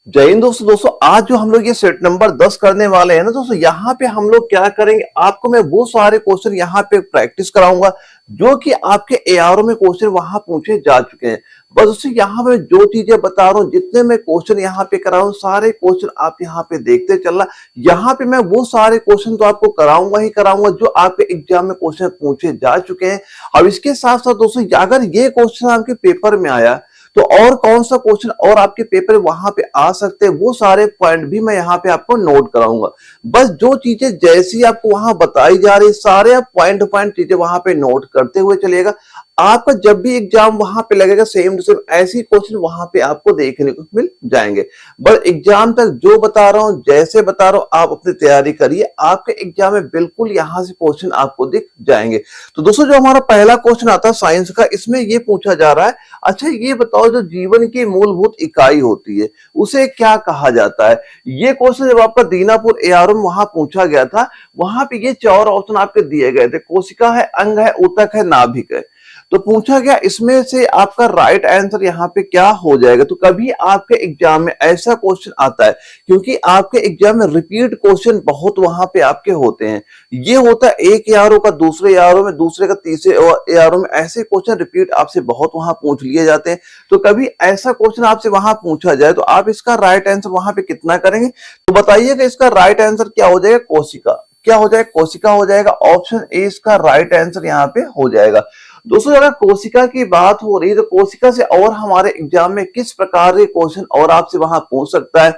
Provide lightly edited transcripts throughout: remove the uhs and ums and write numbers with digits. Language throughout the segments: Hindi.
जय हिंद दोस्तों। आज जो हम लोग ये सेट नंबर 10 करने वाले हैं ना दोस्तों, यहाँ पे हम लोग क्या करेंगे, आपको मैं वो सारे क्वेश्चन यहाँ पे प्रैक्टिस कराऊंगा जो कि आपके एआरओ में क्वेश्चन वहां पूछे जा चुके हैं। बस उससे यहाँ पे जो चीजें बता रहा हूँ, जितने मैं क्वेश्चन यहाँ पे करा हूँ, सारे क्वेश्चन आप यहाँ पे देखते चलना। यहाँ पे मैं वो सारे क्वेश्चन तो आपको कराऊंगा ही कराऊंगा जो आपके एग्जाम में क्वेश्चन पूछे जा चुके हैं। अब इसके साथ साथ दोस्तों, अगर ये क्वेश्चन आपके पेपर में आया तो और कौन सा क्वेश्चन और आपके पेपर वहां पे आ सकते हैं, वो सारे पॉइंट भी मैं यहाँ पे आपको नोट कराऊंगा। बस जो चीजें जैसी आपको वहां बताई जा रही, सारे आप पॉइंट पॉइंट चीजें वहां पे नोट करते हुए चलिएगा। आपका जब भी एग्जाम वहां पे लगेगा, सेम टू सेम ऐसी क्वेश्चन वहां पे आपको देखने को मिल जाएंगे। बस एग्जाम तक जो बता रहा हूं, जैसे बता रहा हूं, आप अपनी तैयारी करिए, आपके एग्जाम में बिल्कुल यहां से क्वेश्चन आपको दिख जाएंगे। तो दोस्तों, जो हमारा पहला क्वेश्चन आता है साइंस का, इसमें ये पूछा जा रहा है, अच्छा ये बताओ जो जीवन की मूलभूत इकाई होती है उसे क्या कहा जाता है। ये क्वेश्चन जब आपका दीनापुर एआरओ में वहां पूछा गया था, वहां पे ये चार ऑप्शन आपके दिए गए थे, कोशिका है, अंग है, ऊतक है, नाभिक है। तो पूछा गया इसमें से आपका राइट आंसर यहाँ पे क्या हो जाएगा। तो कभी आपके एग्जाम में ऐसा क्वेश्चन आता है, क्योंकि आपके एग्जाम में रिपीट क्वेश्चन बहुत वहां पे आपके होते हैं। ये होता है एक एआरओ का दूसरे एआरओ में, दूसरे का तीसरे एआरओ में, ऐसे क्वेश्चन रिपीट आपसे बहुत वहां पूछ लिए जाते हैं। तो कभी ऐसा क्वेश्चन आपसे वहां पूछा जाए तो आप इसका राइट आंसर वहां पे कितना करेंगे, तो बताइएगा इसका राइट आंसर क्या हो जाएगा। कोशिका। क्या हो जाएगा? कोशिका हो जाएगा। ऑप्शन ए इसका राइट आंसर यहाँ पे हो जाएगा। दोस्तों, अगर कोशिका की बात हो रही है तो कोशिका से और हमारे एग्जाम में किस प्रकार के क्वेश्चन और आपसे वहां पूछ सकता है,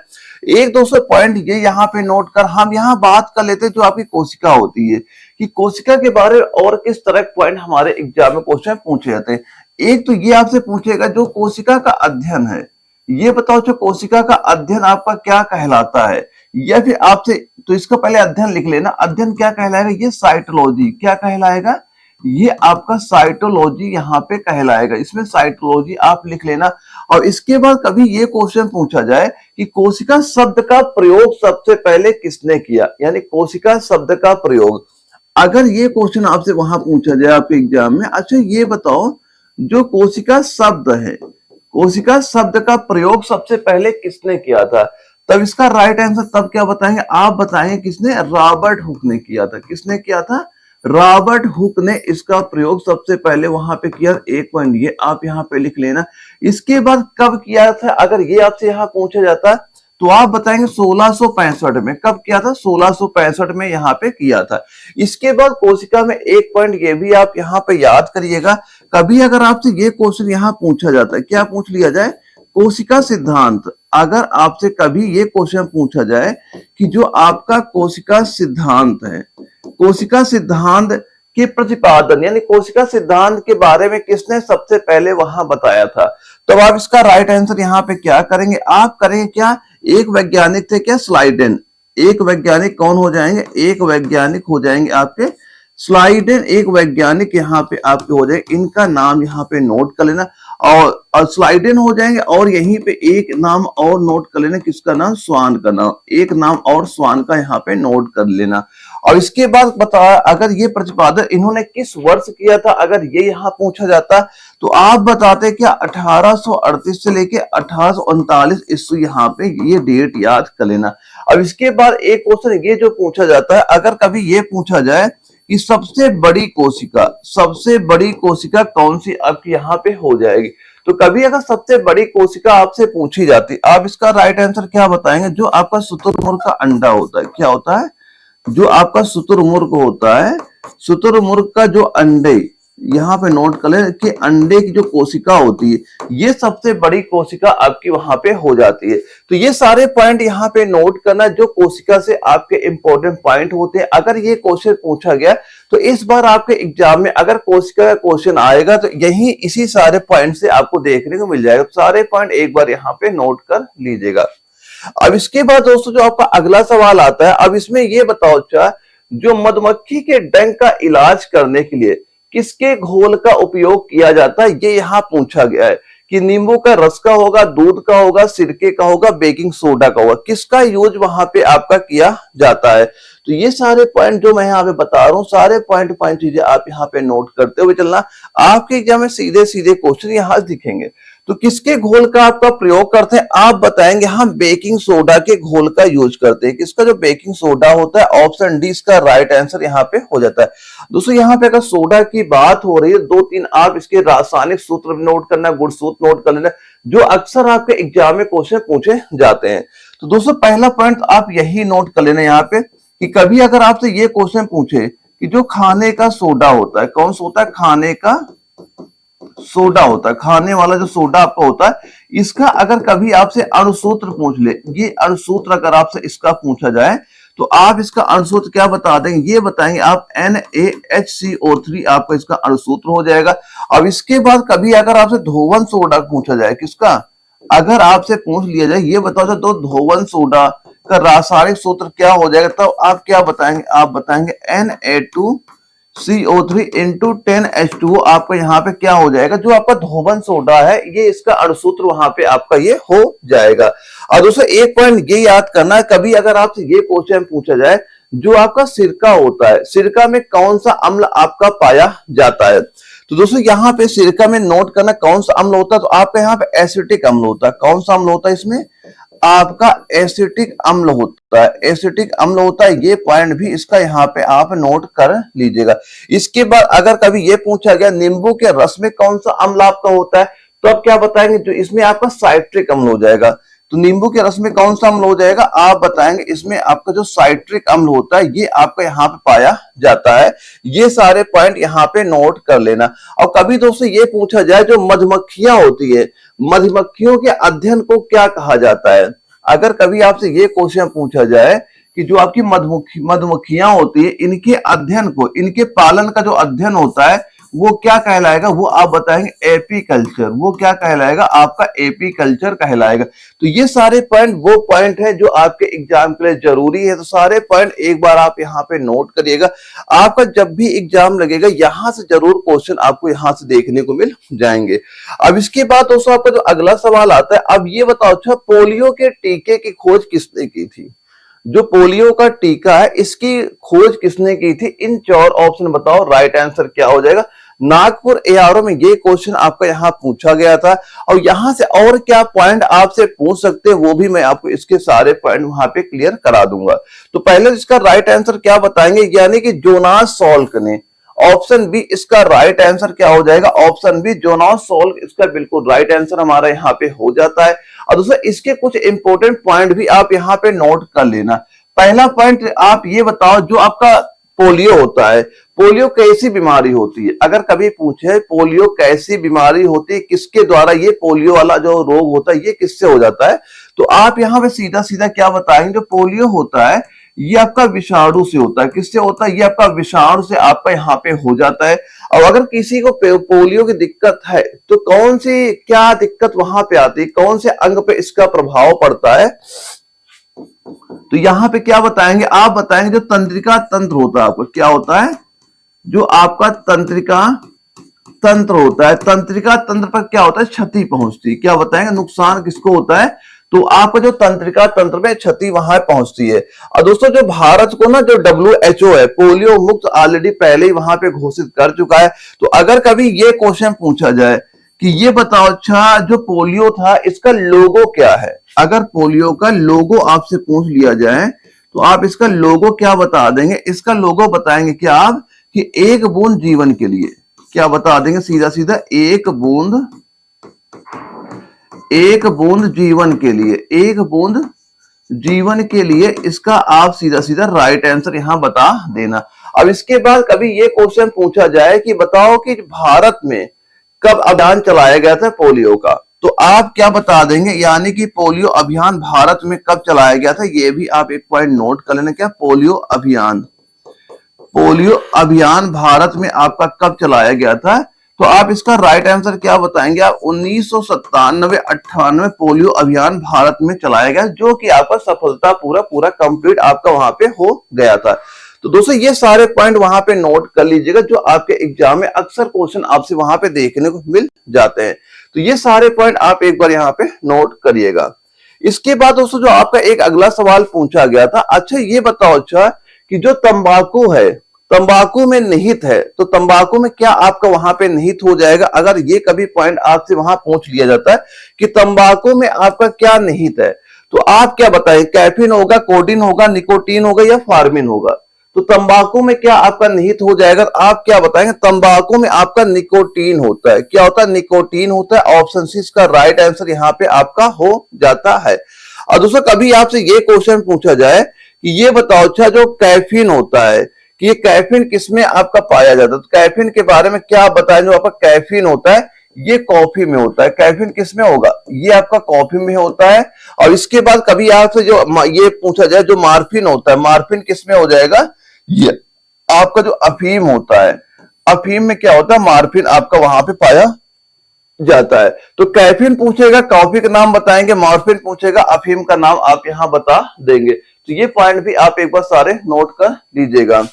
एक दोस्तों पॉइंट ये यहाँ पे नोट कर हम यहाँ बात कर लेते हैं जो आपकी कोशिका होती है, कि कोशिका के बारे में और किस तरह के पॉइंट हमारे एग्जाम में क्वेश्चन पूछे जाते हैं। एक तो ये आपसे पूछेगा जो कोशिका का अध्ययन है, ये बताओ जो कोशिका का अध्ययन आपका क्या कहलाता है। या फिर आपसे, तो इसका पहले अध्ययन लिख लेना, अध्ययन क्या कहलाएगा, ये साइटोलॉजी क्या कहलाएगा, ये आपका साइटोलॉजी यहाँ पे कहलाएगा। इसमें साइटोलॉजी आप लिख लेना। और इसके बाद कभी ये क्वेश्चन पूछा जाए कि कोशिका शब्द का प्रयोग सबसे पहले किसने किया, यानी कोशिका शब्द का प्रयोग, अगर ये क्वेश्चन आपसे वहां पूछा जाए आपके एग्जाम में, अच्छा ये बताओ जो कोशिका शब्द है, कोशिका शब्द का प्रयोग सबसे पहले किसने किया था, तब इसका राइट आंसर तब क्या बताएंगे, आप बताएंगे किसने, रॉबर्ट हुक ने किया था। किसने किया था? रॉबर्ट हुक ने इसका प्रयोग सबसे पहले वहां पे किया। एक पॉइंट ये आप यहाँ पे लिख लेना। इसके बाद कब किया था, अगर ये आपसे यहाँ पूछा जाता तो आप बताएंगे 1665 में। कब किया था? 1665 में यहाँ पे किया था। इसके बाद कोशिका में एक पॉइंट ये भी आप यहाँ पे याद करिएगा, कभी अगर आपसे ये क्वेश्चन यहाँ पूछा जाता है, क्या पूछ लिया जाए, कोशिका सिद्धांत। अगर आपसे कभी ये क्वेश्चन पूछा जाए कि जो आपका कोशिका सिद्धांत है, कोशिका सिद्धांत के प्रतिपादन, यानी कोशिका सिद्धांत के बारे में किसने सबसे पहले वहां बताया था, तो आप इसका राइट आंसर यहाँ पे क्या करेंगे, आप करेंगे क्या, एक वैज्ञानिक थे क्या, स्लाइडेन। एक वैज्ञानिक कौन हो जाएंगे, एक वैज्ञानिक हो जाएंगे आपके स्लाइडेन, एक वैज्ञानिक यहाँ पे आपके हो जाएंगे। इनका नाम यहाँ पे नोट कर लेना, और स्लाइडेन हो जाएंगे। और यहीं पे एक नाम और नोट कर लेना, किसका नाम, स्वान का नाम, एक नाम और स्वान का यहाँ पे नोट कर लेना। और इसके बाद बता, अगर ये प्रतिपादन इन्होंने किस वर्ष किया था, अगर ये यहाँ पूछा जाता तो आप बताते क्या 1838 से लेके 1839 ईस्वी, यहाँ पे ये डेट याद कर लेना। अब इसके बाद एक क्वेश्चन ये जो पूछा जाता है, अगर कभी ये पूछा जाए कि सबसे बड़ी कोशिका, सबसे बड़ी कोशिका कौन सी आपकी यहाँ पे हो जाएगी, तो कभी अगर सबसे बड़ी कोशिका आपसे पूछी जाती, आप इसका राइट आंसर क्या बताएंगे, जो आपका शुतुरमुर्ग का अंडा होता है। क्या होता है? जो आपका शुतुरमुर्ग होता है, शुतुरमुर्ग का जो अंडे, यहाँ पे नोट कर ले कि अंडे की जो कोशिका होती है, ये सबसे बड़ी कोशिका आपकी वहां पे हो जाती है। तो ये सारे पॉइंट यहाँ पे नोट करना जो कोशिका से आपके इंपॉर्टेंट पॉइंट होते हैं। अगर ये क्वेश्चन पूछा गया तो इस बार आपके एग्जाम में अगर कोशिका का क्वेश्चन आएगा तो यही इसी सारे पॉइंट से आपको देखने को मिल जाएगा। सारे पॉइंट एक बार यहाँ पे नोट कर लीजिएगा। अब इसके बाद दोस्तों जो आपका अगला सवाल आता है, अब इसमें ये बताओ, अच्छा जो मधुमक्खी के डंक का इलाज करने के लिए किसके घोल का उपयोग किया जाता है, ये यहाँ पूछा गया है कि नींबू का रस का होगा, दूध का होगा, सिरके का होगा, बेकिंग सोडा का होगा, किसका यूज वहां पे आपका किया जाता है। तो ये सारे पॉइंट जो मैं यहाँ पे बता रहा हूँ, सारे पॉइंट पॉइंट चीजें आप यहाँ पे नोट करते हुए चलना। आपके एग्जाम में सीधे सीधे क्वेश्चन यहाँ दिखेंगे। तो किसके घोल का आपका प्रयोग करते हैं आप बताएंगे। हम बेकिंग सोडा के घोल का यूज करते हैं। किसका? जो बेकिंग सोडा होता है। ऑप्शन डी इसका राइट आंसर यहाँ पे हो जाता है। दोस्तों यहाँ पे अगर सोडा की बात हो रही है, दो तीन आप इसके रासायनिक सूत्र नोट करना, गुण सूत्र नोट कर लेना, जो अक्सर आपके एग्जाम में क्वेश्चन पूछे जाते हैं। तो दोस्तों पहला पॉइंट आप यही नोट कर लेना यहाँ पे कि कभी अगर आपसे ये क्वेश्चन पूछे कि जो खाने का सोडा होता है, कौन सा होता है? खाने का सोडा होता है। खाने वाला जो सोडा आपका होता है, इसका अगर कभी आपसे अणुसूत्र पूछ ले, ये अणुसूत्र अगर आपसे इसका पूछा जाए तो आप इसका अणुसूत्र क्या बता देंगे? ये बताएंगे आप NaHCO3 आपका इसका अणुसूत्र हो जाएगा। अब इसके बाद कभी अगर आपसे धोवन सोडा पूछा जाए, किसका? अगर आपसे पूछ लिया जाए ये बताओ तो धोवन सोडा का रासायनिक सूत्र क्या हो जाएगा, तब आप क्या बताएंगे? आप बताएंगे Na2CO3 इंटू 10H2O आपका यहाँ पे क्या हो जाएगा? जो आपका धोवन सोडा है ये इसका अणुसूत्र वहां पे आपका ये हो जाएगा। और दोस्तों एक पॉइंट ये याद करना है, कभी अगर आपसे ये क्वेश्चन पूछा जाए जो आपका सिरका होता है, सिरका में कौन सा अम्ल आपका पाया जाता है? तो दोस्तों यहाँ पे सिरका में नोट करना कौन सा अम्ल होता है, तो आपका यहाँ पे एसिटिक अम्ल होता है। कौन सा अम्ल होता है? इसमें आपका एसिटिक अम्ल होता है। एसिटिक अम्ल होता है, ये पॉइंट भी इसका यहाँ पे आप नोट कर लीजिएगा। इसके बाद अगर कभी ये पूछा गया नींबू के रस में कौन सा अम्ल आपका होता है, तो आप क्या बताएंगे? जो इसमें आपका साइट्रिक अम्ल हो जाएगा। तो नींबू के रस में कौन सा अम्ल हो जाएगा? आप बताएंगे इसमें आपका जो साइट्रिक अम्ल होता है ये आपका यहाँ पे पाया जाता है। ये सारे पॉइंट यहाँ पे नोट कर लेना। और कभी दोस्तों ये पूछा जाए जो मधुमक्खियां होती है, मधुमक्खियों के अध्ययन को क्या कहा जाता है? अगर कभी आपसे ये क्वेश्चन पूछा जाए कि जो आपकी मधुमक्खियां होती है इनके अध्ययन को, इनके पालन का जो अध्ययन होता है वो क्या कहलाएगा? वो आप बताएंगे एपीकल्चर। वो क्या कहलाएगा? आपका एपीकल्चर कहलाएगा। तो ये सारे पॉइंट वो पॉइंट है जो आपके एग्जाम के लिए जरूरी है। तो सारे पॉइंट एक बार आप यहाँ पे नोट करिएगा। आपका जब भी एग्जाम लगेगा यहां से जरूर क्वेश्चन आपको यहां से देखने को मिल जाएंगे। अब इसके बाद दोस्तों आपका जो अगला सवाल आता है, अब ये बताओ अच्छा पोलियो के टीके की खोज किसने की थी? जो पोलियो का टीका है इसकी खोज किसने की थी? इन चार ऑप्शन बताओ, राइट आंसर क्या हो जाएगा? नागपुर एआरओ में ये क्वेश्चन आपका यहाँ पूछा गया था। और यहां से और क्या पॉइंट आपसे पूछ सकते हैं वो भी मैं आपको इसके सारे पॉइंट वहां पे क्लियर करा दूंगा। तो पहले इसका राइट आंसर क्या बताएंगे? यानी कि जोनास सॉल्क ने। ऑप्शन बी इसका राइट आंसर क्या हो जाएगा? ऑप्शन बी जोनास सॉल्क इसका बिल्कुल राइट आंसर हमारा यहाँ पे हो जाता है। और दोस्तों इसके कुछ इंपॉर्टेंट पॉइंट भी आप यहाँ पे नोट कर लेना। पहला पॉइंट आप ये बताओ जो आपका पोलियो होता है, पोलियो कैसी बीमारी होती है? अगर कभी पूछे पोलियो कैसी बीमारी होती है, किसके द्वारा ये पोलियो वाला जो रोग होता है ये किससे हो जाता है, तो आप यहाँ पे सीधा सीधा क्या बताएंगे? जो पोलियो होता है ये आपका विषाणु से होता है। किससे होता है? ये आपका विषाणु से आपका यहाँ पे हो जाता है। और अगर किसी को पोलियो की दिक्कत है तो कौन सी क्या दिक्कत वहां पे आती है, कौन से अंग पे इसका प्रभाव पड़ता है, तो यहाँ पे क्या बताएंगे? आप बताएंगे जो तंत्रिका तंत्र होता है आपका, क्या होता है? जो आपका तंत्रिका तंत्र होता है, तंत्रिका तंत्र पर क्या होता है? क्षति पहुंचती है। क्या बताएंगे? नुकसान किसको होता है? तो आपका जो तंत्रिका तंत्र में क्षति वहां पहुंचती है। और दोस्तों जो भारत को ना जो WHO है पोलियो मुक्त ऑलरेडी पहले ही वहां पे घोषित कर चुका है। तो अगर कभी ये क्वेश्चन पूछा जाए कि ये बताओ अच्छा जो पोलियो था इसका लोगो क्या है, अगर पोलियो का लोगो आपसे पूछ लिया जाए तो आप इसका लोगो क्या बता देंगे? इसका लोगो बताएंगे क्या आप कि एक बूंद जीवन के लिए। क्या बता देंगे? सीधा सीधा एक बूंद जीवन के लिए, एक बूंद जीवन के लिए इसका आप सीधा सीधा राइट आंसर यहां बता देना। अब इसके बाद कभी ये क्वेश्चन पूछा जाए कि बताओ कि भारत में कब अभियान चलाया गया था पोलियो का, तो आप क्या बता देंगे? यानी कि पोलियो अभियान भारत में कब चलाया गया था, ये भी आप एक पॉइंट नोट कर लेना। क्या पोलियो अभियान भारत में आपका कब चलाया गया था, तो आप इसका राइट आंसर क्या बताएंगे? आप 1997-98 पोलियो अभियान भारत में चलाया गया, जो कि आपका सफलता पूरा कंप्लीट आपका वहां पे हो गया था। तो दोस्तों ये सारे पॉइंट वहां पे नोट कर लीजिएगा जो आपके एग्जाम में अक्सर क्वेश्चन आपसे वहां पे देखने को मिल जाते हैं। तो ये सारे पॉइंट आप एक बार यहाँ पे नोट करिएगा। इसके बाद दोस्तों जो आपका एक अगला सवाल पूछा गया था, अच्छा ये बताओ अच्छा कि जो तंबाकू है तंबाकू में निहित है, तो तंबाकू में क्या आपका वहां पे निहित हो जाएगा? अगर ये कभी पॉइंट आपसे वहां पूछ लिया जाता है कि तंबाकू में आपका क्या निहित है, तो आप क्या बताएं? कैफीन होगा, कोडीन होगा, निकोटीन होगा या फार्मिन होगा? तो तंबाकू में क्या आपका निहित हो जाएगा? आप क्या बताएंगे? तंबाकू में आपका निकोटीन होता है। क्या होता है? निकोटीन होता है। ऑप्शन सी इसका राइट आंसर यहाँ पे आपका हो जाता है। और दोस्तों कभी आपसे ये क्वेश्चन पूछा जाए कि ये बताओ, अच्छा जो कैफीन होता है कि ये कैफीन किसमें आपका पाया जाता है, तो कैफीन के बारे में क्या बताएं? जो आपका कैफीन होता है ये कॉफी में होता है। कैफीन किसमें होगा? ये आपका कॉफी में होता है। और इसके बाद कभी आपसे जो ये पूछा जाए जो मार्फिन होता है, मार्फिन किसमें हो जाएगा? ये आपका जो अफीम होता है, अफीम में क्या होता है? मार्फिन आपका वहां पे पाया जाता है। तो कैफीन पूछेगा, कॉफी का नाम बताएंगे, मॉर्फिन पूछेगा, अफीम का नाम आप यहां बता देंगे। तो ये पॉइंट भी आप एक बार सारे नोट कर लीजिएगा।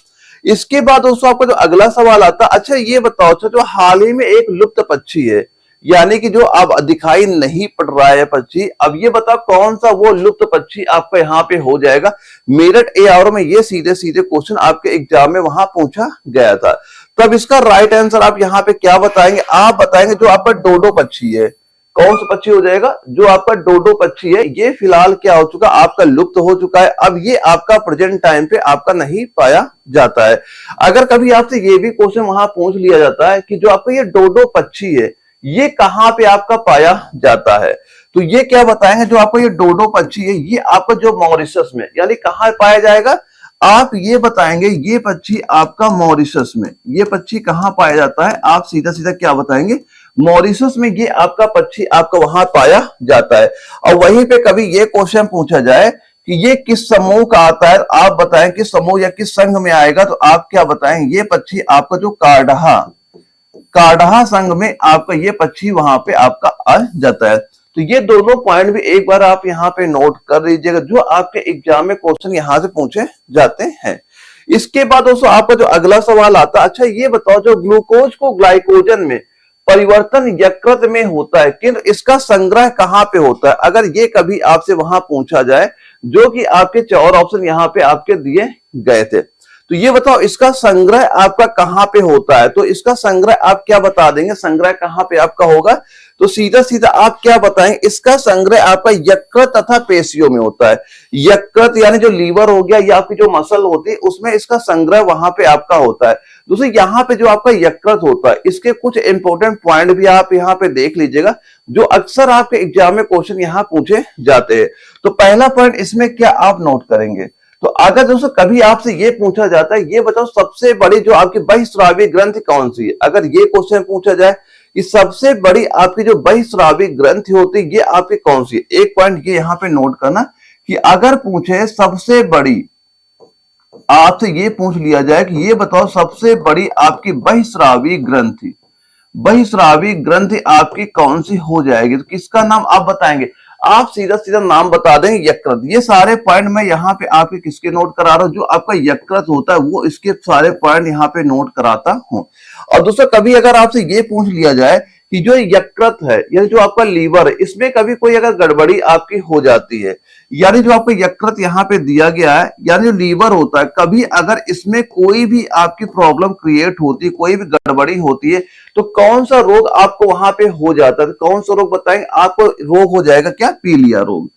इसके बाद दोस्तों आपका जो अगला सवाल आता है, अच्छा ये बताओ, अच्छा जो हाल ही में एक लुप्त पक्षी है, यानी कि जो अब दिखाई नहीं पड़ रहा है पक्षी, अब ये बताओ कौन सा वो लुप्त पक्षी आपका यहाँ पे हो जाएगा? मेरठ एआरओ में ये सीधे सीधे क्वेश्चन आपके एग्जाम में वहां पूछा गया था। तब इसका राइट आंसर आप यहाँ पे क्या बताएंगे? आप बताएंगे जो आपका डोडो पक्षी है। कौन सा पक्षी हो जाएगा? जो आपका डोडो पक्षी है, ये फिलहाल क्या हो चुका? आपका लुप्त हो चुका है। अब ये आपका प्रेजेंट टाइम पे आपका नहीं पाया जाता है। अगर कभी आपसे ये भी क्वेश्चन वहां पूछ लिया जाता है कि जो आपका ये डोडो पक्षी है ये कहां पे आपका पाया जाता है, तो ये क्या बताएंगे? जो आपका ये डोडो पक्षी है ये आपका जो मॉरिशस में, यानी कहां पाया जाएगा? आप ये बताएंगे ये पक्षी आपका मॉरिशस में, ये पक्षी कहां पाया जाता है? आप सीधा सीधा क्या बताएंगे? मॉरिशस में ये आपका पक्षी आपका वहां पाया जाता है। और वहीं पे कभी ये क्वेश्चन पूछा जाए कि ये किस समूह का आता है, आप बताएं किस समूह या किस संघ में आएगा, तो आप क्या बताएंगे? ये पक्षी आपका जो कार्डहा, कार्डहा संघ में आपका ये पक्षी वहां पे आपका आ जाता है। तो ये दोनों पॉइंट भी एक बार आप यहाँ पे नोट कर लीजिएगा, जो आपके एग्जाम में क्वेश्चन यहां से पूछे जाते हैं। इसके बाद दोस्तों आपका जो अगला सवाल आता है, अच्छा ये बताओ जो ग्लूकोज को ग्लाइकोजन में परिवर्तन यकृत में होता है, किंतु इसका संग्रह कहां पे होता है? अगर ये कभी आपसे वहां पूछा जाए, जो कि आपके 4 ऑप्शन यहाँ पे आपके दिए गए थे, तो ये बताओ इसका संग्रह आपका कहां पे होता है? तो इसका संग्रह आप क्या बता देंगे? संग्रह कहां पे आपका होगा? तो सीधा सीधा आप क्या बताएंगे? इसका संग्रह आपका यकृत तथा पेशियों में होता है। यकृत यानी जो लीवर हो गया या आपकी जो मसल होती है उसमें इसका संग्रह वहां पे आपका होता है। दूसरी यहाँ पे जो आपका यकृत होता है, इसके कुछ इंपॉर्टेंट पॉइंट भी आप यहाँ पे देख लीजिएगा, जो अक्सर आपके एग्जाम में क्वेश्चन यहाँ पूछे जाते हैं। तो पहला पॉइंट इसमें क्या आप नोट करेंगे? तो अगर दोस्तों कभी आपसे ये पूछा जाता है, ये बताओ सबसे बड़ी जो आपकी बहिस्रावी ग्रंथि कौन सी है? अगर ये क्वेश्चन पूछा जाए कि सबसे बड़ी आपकी जो बहिस्रावी ग्रंथि होती है ये आपकी कौन सी है, एक पॉइंट ये यहाँ पे नोट करना कि अगर पूछे सबसे बड़ी, आपसे ये पूछ लिया जाए कि ये बताओ सबसे बड़ी आपकी बहिस्रावी ग्रंथि, बहिस्रावी ग्रंथि आपकी कौन सी हो जाएगी? तो किसका नाम आप बताएंगे? आप सीधा सीधा नाम बता दें यकृत। ये सारे पॉइंट मैं यहाँ पे आपके किसके नोट करा रहा हूं? जो आपका यकृत होता है वो इसके सारे पॉइंट यहाँ पे नोट कराता हूं। और दोस्तों कभी अगर आपसे ये पूछ लिया जाए कि जो यकृत है यानी जो आपका लीवर है, इसमें कभी कोई अगर गड़बड़ी आपकी हो जाती है, यानी जो आपका यकृत यहाँ पे दिया गया है यानी जो लीवर होता है, कभी अगर इसमें कोई भी आपकी प्रॉब्लम क्रिएट होती है, कोई भी गड़बड़ी होती है, तो कौन सा रोग आपको वहां पे हो जाता है? कौन सा रोग बताएंगे? आपको रोग हो जाएगा क्या? पीलिया रोग।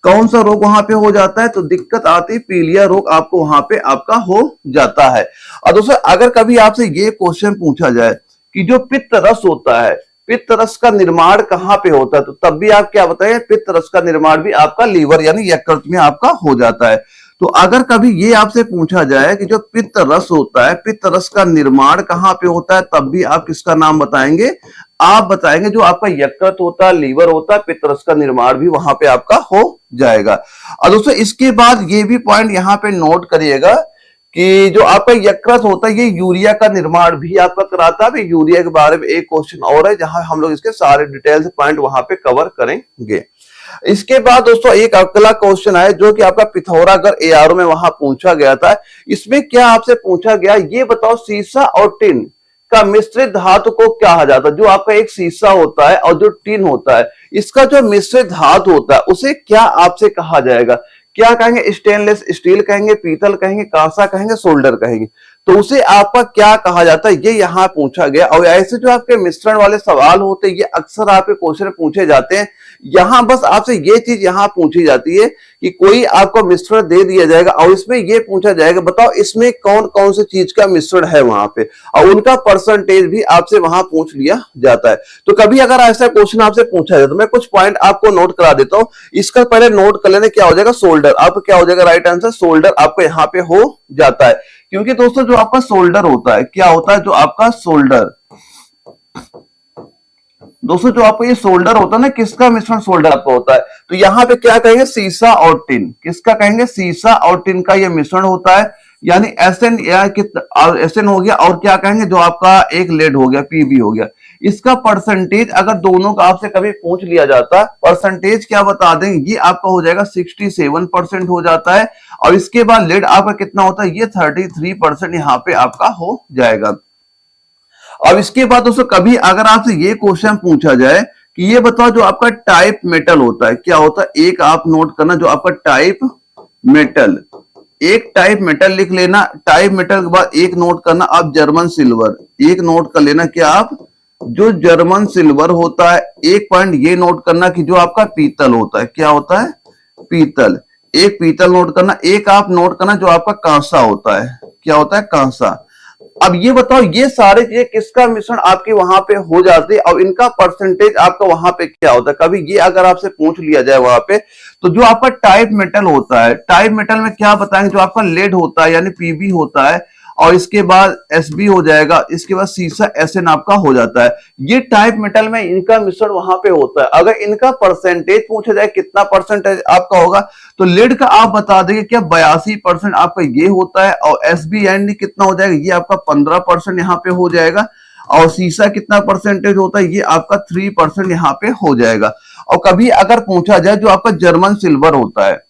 कौन सा रोग वहां पे हो जाता है? तो दिक्कत आती, पीलिया रोग आपको वहां पे आपका हो जाता है। और दोस्तों अगर कभी आपसे ये क्वेश्चन पूछा जाए कि जो पित्त रस होता है, पित्त रस का निर्माण कहां पे होता है, तो तब भी आप क्या बताएं? पित्त रस का निर्माण भी आपका लीवर यानी यकृत में आपका हो जाता है। तो अगर कभी ये आपसे पूछा जाए कि जो पित्त रस होता है, पित्त रस का निर्माण कहां पे होता है, तब भी आप किसका नाम बताएंगे? आप बताएंगे जो आपका यकृत होता है, लीवर होता है, पित्त रस का निर्माण भी वहां पे आपका हो जाएगा। और दोस्तों इसके बाद ये भी पॉइंट यहाँ पे नोट करिएगा कि जो आपका यकृत होता है ये यूरिया का निर्माण भी आपका कराता है। यूरिया के बारे में एक क्वेश्चन और है जहां हम लोग इसके सारे डिटेल्स पॉइंट वहां पे कवर करेंगे। इसके बाद दोस्तों एक अगला क्वेश्चन है जो कि आपका पिथौरागढ़ एआरओ में वहां पूछा गया था। इसमें क्या आपसे पूछा गया, ये बताओ सीसा और टिन का मिश्रित धातु को क्या कहा जाता है? जो आपका एक सीसा होता है और जो टिन होता है, इसका जो मिश्रित धातु होता है उसे क्या आपसे कहा जाएगा? क्या कहेंगे? स्टेनलेस स्टील कहेंगे, पीतल कहेंगे, कांसा कहेंगे, सोल्डर कहेंगे? तो उसे आपका क्या कहा जाता है, ये यहाँ पूछा गया। और ऐसे जो आपके मिश्रण वाले सवाल होते हैं ये अक्सर आपके क्वेश्चन पूछे जाते हैं। यहाँ बस आपसे ये चीज यहाँ पूछी जाती है कि कोई आपको मिश्रण दे दिया जाएगा और इसमें ये पूछा जाएगा बताओ इसमें कौन कौन से चीज का मिश्रण है वहां पे, और उनका परसेंटेज भी आपसे वहां पूछ लिया जाता है। तो कभी अगर ऐसा क्वेश्चन आपसे पूछा जाए तो मैं कुछ पॉइंट आपको नोट करा देता हूं। इसका पहले नोट कर लेने, क्या हो जाएगा सोल्डर, आपको क्या हो जाएगा राइट आंसर सोल्डर आपको यहाँ पे हो जाता है। क्योंकि दोस्तों जो आपका सोल्डर होता है, क्या होता है जो आपका सोल्डर, दोस्तों जो आपको ये सोल्डर होता है ना, किसका मिश्रण सोल्डर आपका होता है, तो यहाँ पे क्या कहेंगे सीसा और टिन, किसका कहेंगे सीसा और टिन का ये मिश्रण होता है, यानी एसएन या एसएन हो गया, और क्या कहेंगे जो आपका एक लेड हो गया पीबी हो गया। इसका परसेंटेज अगर दोनों का आपसे कभी पूछ लिया जाता, परसेंटेज क्या बता देंगे, ये आपका हो जाएगा 67% हो जाता है, और इसके बाद लेड आपका कितना होता है, ये 33% यहाँ पे आपका हो जाएगा। अब इसके बाद दोस्तों कभी अगर आपसे ये क्वेश्चन पूछा जाए कि ये बताओ जो आपका टाइप मेटल होता है क्या होता है, एक आप नोट करना जो आपका टाइप मेटल, एक टाइप मेटल लिख लेना, टाइप मेटल के बाद एक नोट करना आप जर्मन सिल्वर, एक नोट कर लेना क्या आप जो जर्मन सिल्वर होता है। एक पॉइंट ये नोट करना कि जो आपका पीतल होता है, क्या होता है पीतल, एक पीतल नोट करना। एक आप नोट करना जो आपका कांसा होता है, क्या होता है कांसा। अब ये बताओ ये सारे चीजें किसका मिश्रण आपके वहां पे हो जाती है और इनका परसेंटेज आपका वहां पे क्या होता है। कभी ये अगर आपसे पूछ लिया जाए वहां पे, तो जो आपका टाइप मेटल होता है, टाइप मेटल में क्या बताएंगे जो आपका लेड होता है यानी पीबी होता है, और इसके बाद एसबी हो जाएगा, इसके बाद सीसा एसएन आपका हो जाता है। ये टाइप मेटल में इनका मिश्रण वहां पे होता है। अगर इनका परसेंटेज पूछा जाए कितना परसेंटेज आपका होगा, तो लेड का आप बता देंगे क्या 82% आपका ये होता है, और एसबी यानी कितना हो जाएगा, ये आपका 15% यहाँ पे हो जाएगा, और सीसा कितना परसेंटेज होता है, ये आपका 3% यहाँ पे हो जाएगा। और कभी अगर पूछा जाए जो आपका जर्मन सिल्वर होता है,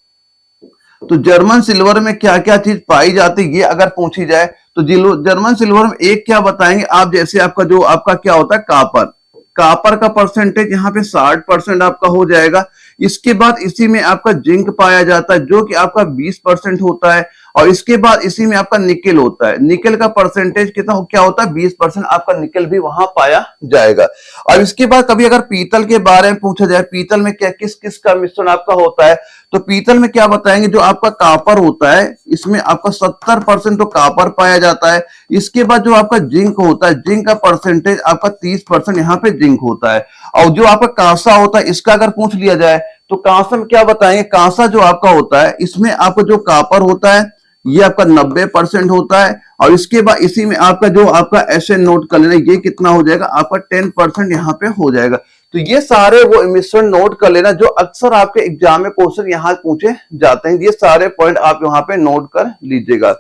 तो जर्मन सिल्वर में क्या क्या चीज पाई जाती है ये अगर पूछी जाए, तो जर्मन सिल्वर में एक क्या बताएंगे आप, जैसे आपका जो आपका क्या होता है कापर, कापर का परसेंटेज यहाँ पे 60% आपका हो जाएगा। इसके बाद इसी में आपका जिंक पाया जाता है जो कि आपका 20% होता है, और इसके बाद इसी में आपका निकेल होता है, निकेल का परसेंटेज कितना क्या होता है 20% आपका निकेल भी वहां पाया जाएगा। और इसके बाद कभी अगर पीतल के बारे में पूछा जाए, पीतल में क्या किस किस का मिश्रण आपका होता है, तो पीतल में क्या बताएंगे जो आपका कापर होता है, इसमें आपका 70% तो कापर पाया जाता है। इसके बाद जो आपका जिंक होता है, जिंक का परसेंटेज आपका 30% यहाँ पे जिंक होता है। और जो आपका कांसा होता है, इसका अगर पूछ लिया जाए तो कांसा में क्या बताएंगे, कांसा जो आपका होता है इसमें आपका जो कापर होता है ये आपका 90% होता है, और इसके बाद इसी में आपका जो आपका एसएन नोट कर लेना, ये कितना हो जाएगा आपका 10% यहाँ पे हो जाएगा। तो ये सारे वो मिश्रण नोट कर लेना जो अक्सर आपके एग्जाम में क्वेश्चन यहाँ पूछे जाते हैं, ये सारे पॉइंट आप यहाँ पे नोट कर लीजिएगा।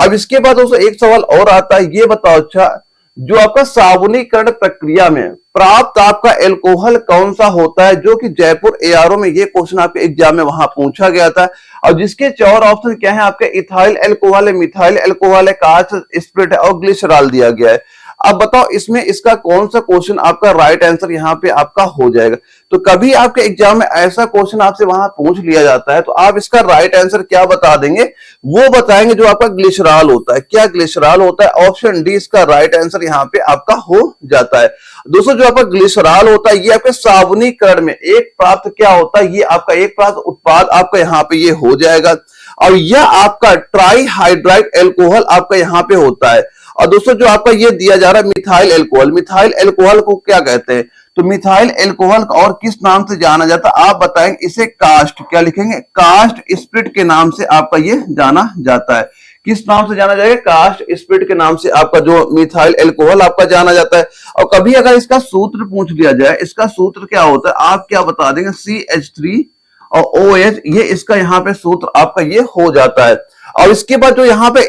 अब इसके बाद दोस्तों एक सवाल और आता है, ये बताओ अच्छा जो आपका साबुनीकरण प्रक्रिया में प्राप्त आपका एल्कोहल कौन सा होता है, जो कि जयपुर एआरओ में ये क्वेश्चन आपके एग्जाम में वहां पूछा गया था, और जिसके 4 ऑप्शन क्या है आपके इथाइल एल्कोहल है, मिथाइल एल्कोहल है, काच स्प्रिट है और ग्लिसरॉल दिया गया है। अब बताओ इसमें इसका कौन सा क्वेश्चन आपका राइट आंसर यहाँ पे आपका हो जाएगा। तो कभी आपके एग्जाम में ऐसा क्वेश्चन आपसे वहां पूछ लिया जाता है तो आप इसका राइट आंसर क्या बता देंगे, वो बताएंगे जो आपका ग्लिसरॉल होता है। क्या ग्लिसरॉल होता है, ऑप्शन डी इसका राइट आंसर यहाँ पे आपका हो जाता है। दोस्तों जो आपका ग्लिसरॉल होता है ये आपके साबुनीकरण में एक प्राप्त क्या होता है, ये आपका एक प्राप्त उत्पाद आपका यहाँ पे ये हो जाएगा, और यह आपका ट्राईहाइड्राइड एल्कोहल आपका यहाँ पे होता है। और दोस्तों जो आपका ये दिया जा रहा है मिथाइल एल्कोहल, मिथाइल एल्कोहल को क्या कहते हैं, तो मिथाइल एल्कोहल और किस नाम से जाना जाता है आप बताएंगे, इसे कास्ट, क्या लिखेंगे कास्ट स्प्रिट के नाम से आपका ये जाना जाता है। किस नाम से जाना जाएगा, कास्ट स्प्रिट के नाम से आपका जो मिथाइल एल्कोहल आपका जाना जाता है। और कभी अगर इसका सूत्र पूछ लिया जाए, इसका सूत्र क्या होता है आप क्या बता देंगे, CH3 और OH, ये इसका यहाँ पे सूत्र आपका ये हो जाता है। और इसके बाद जो यहाँ पे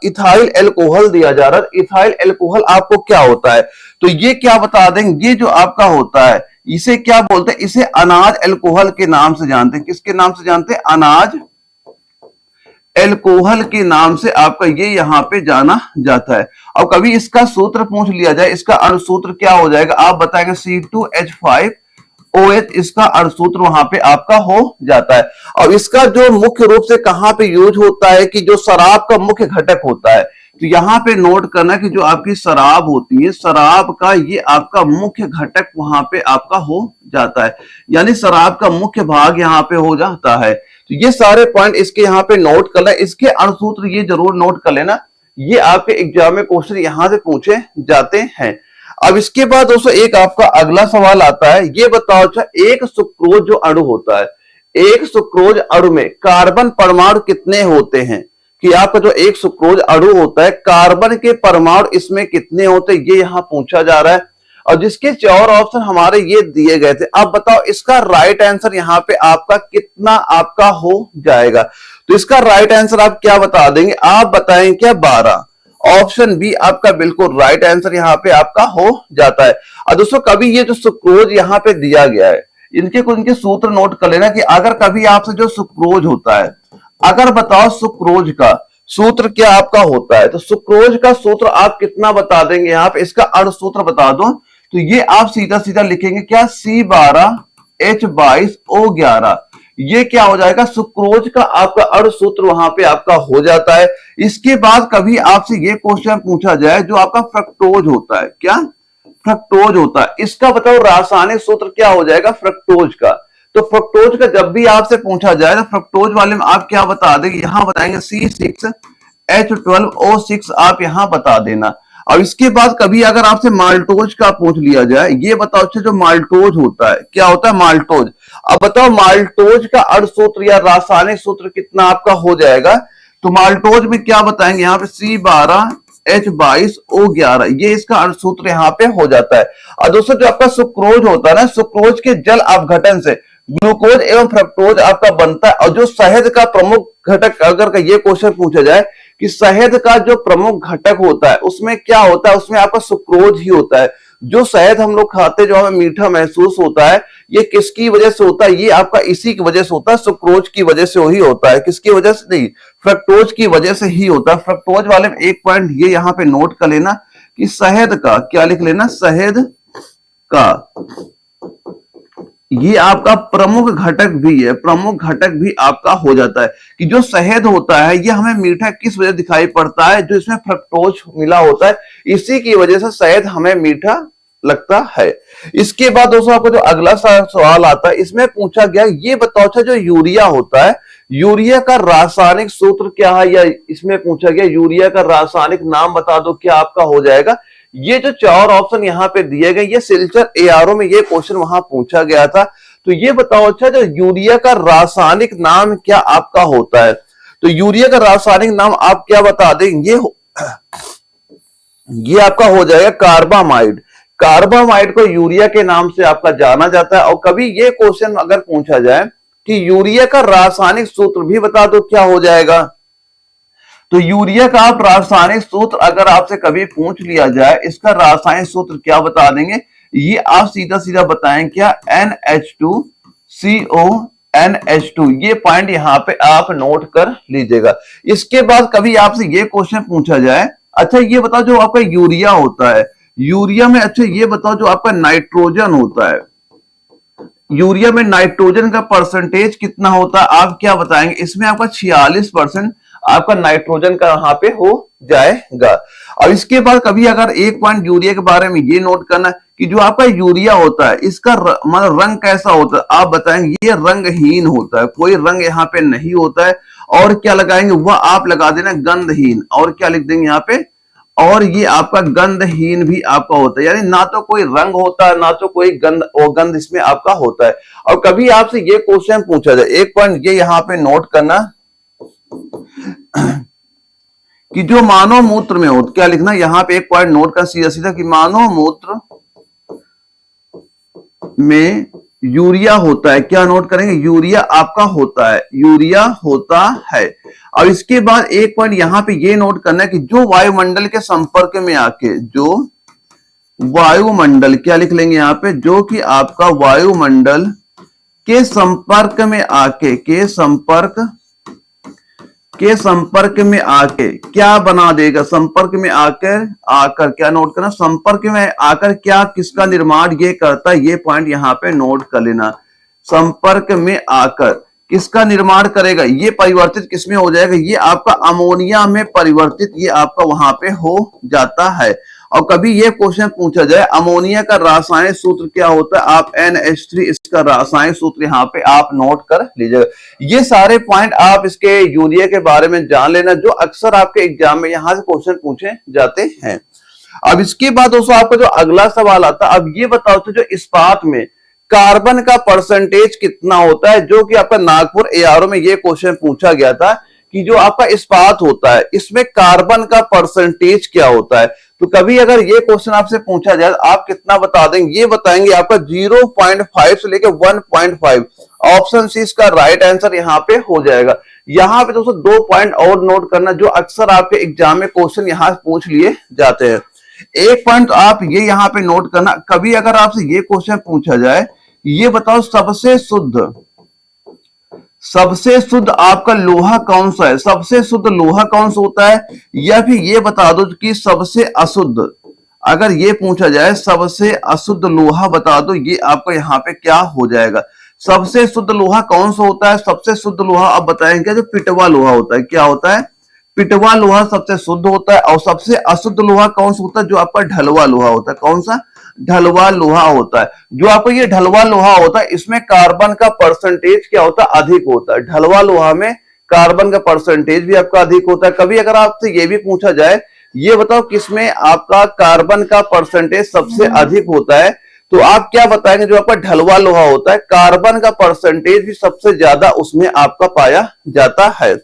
इथाइल एल्कोहल दिया जा रहा है, इथाइल एल्कोहल आपको क्या होता है, तो ये क्या बता देंगे, ये जो आपका होता है इसे क्या बोलते हैं, इसे अनाज एल्कोहल के नाम से जानते हैं। किसके नाम से जानते हैं, अनाज एल्कोहल के नाम से आपका ये यहाँ पे जाना जाता है। और कभी इसका सूत्र पूछ लिया जाए, इसका अणुसूत्र क्या हो जाएगा आप बताएंगे, C2H5OH इसका अणुसूत्र वहां पे आपका हो जाता है। और इसका जो मुख्य रूप से कहां पे यूज होता है कि जो शराब का मुख्य घटक होता है, तो यहाँ पे नोट करना कि जो आपकी शराब होती है, शराब का ये आपका मुख्य घटक वहां पे आपका हो जाता है, यानी शराब का मुख्य भाग यहाँ पे हो जाता है। तो ये सारे पॉइंट इसके यहाँ पे नोट कर लें। इसके अणुसूत्र ये जरूर नोट कर लेना, ये आपके एग्जाम में क्वेश्चन यहाँ से पूछे जाते हैं। अब इसके बाद दोस्तों एक आपका अगला सवाल आता है, ये बताओ अच्छा एक सुक्रोज जो अणु होता है, एक सुक्रोज अणु में कार्बन परमाणु कितने होते हैं? कि आपका जो एक सुक्रोज अणु होता है, कार्बन के परमाणु इसमें कितने होते हैं, ये यहां पूछा जा रहा है। और जिसके 4 ऑप्शन हमारे ये दिए गए थे, अब बताओ इसका राइट आंसर यहाँ पे आपका कितना आपका हो जाएगा? तो इसका राइट आंसर आप क्या बता देंगे? आप बताएंगे क्या 12। ऑप्शन बी आपका बिल्कुल राइट आंसर यहाँ पे आपका हो जाता है। और दोस्तों कभी ये जो सुक्रोज यहाँ पे दिया गया है, इनके सूत्र नोट कर लेना कि अगर कभी आपसे जो सुक्रोज होता है, अगर बताओ सुक्रोज का सूत्र क्या आपका होता है, तो सुक्रोज का सूत्र आप कितना बता देंगे? यहाँ पे इसका अणु सूत्र बता दो, तो ये आप सीधा सीधा लिखेंगे क्या, C12H22O11। ये क्या हो जाएगा? सुक्रोज का आपका अणु सूत्र वहां पे आपका हो जाता है। इसके बाद कभी आपसे ये क्वेश्चन पूछा जाए जो आपका फ्रक्टोज होता है, क्या फ्रक्टोज होता है, इसका बताओ रासायनिक सूत्र क्या हो जाएगा फ्रक्टोज का? तो फ्रक्टोज का जब भी आपसे पूछा जाए तो फ्रक्टोज वाले में आप क्या बता देंगे? यहां बताएंगे C6H12O6 आप यहां बता देना। अब इसके बाद कभी अगर आपसे माल्टोज का पूछ लिया जाए, ये बताओ अच्छा जो माल्टोज होता है, क्या होता है माल्टोज? अब बताओ माल्टोज का अणु सूत्र या रासायनिक सूत्र कितना आपका हो जाएगा? तो माल्टोज में क्या बताएंगे? यहाँ पे C12H22O11, ये इसका अणु सूत्र यहाँ पे हो जाता है। और दोस्तों जो आपका सुक्रोज होता है ना, सुक्रोज के जल अपघटन से ग्लूकोज एवं फ्रक्टोज आपका बनता है। और जो शहद का प्रमुख घटक, अगर का ये क्वेश्चन पूछा जाए कि शहद का जो प्रमुख घटक होता है उसमें क्या होता है, उसमें आपका सुक्रोज ही होता है। जो शहद हम लोग खाते हैं, जो हमें मीठा महसूस होता है, ये किसकी वजह से होता है? ये आपका इसी की वजह से होता है, सुक्रोज की वजह से ही होता है। किसकी वजह से? नहीं, फ्रक्टोज की वजह से ही होता है। फ्रक्टोज वाले में एक पॉइंट ये यहाँ पे नोट कर लेना कि शहद का, क्या लिख लेना, शहद का ये आपका प्रमुख घटक भी है, प्रमुख घटक भी आपका हो जाता है। कि जो शहद होता है ये हमें मीठा किस वजह दिखाई पड़ता है? जो इसमें फ्रक्टोज मिला होता है, इसी की वजह से शहद हमें मीठा लगता है। इसके बाद दोस्तों आपको जो अगला सवाल आता है, इसमें पूछा गया, ये बताओ अच्छा जो यूरिया होता है, यूरिया का रासायनिक सूत्र क्या है? या इसमें पूछा गया यूरिया का रासायनिक नाम बता दो, क्या आपका हो जाएगा? ये जो 4 ऑप्शन यहाँ पे दिए गए, ये सिलचर एआरओ में ये क्वेश्चन वहां पूछा गया था। तो ये बताओ अच्छा जो यूरिया का रासायनिक नाम क्या आपका होता है? तो यूरिया का रासायनिक नाम आप क्या बता देंगे? ये आपका हो जाएगा कार्बामाइड। कार्बामाइड को यूरिया के नाम से आपका जाना जाता है। और कभी ये क्वेश्चन अगर पूछा जाए कि यूरिया का रासायनिक सूत्र भी बता दो, क्या हो जाएगा? तो यूरिया का आप रासायनिक सूत्र अगर आपसे कभी पूछ लिया जाए, इसका रासायनिक सूत्र क्या बता देंगे? ये आप सीधा सीधा बताएं क्या, NH2CO ये पॉइंट यहाँ पे आप नोट कर लीजिएगा। इसके बाद कभी आपसे ये क्वेश्चन पूछा जाए, अच्छा ये बताओ जो आपका यूरिया होता है, यूरिया में अच्छा ये बताओ जो आपका नाइट्रोजन होता है, यूरिया में नाइट्रोजन का परसेंटेज कितना होता है? आप क्या बताएंगे? इसमें आपका 46% आपका नाइट्रोजन का यहाँ पे हो जाएगा। और इसके बाद कभी अगर एक पॉइंट यूरिया के बारे में ये नोट करना कि जो आपका यूरिया होता है, इसका मतलब रंग कैसा होता है? आप बताएंगे ये रंगहीन होता है, कोई रंग यहाँ पे नहीं होता है। और क्या लगाएंगे? वह आप लगा देना गंधहीन। और क्या लिख देंगे यहाँ पे? और ये आपका गंधहीन भी आपका होता है, यानी ना तो कोई रंग होता है, ना तो कोई गंध इसमें आपका होता है। और कभी आपसे ये क्वेश्चन पूछा जाए, एक पॉइंट ये यहाँ पे नोट करना कि जो मानव मूत्र में हो, क्या लिखना यहाँ पे एक पॉइंट नोट कर सीधा सीधा कि मानव मूत्र में यूरिया होता है, क्या नोट करेंगे? यूरिया आपका होता है, यूरिया होता है। और इसके बाद एक पॉइंट यहां पे ये नोट करना है कि जो वायुमंडल के संपर्क में आके, जो वायुमंडल, क्या लिख लेंगे यहाँ पे, जो कि आपका वायुमंडल के संपर्क में आके, के संपर्क में आके क्या बना देगा? संपर्क में आकर क्या नोट करना? संपर्क में आकर क्या किसका निर्माण ये करता है? ये पॉइंट यहाँ पे नोट कर लेना। संपर्क में आकर किसका निर्माण करेगा, ये परिवर्तित किसमें हो जाएगा, ये आपका अमोनिया में परिवर्तित ये आपका वहां पे हो जाता है। और कभी ये क्वेश्चन पूछा जाए अमोनिया का रासायनिक सूत्र क्या होता है, आप NH3 इसका रासायनिक सूत्र यहाँ पे आप नोट कर लीजिएगा। ये सारे पॉइंट आप इसके यूरिया के बारे में जान लेना, जो अक्सर आपके एग्जाम में यहाँ से क्वेश्चन पूछे जाते हैं। अब इसके बाद दोस्तों आपका जो अगला सवाल आता है, अब ये बताओ तो जो इस्पात में कार्बन का परसेंटेज कितना होता है, जो कि आपका नागपुर ARO में ये क्वेश्चन पूछा गया था कि जो आपका इस्पात होता है इसमें कार्बन का परसेंटेज क्या होता है। तो कभी अगर ये क्वेश्चन आपसे पूछा जाए आप कितना बता देंगे, ये बताएंगे आपका 0.5 से लेकर 1.5। ऑप्शन सी इसका राइट आंसर यहाँ पे हो जाएगा। यहाँ पे दोस्तों 2 पॉइंट और नोट करना, जो अक्सर आपके एग्जाम में क्वेश्चन यहाँ पूछ लिए जाते हैं। एक पॉइंट तो आप ये यहाँ पे नोट करना, कभी अगर आपसे ये क्वेश्चन पूछा जाए, ये बताओ सबसे शुद्ध आपका लोहा कौन सा है, सबसे शुद्ध लोहा कौन सा होता है, या फिर ये बता दो कि सबसे अशुद्ध, अगर ये पूछा जाए सबसे अशुद्ध लोहा बता दो, ये आपका यहाँ पे क्या हो जाएगा। सबसे शुद्ध लोहा कौन सा होता है, सबसे शुद्ध लोहा आप बताएंगे जो पिटवा लोहा होता है, क्या होता है, पिटवा लोहा सबसे शुद्ध होता है। और सबसे अशुद्ध लोहा कौन सा होता है, जो आपका ढलवा लोहा होता है, कौन सा, ढलवा लोहा होता है। जो आपको ये ढलवा लोहा होता है इसमें कार्बन का परसेंटेज क्या होता है, अधिक होता है। ढलवा लोहा में कार्बन का परसेंटेज भी आपका अधिक होता है। कभी अगर आपसे ये भी पूछा जाए, ये बताओ किसमें आपका कार्बन का परसेंटेज सबसे अधिक होता है, तो आप क्या बताएंगे, जो आपका ढलवा लोहा होता है कार्बन का परसेंटेज भी सबसे ज्यादा उसमें आपका पाया जाता है।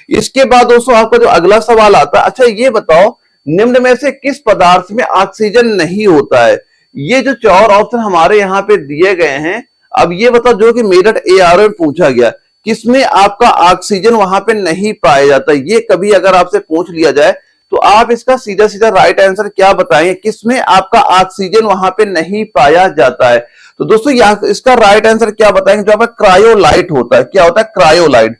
इसके बाद दोस्तों आपका जो अगला सवाल आता है, अच्छा ये बताओ निम्न में से किस पदार्थ में ऑक्सीजन नहीं होता है। ये जो 4 ऑप्शन हमारे यहाँ पे दिए गए हैं, अब ये बताओ जो कि मेरठ ARO में पूछा गया, किसमें आपका ऑक्सीजन वहां पे नहीं पाया जाता। ये कभी अगर आपसे पूछ लिया जाए तो आप इसका सीधा सीधा राइट आंसर क्या बताएंगे, किसमें आपका ऑक्सीजन वहां पे नहीं पाया जाता है। तो दोस्तों इसका राइट आंसर क्या बताएंगे, जो आपका क्रायोलाइट होता है, क्या होता है, क्रायोलाइट।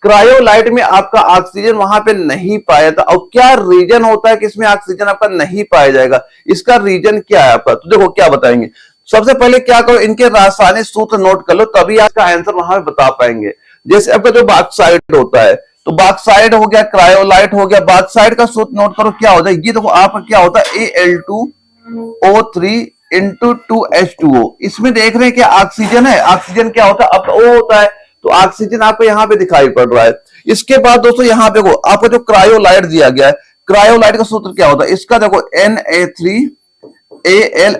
क्रायोलाइट में आपका ऑक्सीजन वहां पे नहीं पाया था। और क्या रीजन होता है कि इसमें ऑक्सीजन आपका नहीं पाया जाएगा, इसका रीजन क्या है आपका, तो देखो क्या बताएंगे। सबसे पहले क्या करो, इनके रासायनिक सूत्र नोट कर लो, तभी आपका आंसर वहां पे बता पाएंगे। जैसे आपका जो बॉक्साइट होता है, तो बॉक्साइट हो गया, क्रायोलाइट हो गया। बॉक्साइट का सूत्र नोट करो, क्या होता है, ये देखो आपका क्या होता है, Al2O3 into 2H2O। इसमें देख रहे हैं कि ऑक्सीजन है, ऑक्सीजन क्या होता है, अब O होता है, तो ऑक्सीजन आपको यहाँ पे दिखाई पड़ रहा है। इसके बाद दोस्तों यहाँ पे देखो आपको जो क्रायोलाइट दिया गया है, क्रायोलाइट का सूत्र क्या होता है, इसका देखो Na3Al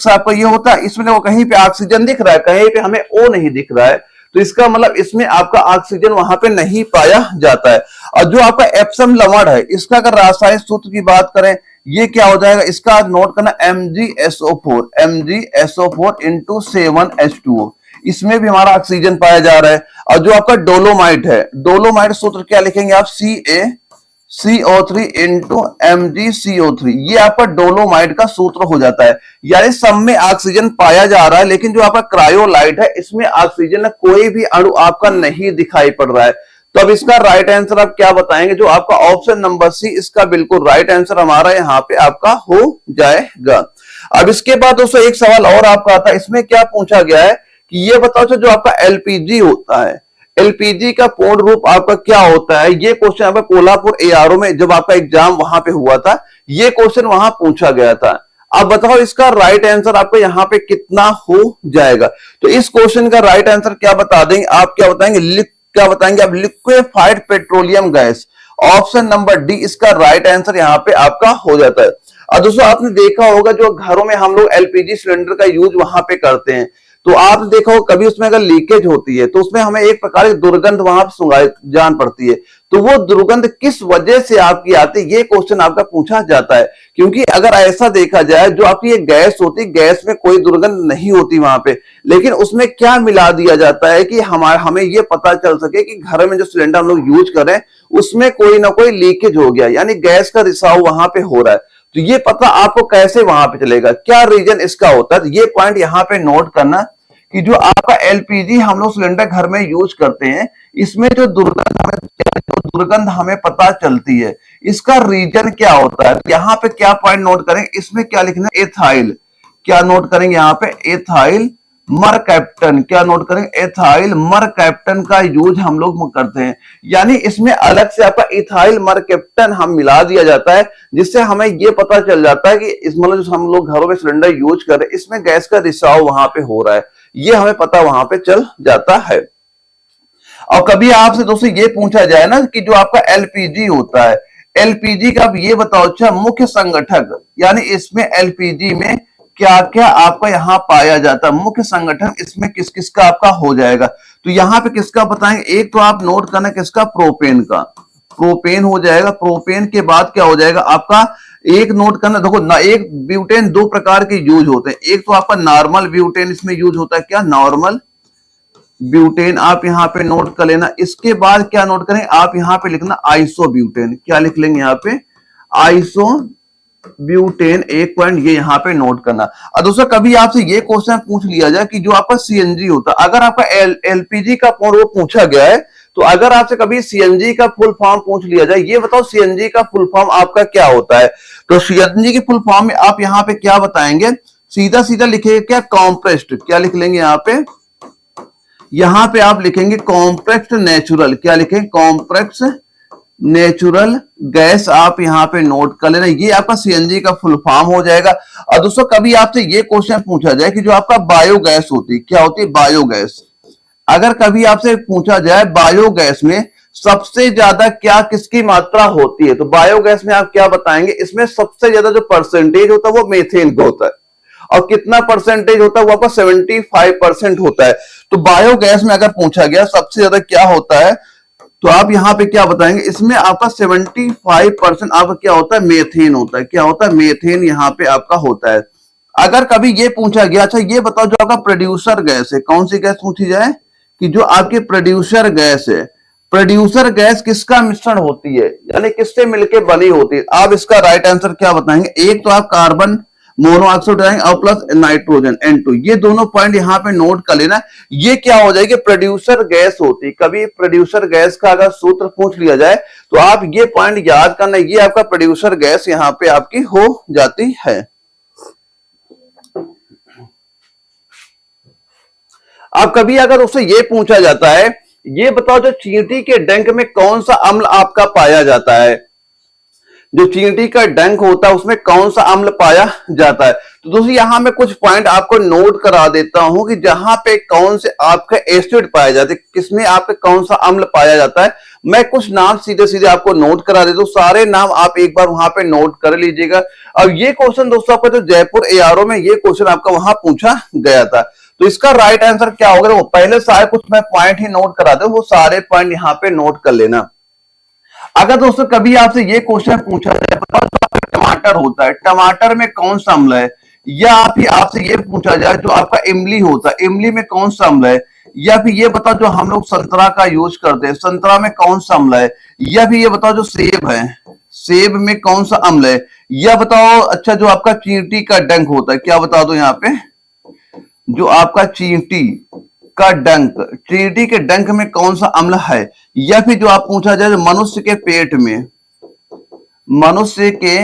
आपका ये होता है। इसमें देखो कहीं पे ऑक्सीजन दिख रहा है, कहीं पे हमें O नहीं दिख रहा है, तो इसका मतलब इसमें आपका ऑक्सीजन वहां पे नहीं पाया जाता है। और जो आपका एप्सम लवण है, इसका अगर रासायनिक सूत्र की बात करें, ये क्या हो जाएगा, इसका नोट करना MgSO4 into 7H2O। इसमें भी हमारा ऑक्सीजन पाया जा रहा है। और जो आपका डोलोमाइट है, डोलोमाइट सूत्र क्या लिखेंगे आप, CaCO3 into MgCO3। ये आपका डोलोमाइट का सूत्र हो जाता है। यानी सब में ऑक्सीजन पाया जा रहा है, लेकिन जो आपका क्रायोलाइट है इसमें ऑक्सीजन कोई भी अणु आपका नहीं दिखाई पड़ रहा है। तो अब इसका राइट आंसर आप क्या बताएंगे, जो आपका ऑप्शन नंबर सी इसका बिल्कुल राइट आंसर हमारा यहाँ पे आपका हो जाएगा। अब इसके बाद दोस्तों एक सवाल और आपका आता है, इसमें क्या पूछा गया है कि ये बताओ जो आपका एलपीजी होता है, एलपीजी का पूर्ण रूप आपका क्या होता है। ये क्वेश्चन आपका कोल्हापुर ARO में जब आपका एग्जाम वहां पे हुआ था, ये क्वेश्चन वहां पूछा गया था। अब बताओ इसका राइट आंसर आपको यहाँ पे कितना हो जाएगा। तो इस क्वेश्चन का राइट आंसर क्या बता देंगे आप, क्या बताएंगे, क्या बताएंगे आप, liquefied petroleum gas. Option number D इसका राइट आंसर यहाँ पे आपका हो जाता है। और दोस्तों आपने देखा होगा जो घरों में हम लोग एलपीजी सिलेंडर का यूज वहां पे करते हैं, तो आपने देखा हो कभी उसमें अगर लीकेज होती है तो उसमें हमें एक प्रकार की दुर्गंध वहां पर सुंगाई जान पड़ती है। तो वो दुर्गंध किस वजह से आपकी आती है, ये क्वेश्चन आपका पूछा जाता है। क्योंकि अगर ऐसा देखा जाए जो आपकी ये गैस होती, गैस में कोई दुर्गंध नहीं होती वहां पे, लेकिन उसमें क्या मिला दिया जाता है कि हमें ये पता चल सके कि घर में जो सिलेंडर हम लोग यूज कर रहे हैं उसमें कोई ना कोई लीकेज हो गया, यानी गैस का रिसाव वहां पे हो रहा है। तो ये पता आपको कैसे वहां पे चलेगा, क्या रीजन इसका होता है। तो ये पॉइंट यहाँ पे नोट करना कि जो आपका एलपीजी हम लोग सिलेंडर घर में यूज करते हैं, इसमें जो दुर्गंध हमें पता चलती है, इसका रीजन क्या होता है। यहाँ पे क्या पॉइंट नोट करेंगे, इसमें क्या लिखना है, एथाइल। क्या नोट करेंगे यहाँ पे, एथाइल मरकैप्टन, क्या नोट करेंगे, एथाइल मरकैप्टन का यूज हम लोग करते हैं। यानी इसमें अलग से आपका इथाइल मरकैप्टन हम मिला दिया जाता है, जिससे हमें ये पता चल जाता है कि इस मतलब जो हम लोग घरों में सिलेंडर यूज कर रहे हैं इसमें गैस का रिसाव वहां पे हो रहा है, ये हमें पता वहां पे चल जाता है। और कभी आपसे दोस्तों ये पूछा जाए ना कि जो आपका एलपीजी होता है, एलपीजी का आप ये बताओ अच्छा मुख्य संगठक, यानी इसमें एलपीजी में क्या क्या आपका यहाँ पाया जाता है, मुख्य संगठन इसमें किस किस का आपका हो जाएगा। तो यहाँ पे किसका बताएंगे, एक तो आप नोट करना किसका, प्रोपेन का, प्रोपेन हो जाएगा। प्रोपेन के बाद क्या हो जाएगा आपका, एक नोट करना, देखो ना, एक ब्यूटेन दो प्रकार के यूज होते हैं, एक तो आपका नॉर्मल ब्यूटेन इसमें यूज होता है, क्या नॉर्मल ब्यूटेन आप यहां पे नोट कर लेना। इसके बाद क्या नोट करें आप यहां पे लिखना आइसो ब्यूटेन, क्या लिख लेंगे यहाँ पे, आइसो ब्यूटेन, एक पॉइंट ये यहाँ पे नोट करना। और दोस्तों कभी आपसे ये क्वेश्चन पूछ लिया जाए कि जो आपका सीएनजी होता है, अगर आपका एलपीजी का वो पूछा गया है, तो अगर आपसे कभी सीएनजी का फुल फॉर्म पूछ लिया जाए, ये बताओ सीएनजी का फुल फॉर्म आपका क्या होता है, तो सीएनजी की फुल फॉर्म में आप यहाँ पे क्या बताएंगे, सीधा सीधा लिखेंगे क्या, कॉम्प्रेस्ड, क्या लिख लेंगे यहाँ पे आप लिखेंगे कॉम्प्रेस्ड नेचुरल, क्या लिखेंगे, कॉम्प्रेस्ड नेचुरल गैस, आप यहाँ पे नोट कर लेना, ये आपका सीएनजी का फुल फॉर्म हो जाएगा। और दोस्तों कभी आपसे ये क्वेश्चन पूछा जाए कि जो आपका बायोगैस होती है, क्या होती है, बायोगैस, अगर कभी आपसे पूछा जाए बायोगैस में सबसे ज्यादा क्या किसकी मात्रा होती है, तो बायोगैस में आप क्या बताएंगे, इसमें सबसे ज्यादा जो परसेंटेज होता है वो मीथेन का होता है, और कितना परसेंटेज होता है वो आपका 75% होता है। तो बायोगैस में अगर पूछा गया सबसे ज्यादा क्या होता है, तो आप यहां पे क्या बताएंगे, इसमें आपका 75% आपका क्या होता है, मेथेन होता है, क्या होता है, मेथेन यहाँ पे आपका होता है। अगर कभी ये पूछा गया, अच्छा ये बताओ जो आपका प्रोड्यूसर गैस है, कौन सी गैस पूछी जाए, कि जो आपकी प्रोड्यूसर गैस है, प्रोड्यूसर गैस किसका मिश्रण होती है, यानी किससे मिलकर बनी होती है, आप इसका राइट आंसर क्या बताएंगे, एक तो आप कार्बन मोनोऑक्साइड और प्लस नाइट्रोजन N2, ये दोनों पॉइंट यहाँ पे नोट कर लेना। ये क्या हो जाएगी, प्रोड्यूसर गैस होती, कभी प्रोड्यूसर गैस का अगर सूत्र पूछ लिया जाए तो आप ये पॉइंट याद करना, ये आपका प्रोड्यूसर गैस यहाँ पे आपकी हो जाती है। अब कभी अगर उससे ये पूछा जाता है, ये बताओ जो चींटी के डंक में कौन सा अम्ल आपका पाया जाता है, जो चींटी का डंक होता है उसमें कौन सा अम्ल पाया जाता है। तो दोस्तों यहां मैं कुछ पॉइंट आपको नोट करा देता हूं कि जहां पे कौन से आपके एसिड पाए जाते हैं, किसमें आपके कौन सा अम्ल पाया जाता है, मैं कुछ नाम सीधे सीधे आपको नोट करा देता हूं, सारे नाम आप एक बार वहां पे नोट कर लीजिएगा। अब ये क्वेश्चन दोस्तों आपका जो जयपुर एआरओ में ये क्वेश्चन आपका वहां पूछा गया था, तो इसका राइट आंसर क्या होगा, वो पहले सारे कुछ मैं पॉइंट ही नोट करा दो, वो सारे पॉइंट यहाँ पे नोट कर लेना। अगर दोस्तों कभी आपसे ये क्वेश्चन पूछा जाए, बताओ जो टमाटर होता है, टमाटर में कौन सा अम्ल है, या फिर आपसे ये पूछा जाए जो आपका इमली होता है, इमली में कौन सा अम्ल है, या फिर ये बताओ जो हम लोग संतरा का यूज करते हैं, संतरा में कौन सा अम्ल है, या फिर ये बताओ जो सेब है, सेब में कौन सा अम्ल है, या बताओ अच्छा जो आपका चींटी का डंक होता है, क्या बता दो यहाँ पे, जो आपका चींटी का डंक, चींटी के डंक में कौन सा अम्ल है, या फिर जो आप पूछा जाए मनुष्य के पेट में, मनुष्य के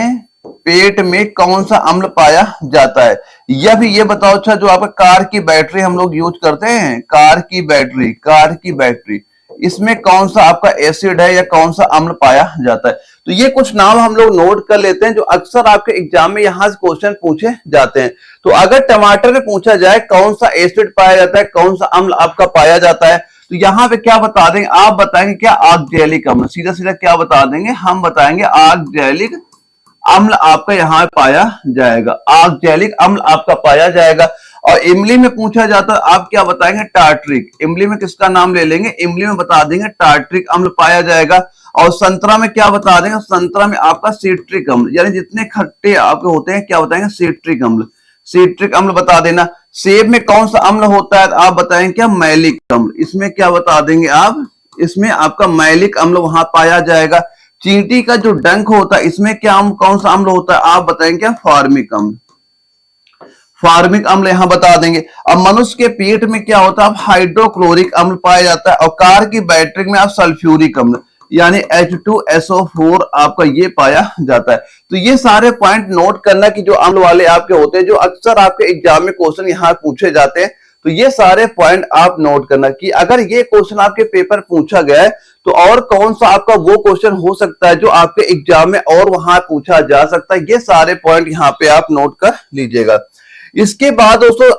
पेट में कौन सा अम्ल पाया जाता है, या फिर ये बताओ अच्छा जो आपका कार की बैटरी हम लोग यूज करते हैं, कार की बैटरी इसमें कौन सा आपका एसिड है या कौन सा अम्ल पाया जाता है। तो ये कुछ नाम हम लोग नोट कर लेते हैं जो अक्सर आपके एग्जाम में यहां से क्वेश्चन पूछे जाते हैं। तो अगर टमाटर में पूछा जाए कौन सा एसिड पाया जाता है, कौन सा अम्ल आपका पाया जाता है, तो यहाँ पे क्या बता देंगे, आप बताएंगे क्या, आक्जेलिक अम्ल, सीधा सीधा क्या बता देंगे, हम बताएंगे आक्जेलिक अम्ल आपका यहाँ पाया जाएगा, आक्जेलिक अम्ल आपका पाया जाएगा। और इमली में पूछा जाता है आप क्या बताएंगे, टार्ट्रिक, इमली में किसका नाम ले लेंगे, इमली में बता देंगे टार्ट्रिक अम्ल पाया जाएगा। और संतरा में क्या बता देंगे, संतरा में आपका सिट्रिक अम्ल, यानी जितने खट्टे आपके होते हैं क्या बताएंगे, सिट्रिक अम्ल, सिट्रिक अम्ल बता देना। सेब में कौन सा अम्ल होता है, आप बताएंगे क्या, मैलिक अम्ल, इसमें क्या बता देंगे आप, इसमें आपका मैलिक अम्ल वहां पाया जाएगा। चींटी का जो डंक होता है इसमें क्या कौन सा अम्ल होता है, आप बताएंगे क्या, फार्मिक अम्ल, फार्मिक अम्ल यहां बता देंगे। अब मनुष्य के पेट में क्या होता है, हाइड्रोक्लोरिक अम्ल पाया जाता है। और कार की बैटरी में आप सल्फ्यूरिक अम्ल यानी H2SO4 आपका ये पाया जाता है। तो ये सारे पॉइंट नोट करना कि जो अम्ल वाले आपके होते हैं जो अक्सर आपके एग्जाम में क्वेश्चन यहाँ पूछे जाते हैं। तो ये सारे पॉइंट आप नोट करना कि अगर ये क्वेश्चन आपके पेपर पूछा गया है तो और कौन सा आपका वो क्वेश्चन हो सकता है जो आपके एग्जाम में और वहां पूछा जा सकता है। ये सारे पॉइंट यहाँ पे आप नोट कर लीजिएगा। इसके बाद दोस्तों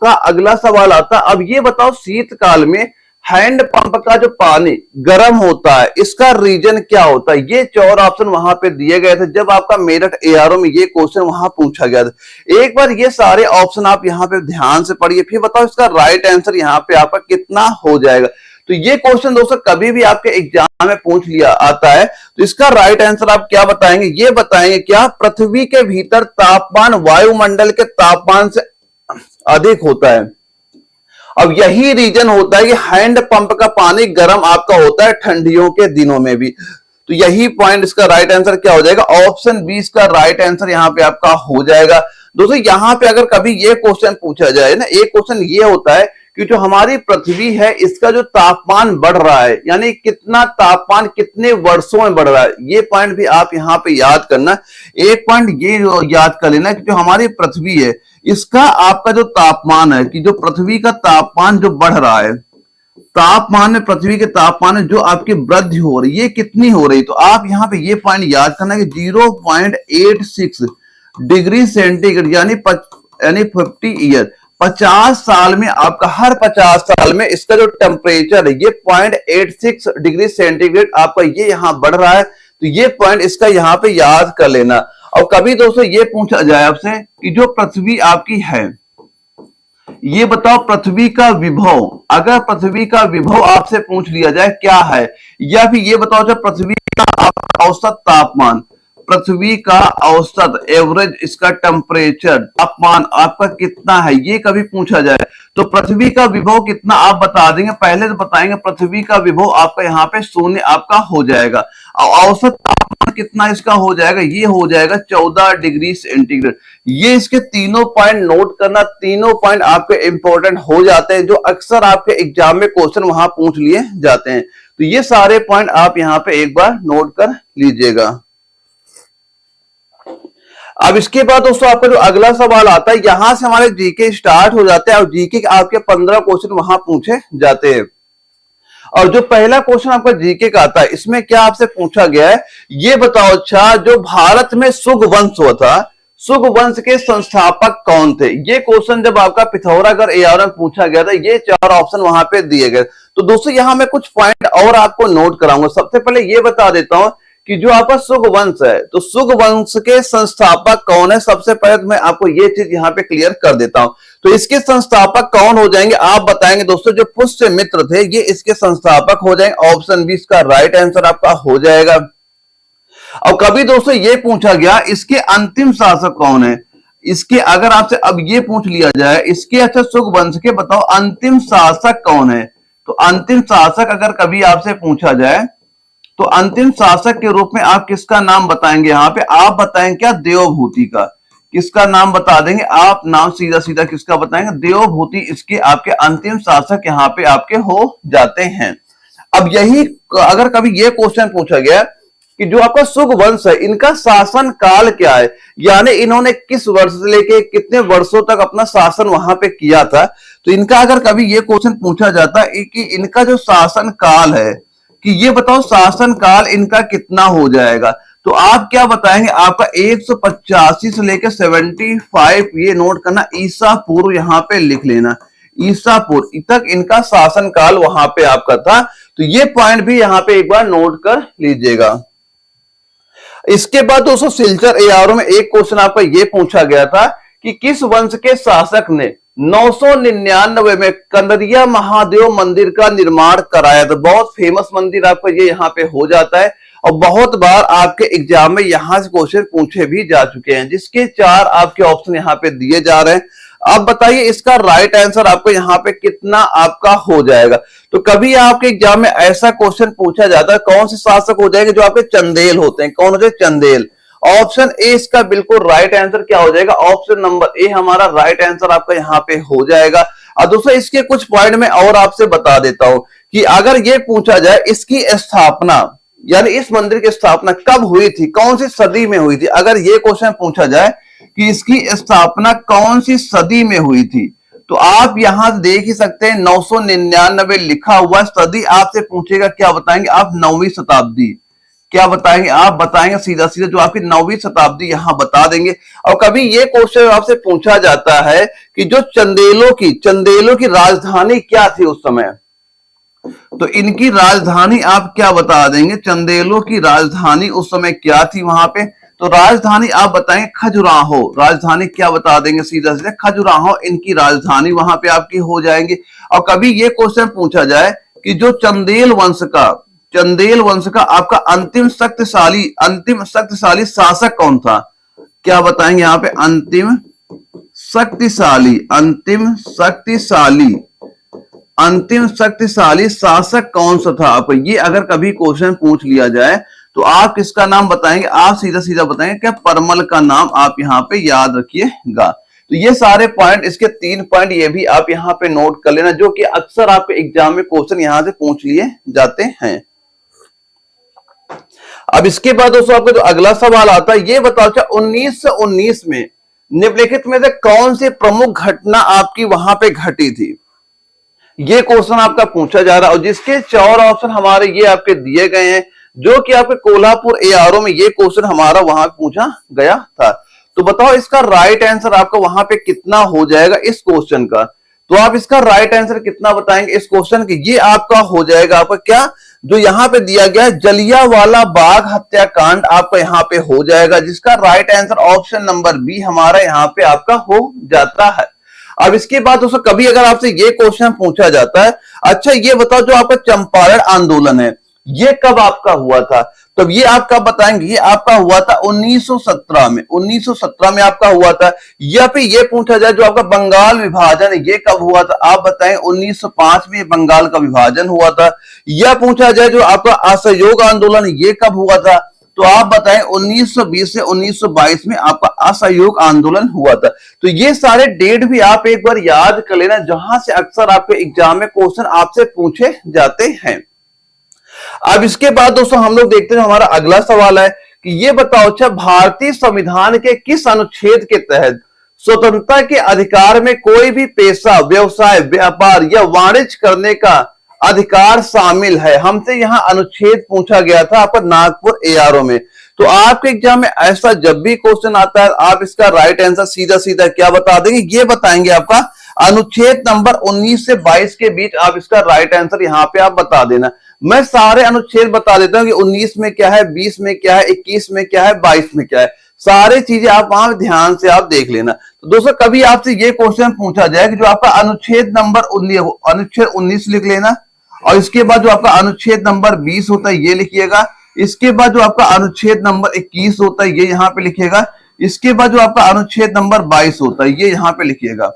अगला सवाल आता है, अब ये बताओ शीतकाल में हैंड पंप का जो पानी गर्म होता है इसका रीजन क्या होता है। ये 4 ऑप्शन वहां पे दिए गए थे जब आपका मेरठ एआरओ में ये क्वेश्चन वहां पूछा गया था। एक बार ये सारे ऑप्शन आप यहाँ पे ध्यान से पढ़िए, फिर बताओ इसका राइट आंसर यहाँ पे आपका कितना हो जाएगा। तो ये क्वेश्चन दोस्तों कभी भी आपके एग्जाम में पूछ लिया आता है तो इसका राइट आंसर आप क्या बताएंगे, ये बताएंगे क्या पृथ्वी के भीतर तापमान वायुमंडल के तापमान से अधिक होता है। अब यही रीजन होता है कि हैंड पंप का पानी गर्म आपका होता है ठंडियों के दिनों में भी। तो यही पॉइंट इसका राइट आंसर क्या हो जाएगा, ऑप्शन बी इसका राइट आंसर यहाँ पे आपका हो जाएगा। दोस्तों यहाँ पे अगर कभी ये क्वेश्चन पूछा जाए ना, एक क्वेश्चन ये होता है कि जो हमारी पृथ्वी है इसका जो तापमान बढ़ रहा है, यानी कितना तापमान कितने वर्षों में बढ़ रहा है, ये पॉइंट भी आप यहाँ पे याद करना। एक पॉइंट ये याद कर लेना कि जो हमारी पृथ्वी है इसका आपका जो तापमान है कि जो पृथ्वी का तापमान जो बढ़ रहा है, तापमान में पृथ्वी के तापमान में जो आपकी वृद्धि हो रही है ये कितनी हो रही है। तो आप यहाँ पे ये पॉइंट याद करना कि 0.86 डिग्री सेंटीग्रेड यानी 50 ईयर, 50 साल में आपका हर 50 साल में इसका जो टेम्परेचर है ये 0.86 डिग्री सेंटीग्रेड आपका ये यहां बढ़ रहा है। तो ये पॉइंट इसका यहाँ पे याद कर लेना। और कभी दोस्तों ये पूछा जाए आपसे कि जो पृथ्वी आपकी है ये बताओ पृथ्वी का विभव, अगर पृथ्वी का विभव आपसे पूछ लिया जाए क्या है, या फिर ये बताओ जब पृथ्वी का औसत तापमान, पृथ्वी का औसत एवरेज इसका टेम्परेचर तापमान आपका कितना है ये कभी पूछा जाए तो पृथ्वी का विभव कितना आप बता देंगे। पहले तो बताएंगे पृथ्वी का विभव आपका यहाँ पे 0 आपका हो जाएगा और औसत तापमान कितना इसका हो जाएगा, ये हो जाएगा 14 डिग्री सेंटीग्रेड। ये इसके तीनों पॉइंट नोट करना, तीनों पॉइंट आपके इंपॉर्टेंट हो जाते हैं जो अक्सर आपके एग्जाम में क्वेश्चन वहां पूछ लिए जाते हैं। तो ये सारे पॉइंट आप यहाँ पे एक बार नोट कर लीजिएगा। अब इसके बाद दोस्तों आपका जो अगला सवाल आता है, यहां से हमारे जीके स्टार्ट हो जाते हैं और जीके के आपके 15 क्वेश्चन वहां पूछे जाते हैं। और जो पहला क्वेश्चन आपका जीके का आता है इसमें क्या आपसे पूछा गया है, ये बताओ अच्छा जो भारत में शुंग वंश हुआ था, शुंग वंश के संस्थापक कौन थे। ये क्वेश्चन जब आपका पिथौरागढ़ एआरओ में पूछा गया था, ये 4 ऑप्शन वहां पे दिए गए। तो दोस्तों यहां मैं कुछ पॉइंट और आपको नोट कराऊंगा। सबसे पहले ये बता देता हूं कि जो आपका शुंग वंश है तो शुंग वंश के संस्थापक कौन है। सबसे पहले तो मैं आपको ये चीज यहाँ पे क्लियर कर देता हूं। तो इसके संस्थापक कौन हो जाएंगे आप बताएंगे दोस्तों, जो पुष्यमित्र थे ये इसके संस्थापक हो जाएंगे। ऑप्शन बी इसका राइट आंसर आपका हो जाएगा। और कभी दोस्तों ये पूछा गया इसके अंतिम शासक कौन है, इसके अगर आपसे अब ये पूछ लिया जाए इसके अच्छा शुंग वंश के बताओ अंतिम शासक कौन है, तो अंतिम शासक अगर कभी आपसे पूछा जाए तो अंतिम शासक के रूप में आप किसका नाम बताएंगे। यहाँ पे आप बताएंगे क्या, देवभूति का। किसका नाम बता देंगे आप, नाम सीधा सीधा किसका बताएंगे, देवभूति इसके आपके अंतिम शासक यहाँ पे आपके हो जाते हैं। अब यही अगर कभी ये क्वेश्चन पूछा गया कि जो आपका शुंग वंश है इनका शासन काल क्या है, यानी इन्होंने किस वर्ष से लेके कितने वर्षों तक अपना शासन वहां पे किया था। तो इनका अगर कभी ये क्वेश्चन पूछा जाता है कि इनका जो शासन काल है कि ये बताओ शासन काल इनका कितना हो जाएगा, तो आप क्या बताएंगे, आपका 185 से लेकर 75 ये नोट करना, ईसा पूर्व यहाँ पे लिख लेना, ईसा पूर्व तक इनका शासन काल वहां पे आपका था। तो ये पॉइंट भी यहाँ पे एक बार नोट कर लीजिएगा। इसके बाद दोस्तों सिलचर एआरओ में एक क्वेश्चन आपका ये पूछा गया था कि किस वंश के शासक ने 999 में कंदरिया महादेव मंदिर का निर्माण कराया। तो बहुत फेमस मंदिर आपका ये यहाँ पे हो जाता है और बहुत बार आपके एग्जाम में यहां से क्वेश्चन पूछे भी जा चुके हैं, जिसके 4 आपके ऑप्शन यहाँ पे दिए जा रहे हैं। अब बताइए इसका राइट आंसर आपको यहाँ पे कितना आपका हो जाएगा। तो कभी आपके एग्जाम में ऐसा क्वेश्चन पूछा जाता है कौन से शासक हो जाएंगे, जो आपके चंदेल होते हैं, कौन हो जाए, चंदेल। ऑप्शन ए इसका बिल्कुल राइट आंसर क्या हो जाएगा, ऑप्शन नंबर ए हमारा राइट आंसर आपका यहाँ पे हो जाएगा। और दोस्तों इसके कुछ पॉइंट में और आपसे बता देता हूं कि अगर ये पूछा जाए इसकी स्थापना यानी इस मंदिर की स्थापना कब हुई थी, कौन सी सदी में हुई थी, अगर ये क्वेश्चन पूछा जाए कि इसकी स्थापना कौन सी सदी में हुई थी, तो आप यहां से देख ही सकते हैं 999 लिखा हुआ सदी आपसे पूछेगा, क्या बताएंगे आप? 9वीं शताब्दी। क्या बताएंगे आप? बताएंगे सीधा सीधा जो आपकी 9वीं शताब्दी यहां बता देंगे। और कभी ये क्वेश्चन आपसे पूछा जाता है कि जो चंदेलों की राजधानी क्या थी उस समय, तो इनकी राजधानी आप क्या बता देंगे? चंदेलों की राजधानी उस समय क्या थी वहां पे? तो राजधानी आप बताएंगे खजुराहो। राजधानी क्या बता देंगे? सीधा सीधा खजुराहो इनकी राजधानी वहां पे आपकी हो जाएंगी। और कभी ये क्वेश्चन पूछा जाए कि जो चंदेल वंश का आपका अंतिम शक्तिशाली शासक कौन था? क्या बताएंगे यहाँ पे? अंतिम शक्तिशाली शासक कौन सा था? आपको ये अगर कभी क्वेश्चन पूछ लिया जाए तो आप किसका नाम बताएंगे? आप सीधा सीधा बताएंगे क्या? परमल का नाम आप यहाँ पे याद रखिएगा। तो ये सारे पॉइंट, इसके 3 पॉइंट ये भी आप यहाँ पे नोट कर लेना, जो कि अक्सर आपके एग्जाम में क्वेश्चन यहां से पूछ लिए जाते हैं। अब इसके बाद दोस्तों आपका जो अगला सवाल आता है, ये बताओ 1919 में निम्नलिखित में से कौन सी प्रमुख घटना आपकी वहां पे घटी थी? ये क्वेश्चन आपका पूछा जा रहा है और जिसके 4 ऑप्शन हमारे ये आपके दिए गए हैं, जो कि आपके कोल्हापुर एआरओ में ये क्वेश्चन हमारा वहां पूछा गया था। तो बताओ इसका राइट आंसर आपका वहां पे कितना हो जाएगा इस क्वेश्चन का? तो आप इसका राइट आंसर कितना बताएंगे इस क्वेश्चन की? ये आपका हो जाएगा आपका क्या, जो यहां पे दिया गया है जलियांवाला बाग हत्याकांड आपका यहां पे हो जाएगा, जिसका right answer option number B हमारा यहां पे आपका हो जाता है। अब इसके बाद दोस्तों कभी अगर आपसे ये क्वेश्चन पूछा जाता है, अच्छा ये बताओ जो आपका चंपारण आंदोलन है ये कब आपका हुआ था? तो ये आप कब बताएंगे? ये आपका हुआ था 1917 में। 1917 में आपका हुआ था। या फिर ये पूछा जाए जो आपका बंगाल विभाजन है ये कब हुआ था? आप बताएं 1905 में बंगाल का विभाजन हुआ था। या पूछा जाए जो आपका असहयोग आंदोलन ये कब हुआ था? तो आप बताएं 1920 से 1922 में आपका असहयोग आंदोलन हुआ था। तो ये सारे डेट भी आप एक बार याद कर लेना, जहां से अक्सर आपके एग्जाम में क्वेश्चन आपसे पूछे जाते हैं। अब इसके बाद दोस्तों हम लोग देखते हैं हमारा अगला सवाल है कि ये बताओ अच्छा भारतीय संविधान के किस अनुच्छेद के तहत स्वतंत्रता के अधिकार में कोई भी पेशा, व्यवसाय, व्यापार या वाणिज्य करने का अधिकार शामिल है? हमसे यहां अनुच्छेद पूछा गया था आपका नागपुर एआरओ में। तो आपके एग्जाम में ऐसा जब भी क्वेश्चन आता है आप इसका राइट आंसर सीधा सीधा क्या बता देंगे? ये बताएंगे आपका अनुच्छेद नंबर 19 से 22 के बीच आप इसका राइट आंसर यहां पे आप बता देना। मैं सारे अनुच्छेद बता देता हूं कि 19 में क्या है, 20 में क्या है, 21 में क्या है, 22 में क्या है, सारी चीजें आप वहां ध्यान से आप देख लेना। तो दोस्तों कभी आपसे ये क्वेश्चन पूछा जाए कि जो आपका अनुच्छेद नंबर 19 लिख लेना, और इसके बाद जो आपका अनुच्छेद नंबर 20 होता है ये लिखिएगा। इसके बाद जो आपका अनुच्छेद नंबर 21 होता है ये यहां पे लिखिएगा। इसके बाद जो आपका अनुच्छेद नंबर 22 होता है ये यहां पे लिखिएगा।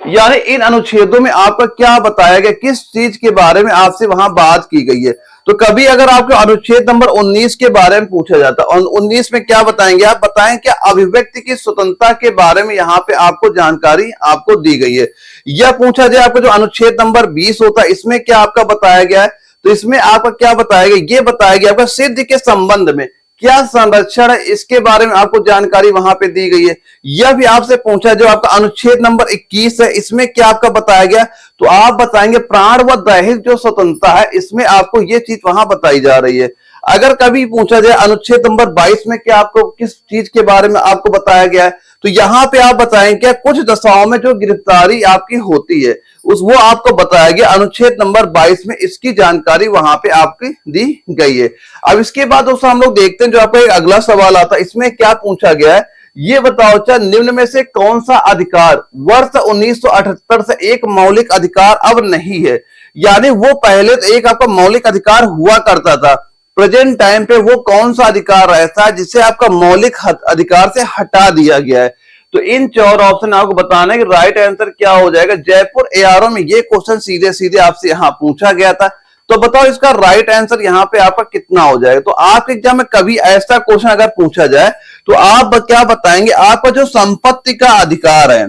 यानी इन अनुच्छेदों में आपका क्या बताया गया, किस चीज के बारे में आपसे वहां बात की गई है। तो कभी अगर आपको अनुच्छेद नंबर 19 के बारे में पूछा जाता है, 19 में क्या बताएंगे आप? बताएं क्या अभिव्यक्ति की स्वतंत्रता के बारे में यहां पे आपको जानकारी आपको दी गई है। या पूछा जाए आपको जो अनुच्छेद नंबर 20 होता है इसमें क्या आपका बताया गया है? तो इसमें आपका क्या बताया गया? ये बताया गया आपका सिद्ध के संबंध में क्या संरक्षण है इसके बारे में आपको जानकारी वहां पे दी गई है। यह भी आपसे पूछा जो आपका अनुच्छेद नंबर 21 है इसमें क्या आपका बताया गया? तो आप बताएंगे प्राण व दैहिक जो स्वतंत्रता है इसमें आपको ये चीज वहां बताई जा रही है। अगर कभी पूछा जाए अनुच्छेद नंबर 22 में क्या आपको किस चीज के बारे में आपको बताया गया है, तो यहां पे आप बताएंगे क्या कुछ दशाओं में जो गिरफ्तारी आपकी होती है वो आपको बताया गया अनुच्छेद नंबर 22 में, इसकी जानकारी वहां पे आपकी दी गई है। अब इसके बाद दोस्तों हम लोग देखते हैं जो आपका एक अगला सवाल आता है, इसमें क्या पूछा गया है ये बताओ अच्छा निम्न में से कौन सा अधिकार वर्ष 1978 से एक मौलिक अधिकार अब नहीं है? यानी वो पहले तो एक आपका मौलिक अधिकार हुआ करता था, प्रेजेंट टाइम पे वो कौन सा अधिकार ऐसा है जिसे आपका मौलिक अधिकार से हटा दिया गया है? तो इन 4 ऑप्शन आपको बताना है कि राइट आंसर क्या हो जाएगा। जयपुर एआरओ में ये क्वेश्चन सीधे सीधे आपसे यहां पूछा गया था, तो बताओ इसका राइट आंसर यहां पे आपका कितना हो जाएगा। तो आपके एग्जाम में कभी ऐसा क्वेश्चन अगर पूछा जाए तो आप क्या बताएंगे? आपका जो संपत्ति का अधिकार है,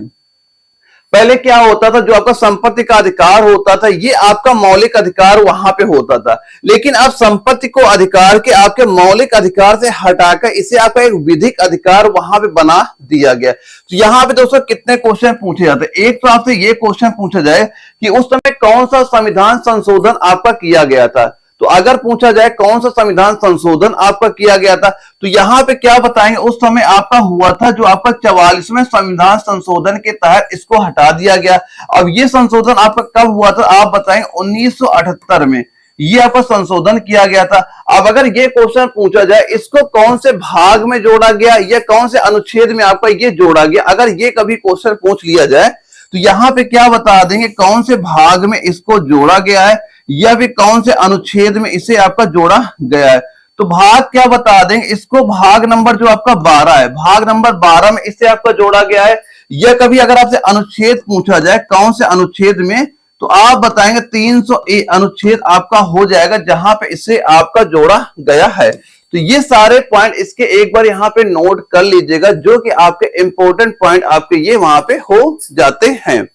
पहले क्या होता था, जो आपका संपत्ति का अधिकार होता था ये आपका मौलिक अधिकार वहां पे होता था, लेकिन अब संपत्ति को अधिकार के आपके मौलिक अधिकार से हटाकर इसे आपका एक विधिक अधिकार वहां पे बना दिया गया। तो यहाँ पे दोस्तों कितने क्वेश्चन पूछे जाते हैं। एक तो आपसे ये क्वेश्चन पूछा जाए कि उस समय कौन सा संविधान संशोधन आपका किया गया था। तो अगर पूछा जाए कौन सा संविधान संशोधन आपका किया गया था, तो यहां पे क्या बताएंगे, उस समय आपका हुआ था जो आपका 44वें संविधान संशोधन के तहत इसको हटा दिया गया। अब ये संशोधन आपका कब हुआ था, आप बताएंगे 1978 में ये आपका संशोधन किया गया था। अब अगर ये क्वेश्चन पूछा जाए इसको कौन से भाग में जोड़ा गया या कौन से अनुच्छेद में आपका ये जोड़ा गया, अगर ये कभी क्वेश्चन पूछ लिया जाए तो यहां पे क्या बता देंगे, कौन से भाग में इसको जोड़ा गया है या फिर कौन से अनुच्छेद में इसे आपका जोड़ा गया है। तो भाग क्या बता देंगे, इसको भाग नंबर जो आपका 12 है, भाग नंबर 12 में इसे आपका जोड़ा गया है। या कभी अगर आपसे अनुच्छेद पूछा जाए कौन से अनुच्छेद में, तो आप बताएंगे 301 अनुच्छेद आपका हो जाएगा जहां पे इसे आपका जोड़ा गया है। तो ये सारे पॉइंट इसके एक बार यहां पे नोट कर लीजिएगा, जो कि आपके इंपॉर्टेंट पॉइंट आपके ये वहां पे हो जाते हैं।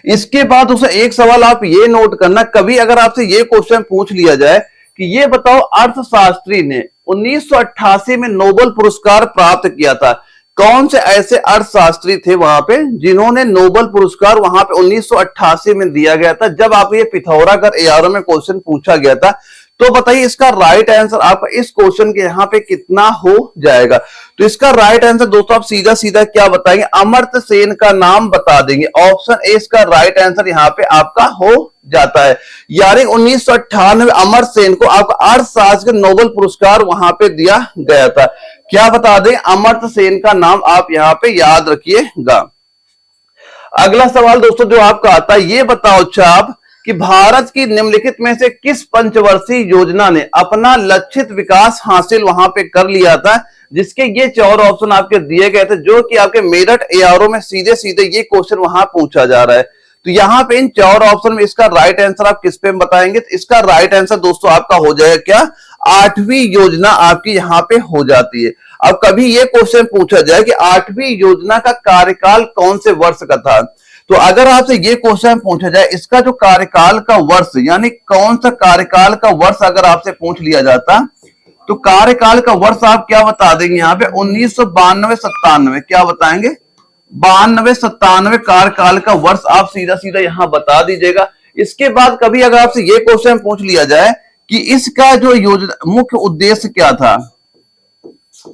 इसके बाद उसे एक सवाल आप ये नोट करना, कभी अगर आपसे ये क्वेश्चन पूछ लिया जाए कि ये बताओ अर्थशास्त्री ने 1988 में नोबेल पुरस्कार प्राप्त किया था, कौन से ऐसे अर्थशास्त्री थे वहां पे जिन्होंने नोबेल पुरस्कार वहां पे 1988 में दिया गया था, जब आप ये पिथागोरस एआरओ में क्वेश्चन पूछा गया था। तो बताइए इसका राइट आंसर आपका इस क्वेश्चन के यहां पे कितना हो जाएगा। तो इसका राइट आंसर दोस्तों आप सीधा सीधा क्या बताएंगे, अमर्त्य सेन का नाम बता देंगे। ऑप्शन ए इसका राइट आंसर यहां पे आपका हो जाता है। यानी 1998 में अमर्त्य सेन को आपका अर्थशास्त्र का नोबेल पुरस्कार वहां पे दिया गया था। क्या बता दें, अमर्त्य सेन का नाम आप यहां पे याद रखिएगा। अगला सवाल दोस्तों जो आपका आता है, ये बताओ छाप कि भारत की निम्नलिखित में से किस पंचवर्षीय योजना ने अपना लक्षित विकास हासिल वहां पे कर लिया था, जिसके ये 4 ऑप्शन आपके दिए गए थे, जो कि आपके मेरठ एआरओ में सीधे सीधे ये क्वेश्चन वहां पूछा जा रहा है। तो यहाँ पे इन 4 ऑप्शन में इसका राइट आंसर आप किस पे बताएंगे, तो इसका राइट आंसर दोस्तों आपका हो जाएगा क्या, 8वीं योजना आपकी यहाँ पे हो जाती है। अब कभी ये क्वेश्चन पूछा जाए कि 8वीं योजना का कार्यकाल कौन से वर्ष का था, तो अगर आपसे ये क्वेश्चन पूछा जाए इसका जो कार्यकाल का वर्ष यानी कौन सा कार्यकाल का वर्ष अगर आपसे पूछ लिया जाता, तो कार्यकाल का वर्ष आप क्या बता देंगे यहाँ पे 1992-97, क्या बताएंगे 92-97 कार्यकाल का वर्ष आप सीधा सीधा यहां बता दीजिएगा। इसके बाद कभी अगर आपसे ये क्वेश्चन पूछ लिया जाए कि इसका जो योजना मुख्य उद्देश्य क्या था,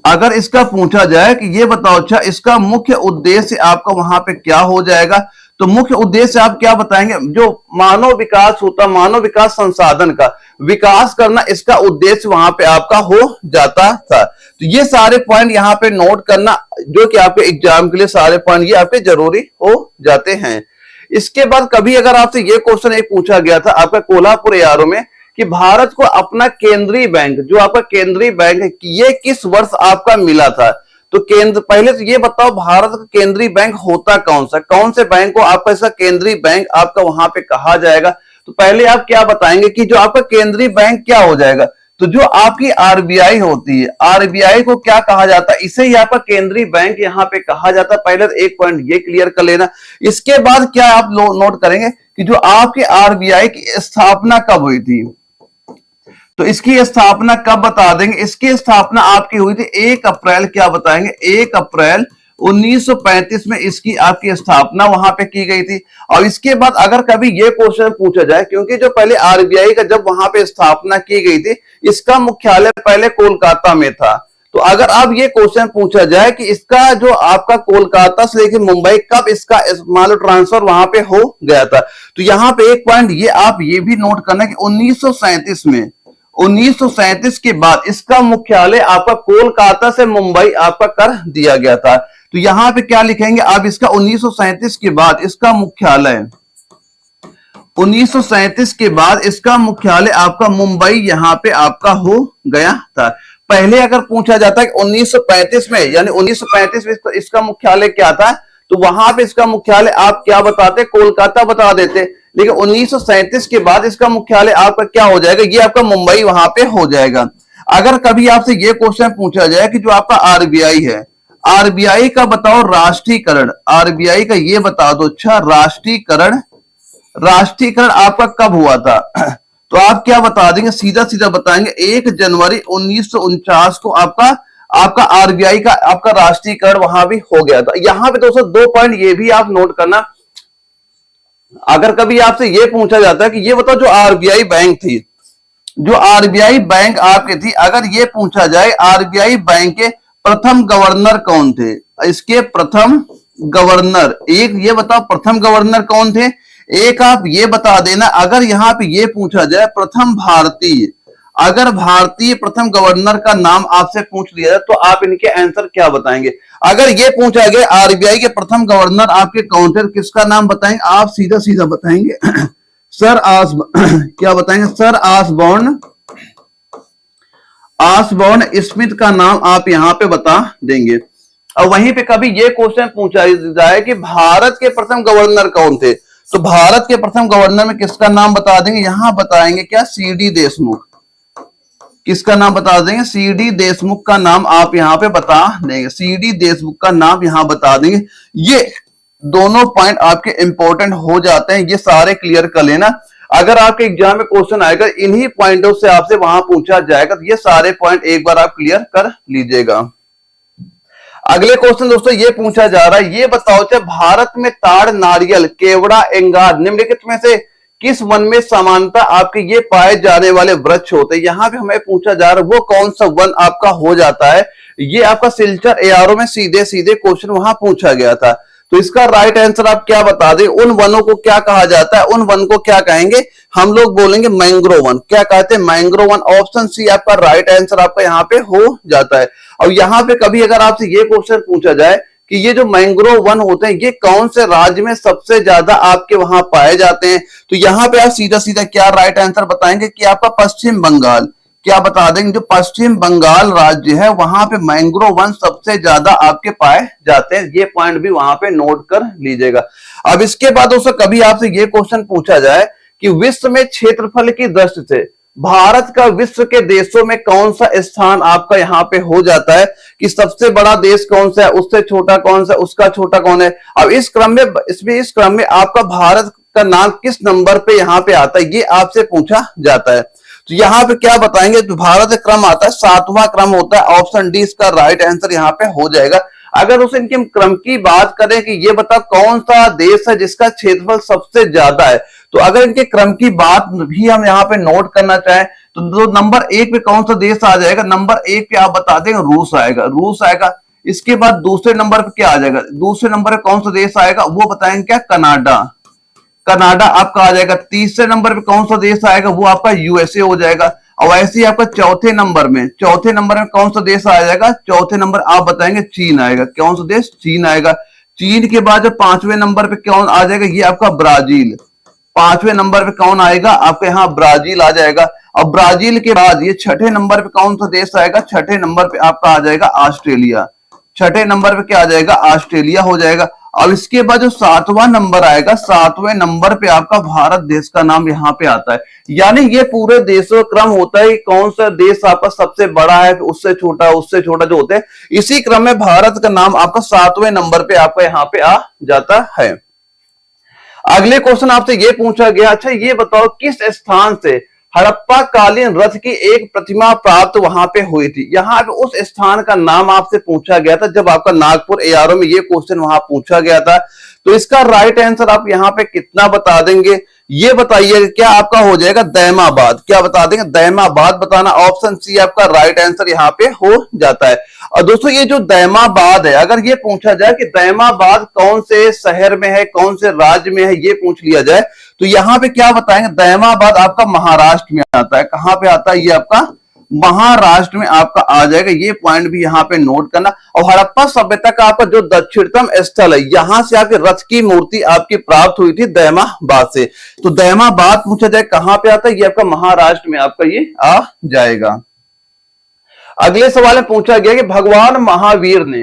अगर इसका पूछा जाए कि ये बताओ अच्छा इसका मुख्य उद्देश्य आपका वहां पे क्या हो जाएगा, तो मुख्य उद्देश्य आप क्या बताएंगे, जो मानव विकास होता, मानव विकास संसाधन का विकास करना, इसका उद्देश्य वहां पे आपका हो जाता था। तो ये सारे पॉइंट यहाँ पे नोट करना, जो कि आपके एग्जाम के लिए सारे पॉइंट ये आपके जरूरी हो जाते हैं। इसके बाद कभी अगर आपसे ये क्वेश्चन एक पूछा गया था आपका कोल्हापुर एआरओ में कि भारत को अपना केंद्रीय बैंक, जो आपका केंद्रीय बैंक है, ये किस वर्ष आपका मिला था, तो केंद्र पहले तो ये बताओ भारत का केंद्रीय बैंक होता कौन सा, कौन से बैंक को आपका इसका केंद्रीय बैंक आपका वहां पे कहा जाएगा। तो पहले आप क्या बताएंगे कि जो आपका केंद्रीय बैंक क्या हो जाएगा, तो जो आपकी आरबीआई होती है, आरबीआई को क्या कहा जाता है, इसे ही आपका केंद्रीय बैंक यहाँ पे कहा जाता है। पहले तो एक पॉइंट ये क्लियर कर लेना। इसके बाद क्या आप नोट करेंगे कि जो आपके आरबीआई की स्थापना कब हुई थी, तो इसकी स्थापना कब बता देंगे, इसकी स्थापना आपकी हुई थी 1 अप्रैल, क्या बताएंगे 1 अप्रैल 1935 में इसकी आपकी स्थापना वहां पे की गई थी। और इसके बाद अगर कभी ये क्वेश्चन पूछा जाए, क्योंकि जो पहले आरबीआई का जब वहां पे स्थापना की गई थी इसका मुख्यालय पहले कोलकाता में था, तो अगर अब ये क्वेश्चन पूछा जाए कि इसका जो आपका कोलकाता से लेकर मुंबई कब इसका मान लो ट्रांसफर वहां पे हो गया था, तो यहाँ पे एक पॉइंट ये आप ये भी नोट करना कि 1937 में, 1937 के बाद इसका मुख्यालय आपका कोलकाता से मुंबई आपका कर दिया गया था। तो यहां पे क्या लिखेंगे आप, इसका 1937 के बाद इसका मुख्यालय, 1937 के बाद इसका मुख्यालय आपका मुंबई यहां पे आपका हो गया था। पहले अगर पूछा जाता है कि 1935 में, यानी 1935 में इसका मुख्यालय क्या था, तो वहां पे इसका मुख्यालय आप क्या बताते, कोलकाता बता देते। लेकिन 1937 के बाद इसका मुख्यालय आपका क्या हो जाएगा, ये आपका मुंबई वहां पे हो जाएगा। अगर कभी आपसे ये क्वेश्चन पूछा जाए कि जो आपका आरबीआई है, आरबीआई का बताओ राष्ट्रीयकरण, आरबीआई का ये बता दो। अच्छा, राष्ट्रीयकरण, राष्ट्रीयकरण आपका कब हुआ था? तो आप क्या बता देंगे, सीधा सीधा बताएंगे 1 जनवरी 1949 को आपका आपका आरबीआई का आपका राष्ट्रीयकरण वहां भी हो गया था। यहां पे दोस्तों 2 पॉइंट ये भी आप नोट करना, अगर कभी आपसे ये पूछा जाता है कि ये बताओ जो आरबीआई बैंक थी, जो आरबीआई बैंक आपके थी, अगर ये पूछा जाए आरबीआई बैंक के प्रथम गवर्नर कौन थे, इसके प्रथम गवर्नर, एक ये बताओ प्रथम गवर्नर कौन थे, एक आप ये बता देना। अगर यहां पे ये पूछा जाए प्रथम भारतीय, अगर भारतीय प्रथम गवर्नर का नाम आपसे पूछ लिया जाए तो आप इनके आंसर क्या बताएंगे? अगर ये पूछा गया आरबीआई के प्रथम गवर्नर आपके कौन थे, किसका नाम बताएंगे? आप सीधा सीधा बताएंगे सर क्या बताएंगे? सर आसबॉर्न स्मिथ का नाम आप यहां पे बता देंगे। और वहीं पे कभी ये क्वेश्चन पूछा जाए कि भारत के प्रथम गवर्नर कौन थे, तो भारत के प्रथम गवर्नर में किसका नाम बता देंगे? यहां बताएंगे क्या? सीडी देशमुख। किसका नाम बता देंगे? सीडी देशमुख का नाम आप यहां पे बता देंगे, सीडी देशमुख का नाम यहां बता देंगे। ये दोनों पॉइंट आपके इंपॉर्टेंट हो जाते हैं, ये सारे क्लियर कर लेना। अगर आपके एग्जाम में क्वेश्चन आएगा इन्हीं पॉइंटों से आपसे वहां पूछा जाएगा, तो ये सारे पॉइंट एक बार आप क्लियर कर लीजिएगा। अगले क्वेश्चन दोस्तों ये पूछा जा रहा है, ये बताओ चाहे भारत में ताड़, नारियल, केवड़ा, एंगार निम्नलिखित में से किस वन में समानता आपके ये पाए जाने वाले वृक्ष होते हैं? यहां पे हमें पूछा जा रहा है वो कौन सा वन आपका हो जाता है। ये आपका सिलचर एआरओ में सीधे सीधे क्वेश्चन वहां पूछा गया था। तो इसका राइट आंसर आप क्या बता दें? उन वनों को क्या कहा जाता है? उन वन को क्या कहेंगे? हम लोग बोलेंगे मैंग्रोव वन। क्या कहते हैं? Mangrove one. ऑप्शन सी आपका राइट आंसर आपका यहाँ पे हो जाता है। और यहाँ पे कभी अगर आपसे ये क्वेश्चन पूछा जाए कि ये जो मैंग्रोव वन होते हैं ये कौन से राज्य में सबसे ज्यादा आपके वहां पाए जाते हैं, तो यहाँ पे आप सीधा सीधा क्या राइट आंसर बताएंगे कि आपका पश्चिम बंगाल। क्या बता देंगे? जो पश्चिम बंगाल राज्य है वहां पे मैंग्रोव वन सबसे ज्यादा आपके पाए जाते हैं। ये पॉइंट भी वहां पे नोट कर लीजिएगा। अब इसके बाद दोस्तों कभी आपसे ये क्वेश्चन पूछा जाए कि विश्व में क्षेत्रफल की दृष्टि से भारत का विश्व के देशों में कौन सा स्थान आपका यहाँ पे हो जाता है, कि सबसे बड़ा देश कौन सा है, उससे छोटा कौन सा, उसका छोटा कौन है। अब इस क्रम में आपका भारत का नाम किस नंबर पे यहाँ पे आता है, ये आपसे पूछा जाता है। तो यहाँ पे क्या बताएंगे? तो भारत क्रम आता है 7वां क्रम होता है। ऑप्शन डी इसका राइट आंसर यहाँ पे हो जाएगा। अगर उस इनके क्रम की बात करें कि ये बताओ कौन सा देश है जिसका क्षेत्रफल सबसे ज्यादा है, तो अगर इनके क्रम की बात भी हम यहाँ पे नोट करना चाहें तो नंबर 1 पे कौन सा देश आ जाएगा? नंबर 1 पे आप बता देंगे रूस आएगा, रूस आएगा। इसके बाद दूसरे नंबर पे क्या आ जाएगा? दूसरे नंबर पे कौन सा देश आएगा वो बताएंगे क्या? कनाडा, कनाडा आपका आ जाएगा। तीसरे नंबर पे कौन सा देश आएगा? वो आपका यूएसए हो जाएगा। और वैसे ही आपका चौथे नंबर में कौन सा देश आ जाएगा? चौथे नंबर आप बताएंगे चीन आएगा। कौन सा देश? चीन आएगा। चीन के बाद जो 5वें नंबर पे कौन आ जाएगा? ये आपका ब्राजील। 5वें नंबर पे कौन आएगा? आपके यहाँ ब्राजील आ जाएगा। और ब्राजील के बाद ये 6ठे नंबर पे कौन सा देश आएगा? 6ठे नंबर पे आपका आ जाएगा ऑस्ट्रेलिया। 6ठे नंबर पे क्या आ जाएगा? ऑस्ट्रेलिया हो जाएगा। अब इसके बाद जो 7वां नंबर आएगा, 7वें नंबर पे आपका भारत देश का नाम यहाँ पे आता है। यानी ये पूरे देशों क्रम होता है कौन सा देश आपका सबसे बड़ा है, उससे छोटा जो होते हैं, इसी क्रम में भारत का नाम आपका 7वें नंबर पे आपका यहाँ पे आ जाता है। अगले क्वेश्चन आपसे ये पूछा गया, अच्छा ये बताओ किस स्थान से हड़प्पा कालीन रथ की एक प्रतिमा प्राप्त वहां पे हुई थी? यहाँ पे उस स्थान का नाम आपसे पूछा गया था जब आपका नागपुर एआरओ में ये क्वेश्चन वहां पूछा गया था। तो इसका राइट आंसर आप यहाँ पे कितना बता देंगे ये बताइए? क्या आपका हो जाएगा? दैमाबाद। क्या बता देंगे? दैमाबाद बताना। ऑप्शन सी आपका राइट आंसर यहाँ पे हो जाता है। और दोस्तों ये जो दैमाबाद है, अगर ये पूछा जाए कि दैमाबाद कौन से शहर में है, कौन से राज्य में है, ये पूछ लिया जाए तो यहाँ पे क्या बताएंगे? दैमाबाद आपका महाराष्ट्र में आता है। कहां पे आता है? ये आपका महाराष्ट्र में आपका आ जाएगा। ये पॉइंट भी यहाँ पे नोट करना। और हड़प्पा सभ्यता का आपका जो दक्षिणतम स्थल है, यहां से आपके रथ की मूर्ति आपकी प्राप्त हुई थी दैमाबाद से। तो दैमाबाद पूछा जाए कहां पे आता है? ये आपका महाराष्ट्र में आपका ये आ जाएगा। अगले सवाल में पूछा गया कि भगवान महावीर ने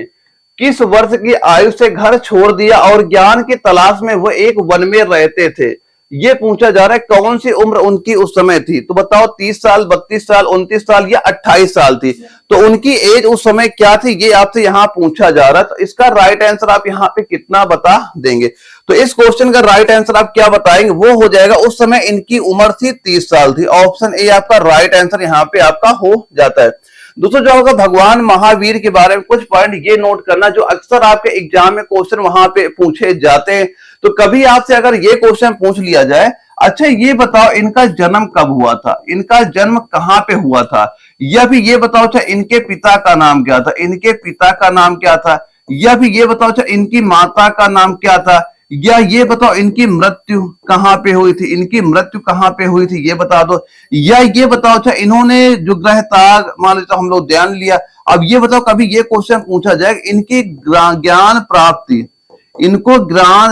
किस वर्ष की आयु से घर छोड़ दिया और ज्ञान की तलाश में वो एक वन में रहते थे? ये पूछा जा रहा है कौन सी उम्र उनकी उस समय थी। तो बताओ 30 साल, 32 साल, 29 साल या 28 साल थी। तो उनकी एज उस समय क्या थी, ये आपसे यहां पूछा जा रहा है। तो इसका राइट आंसर आप यहां पे कितना बता देंगे। तो इस क्वेश्चन का राइट आंसर आप क्या बताएंगे, वो हो जाएगा उस समय इनकी उम्र थी 30 साल थी। ऑप्शन ए आपका राइट आंसर यहां पे आपका हो जाता है। दोस्तों जो होगा भगवान महावीर के बारे में कुछ पॉइंट ये नोट करना जो अक्सर आपके एग्जाम में क्वेश्चन वहां पे पूछे जाते हैं। तो कभी आपसे अगर ये क्वेश्चन पूछ लिया जाए, अच्छा ये बताओ इनका जन्म कब हुआ था, इनका जन्म कहां पे हुआ था, या फिर ये बताओ अच्छा इनके पिता का नाम क्या था, इनके पिता का नाम क्या था, या फिर ये बताओ अच्छा इनकी माता का नाम क्या था, या ये बताओ इनकी मृत्यु कहां पे हुई थी, इनकी मृत्यु कहां पे हुई थी ये बता दो, या ये बताओ अच्छा इन्होंने जो ग्रह तार मान लीजिए हम लोग ध्यान लिया। अब ये बताओ कभी ये क्वेश्चन पूछा जाए इनकी ज्ञान प्राप्ति, इनको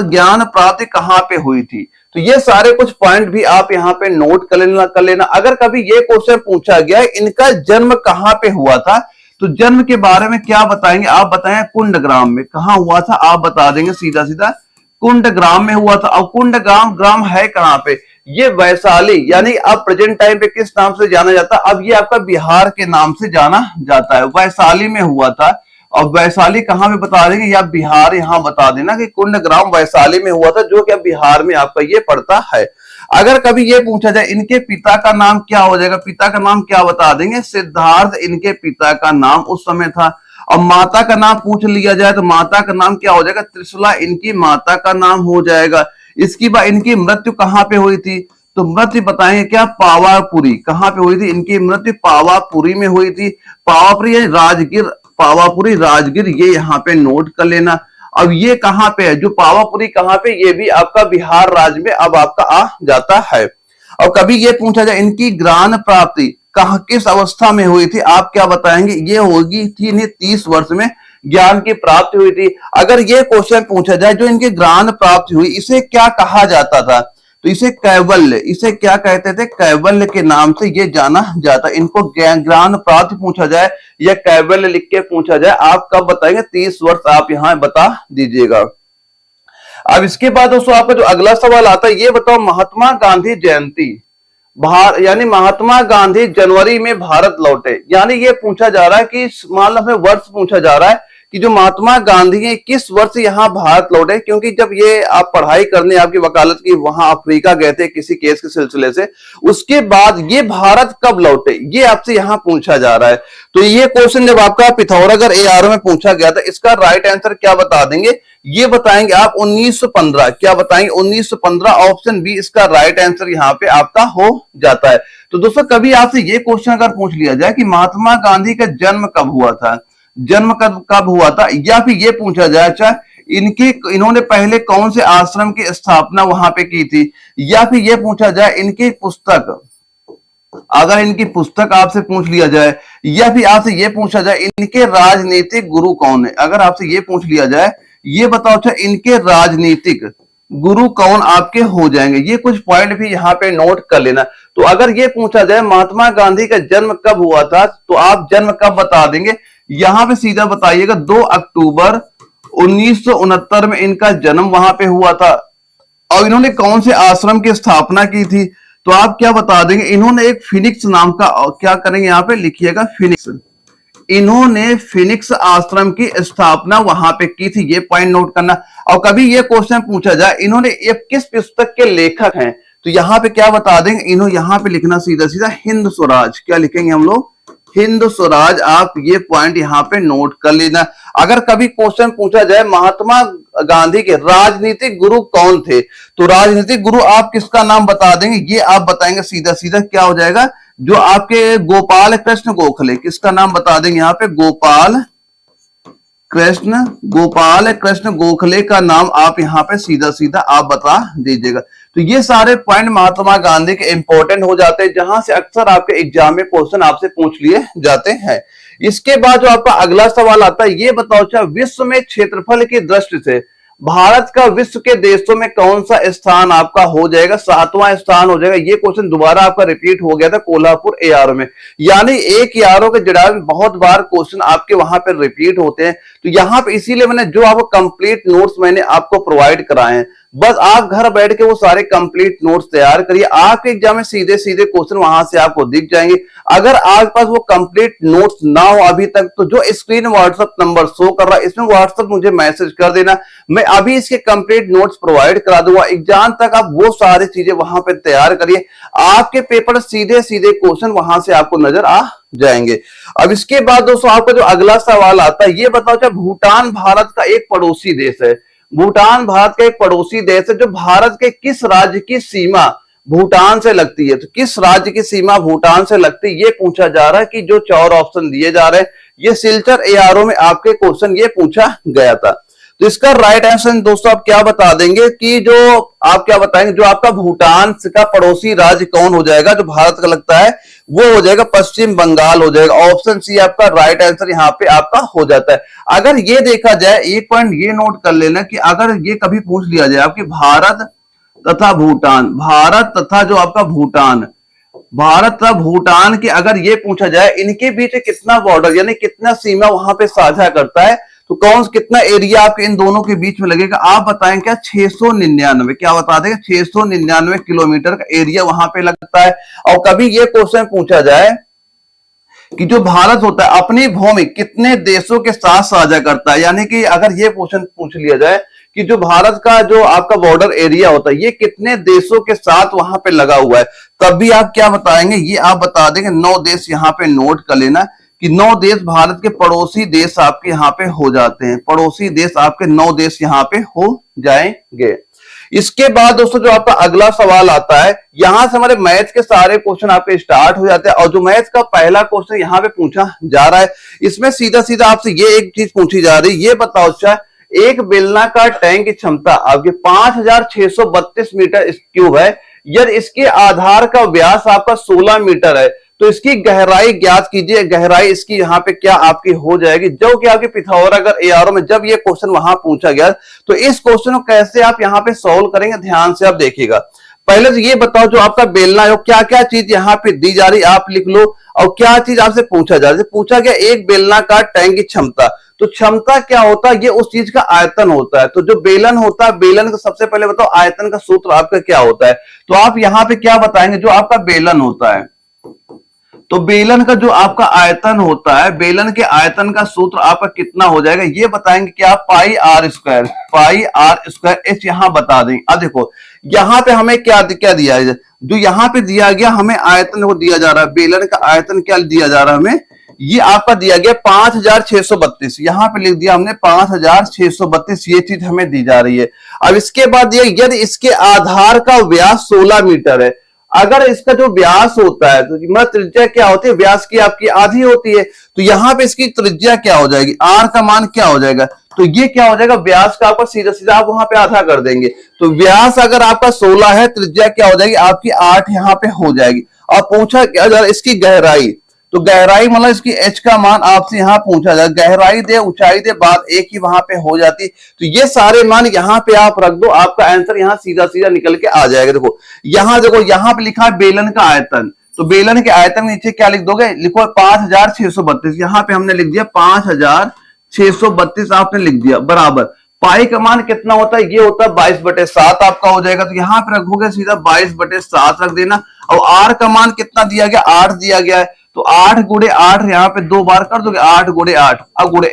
ज्ञान प्राप्ति कहां पे हुई थी। तो ये सारे कुछ पॉइंट भी आप यहाँ पे नोट कर लेना। अगर कभी ये क्वेश्चन पूछा गया इनका जन्म कहां पे हुआ था, तो जन्म के बारे में क्या बताएंगे आप, बताएं कुंडग्राम में। कहां हुआ था आप बता देंगे सीधा सीधा, कुंडग्राम में हुआ था। अब कुंडग्राम है कहां पे, ये वैशाली, यानी अब प्रेजेंट टाइम पे किस नाम से जाना जाता है, अब ये आपका बिहार के नाम से जाना जाता है। वैशाली में हुआ था। और वैशाली कहां में बता देंगे, या बिहार यहां बता देना कि कुंडग्राम वैशाली में हुआ था, जो कि अब बिहार में आपका ये पड़ता है। अगर कभी ये पूछा जाए इनके पिता का नाम क्या हो जाएगा, पिता का नाम क्या बता देंगे, सिद्धार्थ इनके पिता का नाम उस समय था। अब माता का नाम पूछ लिया जाए तो माता का नाम क्या हो जाएगा, त्रिशला इनकी माता का नाम हो जाएगा। इसके बाद इनकी मृत्यु कहां पे हुई थी, तो मृत्यु बताएंगे क्या, पावापुरी। कहां पे हुई थी इनकी मृत्यु, पावापुरी में हुई थी। पावापुरी यानी राजगीर, पावापुरी राजगीर, ये यहाँ पे नोट कर लेना। अब ये कहां पे है, जो पावापुरी कहां पे, ये भी आपका बिहार राज्य में अब आपका आ जाता है। और कभी ये पूछा जाए इनकी ज्ञान प्राप्ति कहां किस अवस्था में हुई थी, आप क्या बताएंगे, ये होगी थी इन्हें 30 वर्ष में ज्ञान की प्राप्ति हुई थी। अगर ये क्वेश्चन पूछा जाए जो इनके ज्ञान प्राप्ति हुई इसे क्या कहा जाता था, तो इसे कैवल्य, इसे क्या कहते थे, कैवल्य के नाम से ये जाना जाता। इनको ज्ञान प्राप्ति पूछा जाए या कैवल्य लिख के पूछा जाए, आप कब बताएंगे, 30 वर्ष आप यहां बता दीजिएगा। अब इसके बाद दोस्तों आपका जो अगला सवाल आता है, ये बताओ महात्मा गांधी जयंती, यानी महात्मा गांधी जनवरी में भारत लौटे, यानी ये पूछा जा रहा है कि मान लो हमें वर्ष पूछा जा रहा है कि जो महात्मा गांधी है किस वर्ष यहाँ भारत लौटे। क्योंकि जब ये आप पढ़ाई करने आपकी वकालत की वहां अफ्रीका गए थे किसी केस के सिलसिले से, उसके बाद ये भारत कब लौटे, ये आपसे यहाँ पूछा जा रहा है। तो ये क्वेश्चन जब आपका पिथौरागढ़ एआरओ में पूछा गया था, इसका राइट आंसर क्या बता देंगे, ये बताएंगे आप 1915। क्या बताएंगे 1915, ऑप्शन बी इसका राइट आंसर यहाँ पे आपका हो जाता है। तो दोस्तों कभी आपसे ये क्वेश्चन अगर पूछ लिया जाए कि महात्मा गांधी का जन्म कब हुआ था, जन्म कब हुआ था, या फिर ये पूछा जाए अच्छा इन्होंने पहले कौन से आश्रम की स्थापना वहां पे की थी, या फिर ये पूछा जाए इनकी पुस्तक, अगर इनकी पुस्तक आपसे पूछ लिया जाए, या फिर आपसे ये पूछा जाए इनके राजनीतिक गुरु कौन है, अगर आपसे ये पूछ लिया जाए ये बताओ अच्छा इनके राजनीतिक गुरु कौन आपके हो जाएंगे। ये कुछ पॉइंट भी यहाँ पे नोट कर लेना। तो अगर ये पूछा जाए महात्मा गांधी का जन्म कब हुआ था, तो आप जन्म कब बता देंगे, यहां पे सीधा बताइएगा 2 अक्टूबर 1969 में इनका जन्म वहां पे हुआ था। और इन्होंने कौन से आश्रम की स्थापना की थी, तो आप क्या बता देंगे, इन्होंने एक फिनिक्स नाम का, क्या करेंगे यहाँ पे लिखिएगा फिनिक्स, इन्होंने फिनिक्स आश्रम की स्थापना वहां पे की थी, ये पॉइंट नोट करना। और कभी ये क्वेश्चन पूछा जाए इन्होंने ये किस पुस्तक के लेखक हैं, तो यहाँ पे क्या बता देंगे, इन्होंने यहाँ पे लिखना सीधा सीधा हिंद स्वराज, क्या लिखेंगे हम लोग, हिंद स्वराज। आप ये पॉइंट यहाँ पे नोट कर लेना। अगर कभी क्वेश्चन पूछा जाए महात्मा गांधी के राजनीतिक गुरु कौन थे, तो राजनीतिक गुरु आप किसका नाम बता देंगे, ये आप बताएंगे सीधा सीधा क्या हो जाएगा, जो आपके गोपाल कृष्ण गोखले, किसका नाम बता देंगे यहाँ पे, गोपाल कृष्ण गोखले का नाम आप यहाँ पे सीधा सीधा आप बता दीजिएगा। तो ये सारे पॉइंट महात्मा गांधी के इंपॉर्टेंट हो जाते हैं, जहां से अक्सर आपके एग्जाम में क्वेश्चन आपसे पूछ लिए जाते हैं। इसके बाद जो आपका अगला सवाल आता है, ये बताओ अच्छा विश्व में क्षेत्रफल की दृष्टि से भारत का विश्व के देशों में कौन सा स्थान आपका हो जाएगा, 7वां स्थान हो जाएगा। ये क्वेश्चन दोबारा आपका रिपीट हो गया था कोल्हापुर एआरओ में, यानी एक एआरओ के जवाब में बहुत बार क्वेश्चन आपके वहां पर रिपीट होते हैं। तो यहाँ पे इसीलिए मैंने जो आपको कंप्लीट नोट्स मैंने आपको प्रोवाइड कराए हैं, बस आप घर बैठ के वो सारे कंप्लीट नोट्स तैयार करिए, आपके एग्जाम में सीधे सीधे क्वेश्चन वहां से आपको दिख जाएंगे। अगर आपके पास वो कंप्लीट नोट्स ना हो अभी तक, तो जो स्क्रीन व्हाट्सएप नंबर शो कर रहा है इसमें व्हाट्सएप मुझे मैसेज कर देना, मैं अभी इसके कंप्लीट नोट्स प्रोवाइड करा दूंगा। एग्जाम तक आप वो सारी चीजें वहां पे तैयार करिए, आपके पेपर सीधे सीधे क्वेश्चन वहां से आपको नजर आ जाएंगे। अब इसके बाद दोस्तों आपका जो अगला सवाल आता है, ये बताओ क्या भूटान भारत का एक पड़ोसी देश है? भूटान भारत का एक पड़ोसी देश है जो भारत के किस राज्य की सीमा भूटान से लगती है? तो किस राज्य की सीमा भूटान से लगती है ये पूछा जा रहा है, कि जो 4 ऑप्शन दिए जा रहे हैं ये सिलचर एआरओ में आपके क्वेश्चन ये पूछा गया था। तो इसका राइट आंसर दोस्तों आप क्या बता देंगे, कि जो आप क्या बताएंगे जो आपका भूटान का पड़ोसी राज्य कौन हो जाएगा जो भारत का लगता है? वो हो जाएगा पश्चिम बंगाल हो जाएगा। ऑप्शन सी आपका राइट आंसर यहाँ पे आपका हो जाता है। अगर ये देखा जाए, एक पॉइंट ये नोट कर लेना कि अगर ये कभी पूछ लिया जाए आपकी भारत तथा भूटान, भारत तथा जो आपका भूटान, भारत तथा भूटान की अगर ये पूछा जाए इनके बीच कितना बॉर्डर यानी कितना सीमा वहां पे साझा करता है, तो कौन कितना एरिया आपके इन दोनों के बीच में लगेगा? आप बताएं क्या? 699। क्या बता देंगे? 699 किलोमीटर का एरिया वहां पे लगता है। और कभी ये क्वेश्चन पूछा जाए कि जो भारत होता है अपनी भूमि कितने देशों के साथ साझा करता है, यानी कि अगर ये क्वेश्चन पूछ लिया जाए कि जो भारत का जो आपका बॉर्डर एरिया होता है ये कितने देशों के साथ वहां पे लगा हुआ है, तब भी आप क्या बताएंगे? ये आप बता देंगे 9 देश। यहाँ पे नोट कर लेना कि 9 देश भारत के पड़ोसी देश आपके यहाँ पे हो जाते हैं। पड़ोसी देश आपके 9 देश यहाँ पे हो जाएंगे। इसके बाद दोस्तों जो आपका अगला सवाल आता है, यहां से हमारे मैथ्स के सारे क्वेश्चन आपके स्टार्ट हो जाते हैं। और जो मैथ्स का पहला क्वेश्चन यहाँ पे पूछा जा रहा है, इसमें सीधा सीधा आपसे ये एक चीज पूछी जा रही है, ये बताओ अच्छा एक बेलनाकार टैंक की क्षमता आपके 5632 मीटर क्यूब है, यदि इसके आधार का व्यास आपका 16 मीटर है, तो इसकी गहराई ज्ञात कीजिए। गहराई इसकी यहाँ पे क्या आपकी हो जाएगी, जो कि आपके पिथागोरस एआरओ में जब ये क्वेश्चन वहां पूछा गया, तो इस क्वेश्चन को कैसे आप यहाँ पे सॉल्व करेंगे, ध्यान से आप देखिएगा। पहले तो ये बताओ जो आपका बेलना है क्या क्या चीज यहाँ पे दी जा रही, आप लिख लो। और क्या चीज आपसे पूछा जा रहा है, पूछा गया एक बेलनाकार टैंक की क्षमता। तो क्षमता क्या होता है? ये उस चीज का आयतन होता है। तो जो बेलन होता है, बेलन का सबसे पहले बताओ आयतन का सूत्र आपका क्या होता है। तो आप यहाँ पे क्या बताएंगे, जो आपका बेलन होता है, तो बेलन का जो आपका आयतन होता है, बेलन के आयतन का सूत्र आपका कितना हो जाएगा, ये बताएंगे कि आप पाई आर स्क्वायर एच यहाँ बता देंगे। अब देखो यहाँ पे हमें क्या दिया है, जो यहाँ पे दिया गया हमें आयतन को दिया जा रहा है, बेलन का आयतन क्या दिया जा रहा है हमें, ये आपका दिया गया 5632। यहाँ पे लिख दिया हमने 5632, ये चीज हमें दी जा रही है। अब इसके बाद यदि इसके आधार का व्यास 16 मीटर है, अगर इसका जो व्यास होता है तो मतलब त्रिज्या क्या होती है, व्यास की आपकी आधी होती है, तो यहाँ पे इसकी त्रिज्या क्या हो जाएगी, आर का मान क्या हो जाएगा, तो ये क्या हो जाएगा, व्यास का आपका सीधा सीधा आप वहां पे आधा कर देंगे। तो व्यास अगर आपका 16 है, त्रिज्या क्या हो जाएगी आपकी 8 यहाँ पे हो जाएगी। और पूछा क्या जा रहा है इसकी गहराई, तो गहराई मतलब इसकी एच का मान आपसे यहाँ पूछा जाए, गहराई दे ऊंचाई दे बात एक ही वहां पे हो जाती। तो ये सारे मान यहाँ पे आप रख दो, आपका आंसर यहाँ सीधा सीधा निकल के आ जाएगा। देखो यहाँ पे लिखा है बेलन का आयतन, तो बेलन के आयतन नीचे क्या लिख दोगे, लिखो 5632, यहाँ पे हमने लिख दिया 5632 आपने लिख दिया, बराबर पाई का मान कितना होता है, ये होता है 22/7 आपका हो जाएगा। तो यहाँ पे रखोगे सीधा 22/7 रख देना। और आर का मान कितना दिया गया, 8 दिया गया है, तो 8 गुणे 8 यहाँ पे 2 बार कर दोगे, 8 गुणे 8। अब गुणे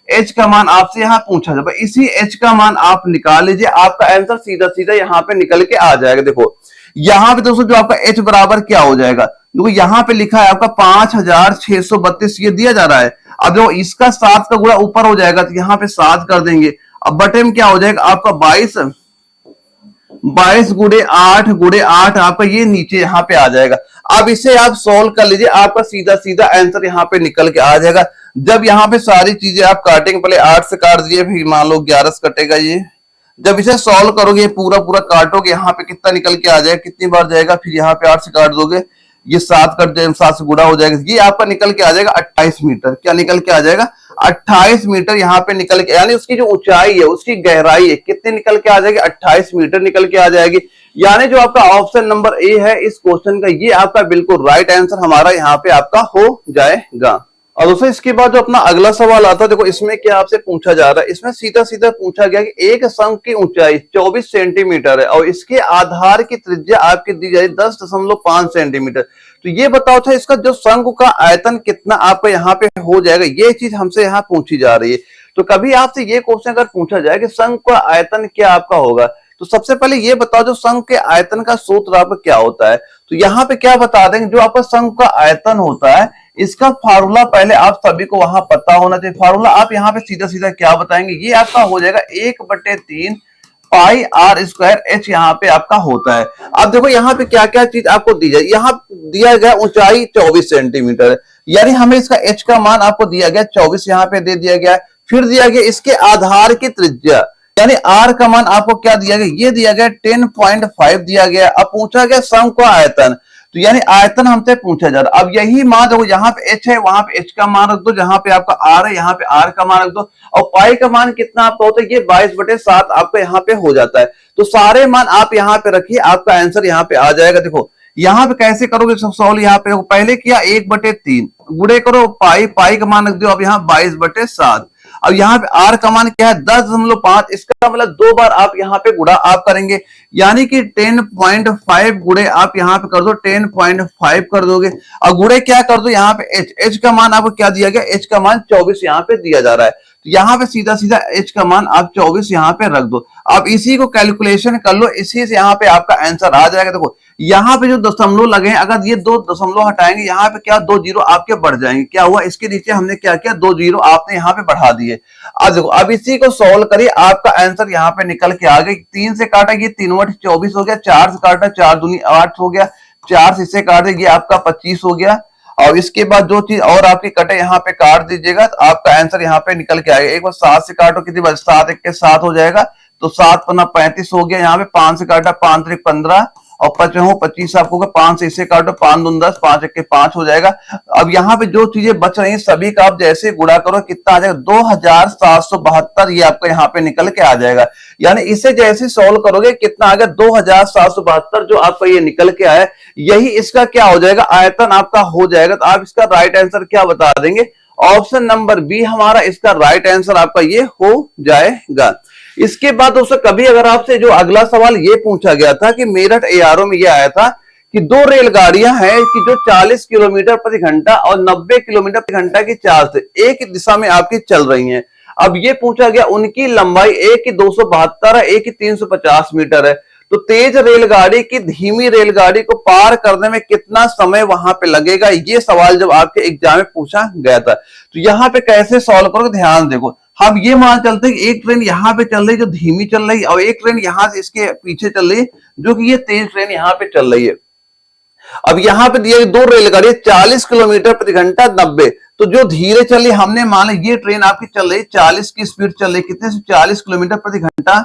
एच का मान आपसे यहाँ पूछा जाए, इसी एच का मान आप निकाल लीजिए, आपका आंसर सीधा सीधा यहाँ पे निकल के आ जाएगा। देखो यहाँ पे दोस्तों जो आपका एच बराबर क्या हो जाएगा, देखो यहाँ पे लिखा है आपका 5632 ये दिया जा रहा है। अब जो इसका 7 का गुणा ऊपर हो जाएगा, तो यहाँ पे 7 कर देंगे। अब बटे में क्या हो जाएगा आपका 22 गुणे 8 आपका ये नीचे यहाँ पे आ जाएगा। अब इसे आप सॉल्व कर लीजिए, आपका सीधा सीधा आंसर यहाँ पे निकल के आ जाएगा। जब यहाँ पे सारी चीजें आप काटेंगे, पहले 8 से काट दिए, फिर मान लो 11 से कटेगा ये। जब इसे सॉल्व करोगे पूरा काटोगे, यहाँ पे कितना निकल के आ जाएगा, कितनी बार जाएगा, फिर यहाँ पे 8 से काट दोगे, ये 7 कट जाए, 7 से गुणा हो जाएगा, ये आपका निकल के आ जाएगा 28 मीटर। क्या निकल के आ जाएगा 28 मीटर यहाँ पे निकल के, यानी उसकी जो ऊंचाई है उसकी गहराई है कितने निकल के आ जाएगी, 28 मीटर निकल के आ जाएगी। यानी जो आपका ऑप्शन नंबर ए है इस क्वेश्चन का, ये आपका बिल्कुल राइट आंसर हमारा यहाँ पे आपका हो जाएगा। और दोस्तों इसके बाद जो अपना अगला सवाल आता है, देखो इसमें क्या आपसे पूछा जा रहा है, इसमें सीधा सीधा पूछा गया कि एक शंख की ऊंचाई 24 सेंटीमीटर है और इसके आधार की त्रिज्या आपकी दी जाए 10.5 सेंटीमीटर। तो ये बताओ था इसका जो शंख का आयतन कितना आपका यहाँ पे हो जाएगा, ये चीज हमसे यहाँ पूछी जा रही है। तो कभी आपसे ये क्वेश्चन अगर पूछा जाए कि शंख का आयतन क्या आपका होगा, तो सबसे पहले ये बताओ जो शंख के आयतन का सूत्र आपका क्या होता है। तो यहाँ पे क्या बता देंगे, जो आपका शंख का आयतन होता है इसका फार्मूला पहले आप सभी को वहां पता होना चाहिए। फार्मूला आप यहाँ पे सीधा सीधा क्या बताएंगे, ये आपका हो जाएगा 1/3 पाई आर स्क्वायर एच यहाँ पे आपका होता है। अब देखो यहाँ पे क्या क्या चीज आपको दी जाए, यहाँ दिया गया ऊंचाई 24 सेंटीमीटर है, यानी हमें इसका एच का मान आपको दिया गया 24 यहाँ पे दे दिया गया। फिर दिया गया इसके आधार की त्रिज्या, यानी आर का मान आपको क्या दिया गया, ये दिया गया 10.5 दिया गया। अब पूछा गया शंख का आयतन, तो यानी आयतन हमसे पूछा जा रहा है। अब यही मान देखो यहाँ पे एच है, वहां पे एच का मान रख दो, जहां पे आपका आर है यहाँ पे आर का मान रख दो, और पाई का मान कितना आपका होता है, ये 22/7 आपका यहाँ पे हो जाता है। तो सारे मान आप यहाँ पे रखिए, आपका आंसर यहाँ पे आ जाएगा। देखो यहाँ पे कैसे करोगे सॉल्व, यहाँ पे पहले किया 1/3 गुणे करो पाई, पाई का मान रख दो अब यहाँ 22/7। अब यहाँ पे आर का मान क्या है 10.5, इसका मतलब 2 बार आप यहाँ पे गुणा आप करेंगे, यानी कि 10.5 गुणे आप यहाँ पे कर दो 10.5 कर दोगे। और गुणे क्या कर दो यहाँ पे एच, एच का मान आपको क्या दिया गया, एच का मान 24 यहाँ पे दिया जा रहा है। तो यहाँ पे सीधा सीधा एच का मान आप 24 यहाँ पे रख दो। अब इसी को कैलकुलेशन कर लो, इसी से यहाँ पे आपका आंसर आ जाएगा। देखो यहाँ पे जो दशमलव लगे हैं, अगर ये 2 दशमलव हटाएंगे यहाँ पे क्या 2 जीरो आपके बढ़ जाएंगे। क्या हुआ, इसके नीचे हमने क्या किया 2 जीरो आपने यहाँ पे बढ़ा दिए। अब देखो अब इसी को सॉल्व करिए, आपका आंसर यहाँ पे निकल के आ गई। 3 से काटा ये 3 24 हो गया, 4 से काटा 4 दूनी 8 हो गया, 4 से इसे काटे ये आपका 25 हो गया। और इसके बाद जो चीज और आपकी कटे यहाँ पे काट दीजिएगा, तो आपका आंसर यहाँ पे निकल के आएगा। एक बार 7 से काटो कितनी बार, 7 1 के 7 हो जाएगा, तो 7 पन्ना 35 हो गया। यहाँ पे 5 से काटा 5 3 15 और 25 आपको होगा, 5 से इसे काटो 5 2 10, 5 1 के 5 हो जाएगा। अब यहाँ पे जो चीजें बच रही हैं सभी का आप जैसे गुणा करो कितना आ जाएगा 2772, ये आपका यहाँ पे निकल के आ जाएगा। यानी इसे जैसे सॉल्व करोगे कितना आ गया 2772 जो आपका ये निकल के आया, यही इसका क्या हो जाएगा आयतन आपका हो जाएगा। तो आप इसका राइट आंसर क्या बता देंगे, ऑप्शन नंबर बी हमारा इसका राइट आंसर आपका ये हो जाएगा। इसके बाद दोस्तों कभी अगर आपसे जो अगला सवाल ये पूछा गया था कि मेरठ एआरओ में ये आया था कि 2 रेलगाड़ियां हैं कि जो 40 किलोमीटर प्रति घंटा और 90 किलोमीटर प्रति घंटा की चाल से एक दिशा में आपकी चल रही हैं। अब ये पूछा गया उनकी लंबाई एक की 272 है, एक की 350 मीटर है। तो तेज रेलगाड़ी की धीमी रेलगाड़ी को पार करने में कितना समय वहां पे लगेगा, ये सवाल जब आपके एग्जाम में पूछा गया था। तो यहाँ पे कैसे सॉल्व करोगे, ध्यान देखो। हम ये मान चलते हैं कि एक ट्रेन यहाँ पे चल रही है जो धीमी चल रही है, और एक ट्रेन यहाँ से इसके पीछे चल रही है जो कि ये तेज ट्रेन यहाँ पे चल रही है। अब यहाँ पे दिया 2 रेलगाड़ी 40 किलोमीटर प्रति घंटा 90, तो जो धीरे चली हमने मान ली ये ट्रेन आपकी चल रही 40 की स्पीड चल रही, कितने से 40 किलोमीटर प्रति घंटा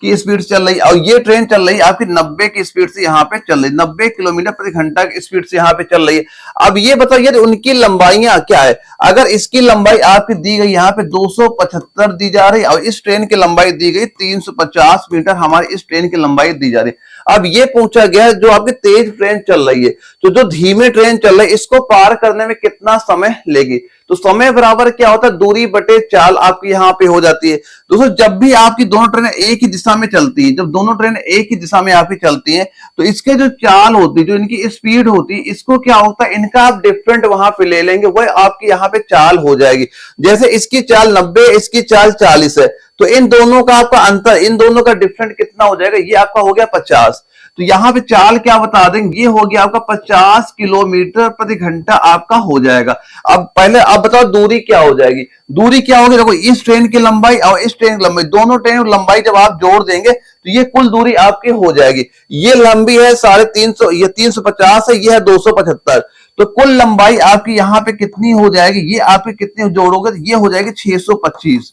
की स्पीड चल रही, और ये ट्रेन चल रही आपकी 90 की स्पीड से यहाँ पे चल रही, 90 किलोमीटर प्रति घंटा की स्पीड से यहाँ पे चल रही है। अब ये बताइए उनकी लंबाइयां क्या है। अगर इसकी लंबाई आपकी दी गई यहाँ पे 275 दी जा रही है, और इस ट्रेन की लंबाई दी गई 350 मीटर, हमारी इस ट्रेन की लंबाई दी जा रही है। अब ये पूछा गया है जो आपकी तेज ट्रेन चल रही है, तो जो धीमी ट्रेन चल रही है इसको पार करने में कितना समय लेगी। तो समय बराबर क्या होता है दूरी बटे चाल आपकी यहाँ पे हो जाती है। दोस्तों जब भी आपकी दोनों ट्रेनें एक ही दिशा में चलती है, जब दोनों ट्रेनें एक ही दिशा में आपकी चलती हैं, तो इसके जो चाल होती है, जो इनकी स्पीड होती है, इसको क्या होता है इनका आप डिफरेंट वहां पे ले लेंगे, वह आपकी यहाँ पे चाल हो जाएगी। जैसे इसकी चाल 90, इसकी चाल 40 है, तो इन दोनों का आपका अंतर, इन दोनों का डिफरेंट कितना हो जाएगा, ये आपका हो गया 50। तो यहाँ पे चाल क्या बता देंगे, ये हो गया आपका 50 किलोमीटर प्रति घंटा आपका हो जाएगा। अब पहले आप बताओ दूरी क्या हो जाएगी, दूरी क्या होगी, देखो इस ट्रेन की लंबाई और इस ट्रेन की लंबाई, दोनों ट्रेन की लंबाई जब आप जोड़ देंगे तो ये कुल दूरी आपकी हो जाएगी। ये लंबी है 350, ये 350 है, ये है 275, तो कुल लंबाई आपकी यहाँ पे कितनी हो जाएगी, ये आपकी कितनी जोड़ोगे तो ये हो जाएगी 625।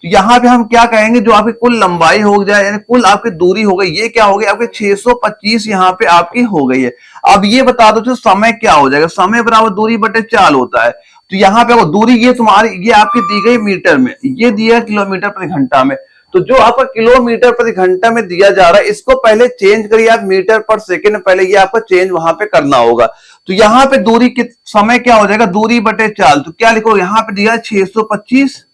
तो यहाँ पे हम क्या कहेंगे जो आपकी कुल लंबाई हो जाए, यानी कुल आपकी दूरी हो गई, ये क्या हो गई आपकी 625 यहाँ पे आपकी हो गई है। अब ये बता दो समय क्या हो जाएगा, समय बराबर दूरी बटे चाल होता है। तो यहाँ पे दूरी ये तुम्हारी, ये आपकी दी गई मीटर में, ये दिया किलोमीटर प्रति घंटा में। तो जो आपका किलोमीटर प्रति घंटा में दिया जा रहा है इसको पहले चेंज करिए आप मीटर पर सेकंड, पहले ये आपका चेंज वहां पे करना होगा। तो यहाँ पे दूरी कित समय क्या हो जाएगा, दूरी बटे चाल, तो क्या लिखो यहाँ पे दिया है 625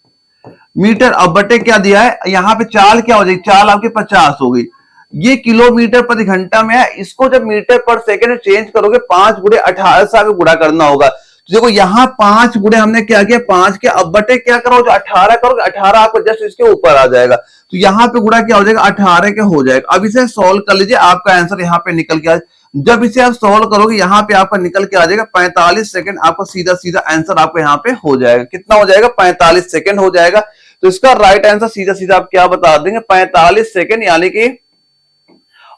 मीटर, अब बटे क्या दिया है यहाँ पे चाल क्या हो जाएगी, चाल आपकी 50 हो गई। ये किलोमीटर प्रति घंटा में है, इसको जब मीटर पर सेकंड चेंज करोगे 5 गुणे 18 से आपको गुणा करना होगा। तो देखो यहाँ 5 गुणे हमने क्या किया 5 के, अब बटे क्या करो जो 18 करोगे 18 आपको जस्ट इसके ऊपर आ जाएगा, तो यहाँ पे गुणा क्या हो जाएगा 18 के हो जाएगा। अब इसे सोल्व कर लीजिए, आपका आंसर यहाँ पे निकल के आ, जब इसे आप सोल्व करोगे यहाँ पे आपका निकल के आ जाएगा 45 सेकंड, आपका सीधा सीधा आंसर आपको यहाँ पे हो जाएगा। कितना हो जाएगा 45 सेकंड हो जाएगा। तो इसका राइट आंसर सीधा सीधा आप क्या बता देंगे 45 सेकंड, यानी कि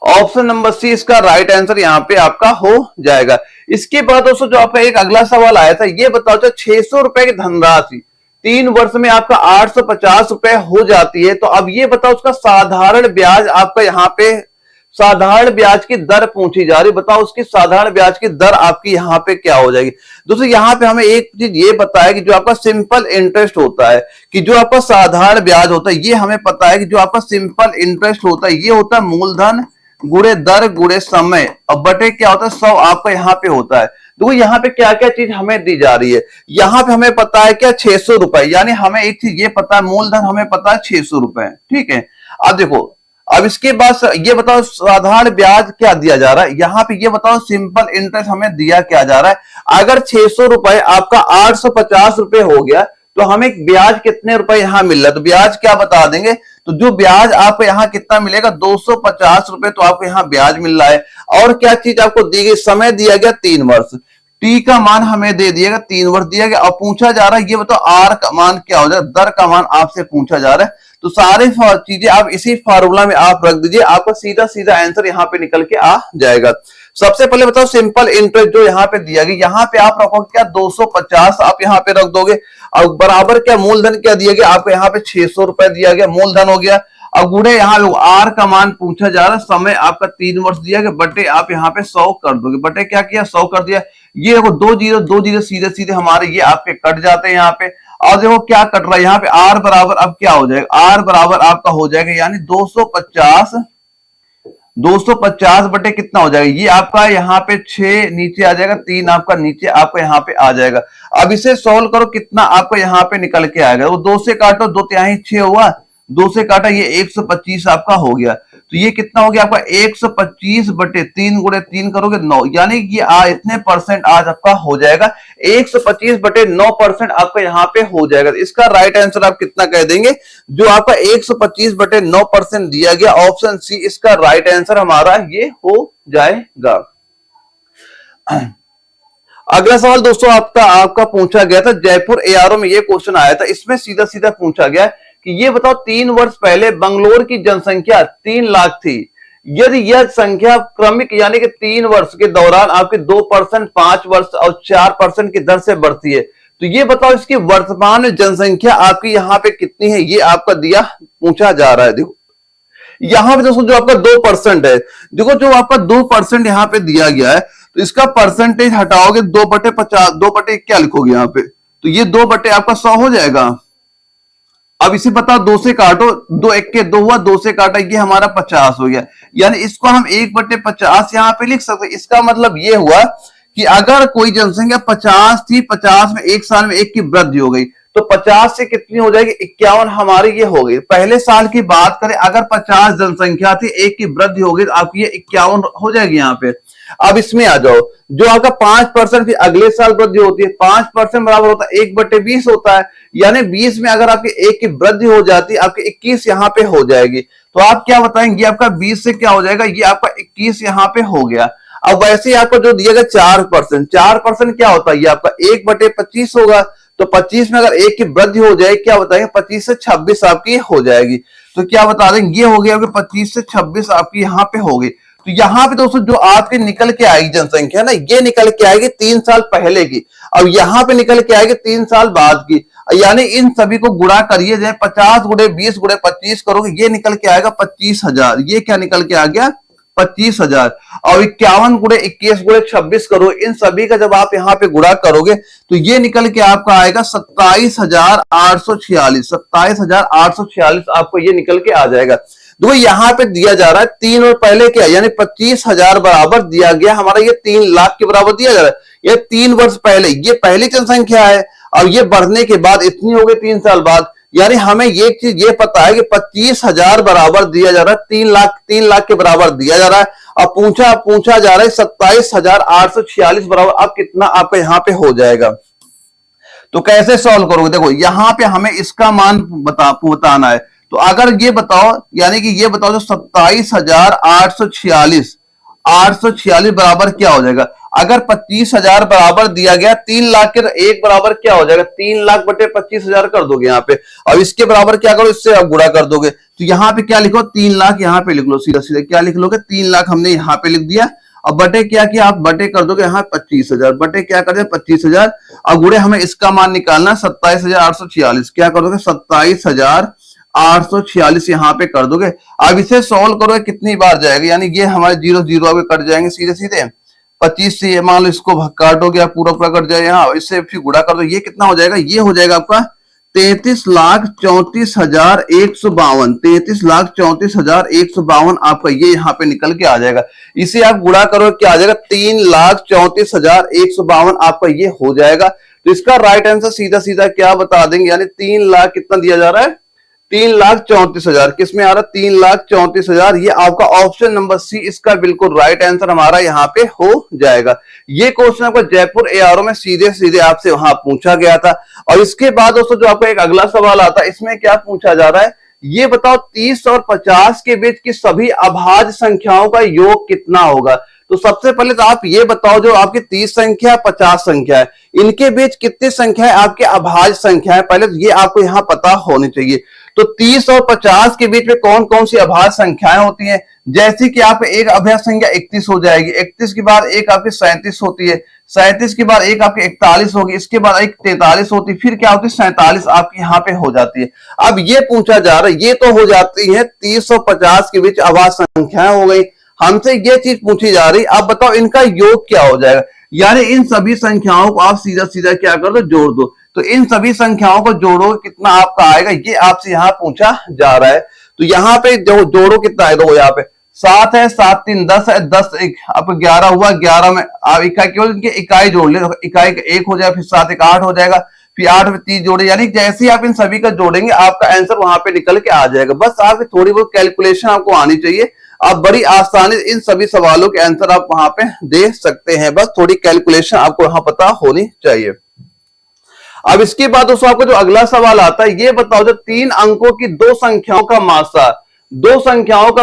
ऑप्शन नंबर सी इसका राइट आंसर यहाँ पे आपका हो जाएगा। इसके बाद दोस्तों जो आपका एक अगला सवाल आया था, ये बताओ 600 रुपए की धनराशि 3 वर्ष में आपका 850 रुपए हो जाती है, तो अब ये बताओ उसका साधारण ब्याज आपका यहाँ पे, साधारण ब्याज की दर पूछी जा रही, बताओ उसकी साधारण ब्याज की दर आपकी यहाँ पे क्या हो जाएगी। दोस्तों यहाँ पे हमें एक चीज ये पता है कि जो आपका सिंपल इंटरेस्ट होता है, कि जो आपका साधारण ब्याज होता है, ये हमें पता है कि जो आपका सिंपल इंटरेस्ट होता है ये होता है मूलधन गुणे दर गुणे समय, अब बटे क्या होता है 100 आपका यहाँ पे होता है। देखो यहाँ पे क्या क्या चीज हमें दी जा रही है, यहाँ पे हमें पता है क्या 600 रुपए, यानी हमें एक चीज ये पता है मूलधन हमें पता है 600 रुपए, ठीक है। अब देखो अब इसके बाद ये बताओ साधारण ब्याज क्या दिया जा रहा है, यहाँ पे ये बताओ सिंपल इंटरेस्ट हमें दिया क्या जा रहा है। अगर 600 रुपए आपका 850 रुपए हो गया तो हमें ब्याज कितने रुपए यहाँ मिल रहा है, तो ब्याज क्या बता देंगे, तो जो ब्याज आपको यहाँ कितना मिलेगा 250 रुपए, तो आपको यहाँ ब्याज मिल रहा है। और क्या चीज आपको दी गई, समय दिया गया 3 वर्ष, टी का मान हमें दे दिएगा 3 वर्ष दिया गया। अब पूछा जा रहा है ये बताओ आर का मान क्या हो जाएगा, दर का मान आपसे पूछा जा रहा है। तो सारी चीजें आप इसी फार्मूला में आप रख दीजिए, आपका सीधा सीधा आंसर यहाँ पे निकल के आ जाएगा। सबसे पहले बताओ सिंपल इंटरेस्ट जो यहाँ पे दिया गया, यहाँ पे आप रखोगे क्या 250 आप यहाँ पे रख दोगे, और बराबर क्या मूलधन क्या दिया गया आपको यहाँ पे 600 रुपए दिया गया, मूलधन हो गया। अब गुणे यहाँ आर का मान पूछा जा रहा है, समय आपका 3 वर्ष दिया गया, बटे आप यहाँ पे 100 कर दोगे, बटे क्या किया 100 कर दिया। ये देखो 2 जीरो सीधे सीधे हमारे ये आपके कट जाते हैं यहाँ पे, और देखो क्या कट रहा है यहाँ पे आर बराबर, अब क्या हो जाएगा आर बराबर आपका हो जाएगा यानी 250 बटे कितना हो जाएगा, ये आपका यहाँ पे 6 नीचे आ जाएगा, 3 आपका नीचे आपका यहाँ पे आ जाएगा। अब इसे सोल्व करो कितना आपको यहाँ पे निकल के आएगा, वो 2 से काटो 2 तिहाई 6 हुआ, 2 से काटा ये 125 आपका हो गया। तो ये कितना हो गया आपका 125 बटे 3 गुणे 3 करोगे 9, यानी कि इतने परसेंट आज आपका हो जाएगा 125 बटे 9% आपका यहाँ पे हो जाएगा। इसका राइट आंसर आप कितना कह देंगे, जो आपका 125 बटे 9% दिया गया ऑप्शन सी इसका राइट आंसर हमारा ये हो जाएगा। अगला सवाल दोस्तों आपका पूछा गया था जयपुर एआरओ में, ये क्वेश्चन आया था, इसमें सीधा सीधा पूछा गया कि ये बताओ 3 वर्ष पहले बंगलोर की जनसंख्या 3 लाख थी, यदि यह संख्या क्रमिक यानी कि 3 वर्ष के दौरान आपके 2%, 5 वर्ष और 4% की दर से बढ़ती है, तो ये बताओ इसकी वर्तमान जनसंख्या आपकी यहाँ पे कितनी है, ये आपका दिया पूछा जा रहा है। देखो यहाँ पे दोस्तों जो आपका 2% है, देखो जो आपका 2% यहाँ पे दिया गया है, तो इसका परसेंटेज हटाओगे 2/50, 2 क्या लिखोगे यहाँ पे, तो ये 2 आपका 100 हो जाएगा। अब इसे बताओ 2 से काटो, 2 1 के 2 हुआ, 2 से काटा ये हमारा 50 हो गया, यानी इसको हम 1/50 यहाँ पे लिख सकते। इसका मतलब ये हुआ कि अगर कोई जनसंख्या 50 थी, 50 में 1 साल में 1 की वृद्धि हो गई, तो 50 से कितनी हो जाएगी 51 हमारी ये हो गई। पहले साल की बात करें अगर 50 जनसंख्या थी, 1 की वृद्धि हो गई, तो आपकी ये 51 हो जाएगी यहाँ पे। अब इसमें आ जाओ, जो आपका 5% फिर अगले साल वृद्धि होती है, 5% बराबर होता है 1/20 होता है, यानी 20 में अगर आपके 1 की वृद्धि हो जाती है, आपकी 21 यहाँ पे हो जाएगी। तो आप क्या बताएंगे, ये आपका 20 से क्या हो जाएगा, ये आपका 21 यहाँ पे हो गया। अब वैसे ही आपको जो दिया गया 4% क्या होता है, ये आपका 1/25 होगा, तो 25 में अगर 1 की वृद्धि हो जाएगी क्या बताएंगे 25 से 26 आपकी हो जाएगी। तो क्या बता देंगे, ये हो गया 25 से 26 आपकी यहाँ पे हो गई। तो यहाँ पे दोस्तों जो आपके निकल के आएगी जनसंख्या ना, ये निकल के आएगी 3 साल पहले की, अब यहाँ पे निकल के आएगी 3 साल बाद की, यानी इन सभी को गुणा करिए, जैसे 50 गुणे 20 गुणे 25 करोगे, ये निकल के आएगा 25,000, ये क्या निकल के आ गया 25,000। और 51 गुणे 21 गुणे 26 करो, इन सभी का जब आप यहाँ पे गुणा करोगे तो ये निकल के आपका आएगा 27,846, 27,846 आपको ये निकल के आ जाएगा। देखो यहाँ पे दिया जा रहा है 3 और पहले क्या, यानी 25,000 बराबर दिया गया हमारा, ये 3 लाख के बराबर दिया जा रहा है। ये 3 वर्ष पहले, ये पहली जनसंख्या है, और ये बढ़ने के बाद इतनी हो गई 3 साल बाद। यानी हमें ये चीज ये पता है कि 25,000 बराबर दिया जा रहा है, 3 लाख के बराबर दिया जा रहा है। अब पूछा जा रहा है 27,846 बराबर अब कितना आपका यहाँ पे हो जाएगा। तो कैसे सॉल्व करोगे, देखो यहां पे हमें इसका मान बताना है। तो अगर ये बताओ, यानी कि ये बताओ जो 27,846 बराबर क्या हो जाएगा। अगर 25,000 बराबर दिया गया 3 लाख के, तो 1 बराबर क्या हो जाएगा, 3 लाख बटे 25,000 कर दोगे यहाँ पे। अब इसके बराबर क्या करो, इससे अब गुणा कर दोगे। तो यहाँ पे क्या लिखो, 3 लाख यहाँ पे लिख लो, सीधा सीधा क्या लिख लोगे, 3 लाख हमने यहाँ पे लिख दिया। अब बटे क्या किया, आप बटे कर दोगे यहाँ 25,000, बटे क्या कर दिया 25,000। अब गुणे हमें इसका मान निकालना 27,846, क्या कर दोगे 27,846 यहाँ पे कर दोगे। अब इसे सॉल्व करोगे कितनी बार जाएगा, यानी ये हमारे 0 0 आगे कट जाएंगे सीधे सीधे। 25 से मान लो इसको काटोगे आप, पूरा पूरा कट जाएगा यहाँ, इससे फिर गुणा कर दो, ये कितना हो जाएगा, ये हो जाएगा आपका 33,34,152, 33,34,152 आपका ये यहाँ पे निकल के आ जाएगा। इसे आप गुणा करो क्या आ जाएगा, 3,34,152 आपका ये हो जाएगा। तो इसका राइट आंसर सीधा सीधा क्या बता देंगे, यानी 3 लाख कितना दिया जा रहा है, 3,34,000 किसमें आ रहा है, 3,34,000। ये आपका ऑप्शन नंबर सी इसका बिल्कुल राइट आंसर हमारा यहाँ पे हो जाएगा। ये क्वेश्चन आपका जयपुर एआरओ में सीधे सीधे आपसे वहां पूछा गया था। और इसके बाद दोस्तों जो आपका एक अगला सवाल आता है, इसमें क्या पूछा जा रहा है, ये बताओ 30 और 50 के बीच की सभी अभाज्य संख्याओं का योग कितना होगा। तो सबसे पहले तो आप ये बताओ, जो आपकी 30 संख्या 50 संख्या है, इनके बीच कितनी संख्या है आपके अभाज्य संख्या है, पहले तो ये आपको यहां पता होनी चाहिए। तो 30 और 50 के बीच में कौन कौन सी अभाज्य संख्याएं होती हैं, जैसे कि आप एक अभाज्य संख्या 31 हो जाएगी, 31 के बाद एक आपकी 37 होती है, 37 के बाद एक आपकी 41 होगी, इसके बाद एक 43 होती है, फिर क्या होती है 47 आपकी यहाँ पे हो जाती है। अब ये पूछा जा रहा है, ये तो हो जाती है 30 और 50 के बीच अभाज्य संख्याएं हो गई, हमसे ये चीज पूछी जा रही, आप बताओ इनका योग क्या हो जाएगा। यानी इन सभी संख्याओं को आप सीधा सीधा क्या कर दो, जोड़ दो। तो इन सभी संख्याओं को जोड़ो कितना आपका आएगा, ये आपसे यहाँ पूछा जा रहा है। तो यहाँ पे जोड़ो कितना है, देखो यहाँ पे 7 है, 7 3 10 है, 10 1 अब 11 हुआ, 11 में आप इकाई केवल इनके इकाई जोड़ ले, इकाई 1 हो जाएगा, फिर 7 1 8 हो जाएगा, फिर 8 में 30 जोड़े, यानी जैसे ही आप इन सभी का जोड़ेंगे आपका आंसर वहां पे निकल के आ जाएगा। बस आपकी थोड़ी बहुत कैलकुलेशन आपको आनी चाहिए, आप बड़ी आसानी इन सभी सवालों के आंसर आप वहां पे दे सकते हैं, बस थोड़ी कैलकुलेशन आपको वहां पता होनी चाहिए। अब इसके बाद दोस्तों आपको जो अगला सवाल आता है, ये बताओ जो 3 अंकों की दो संख्याओं का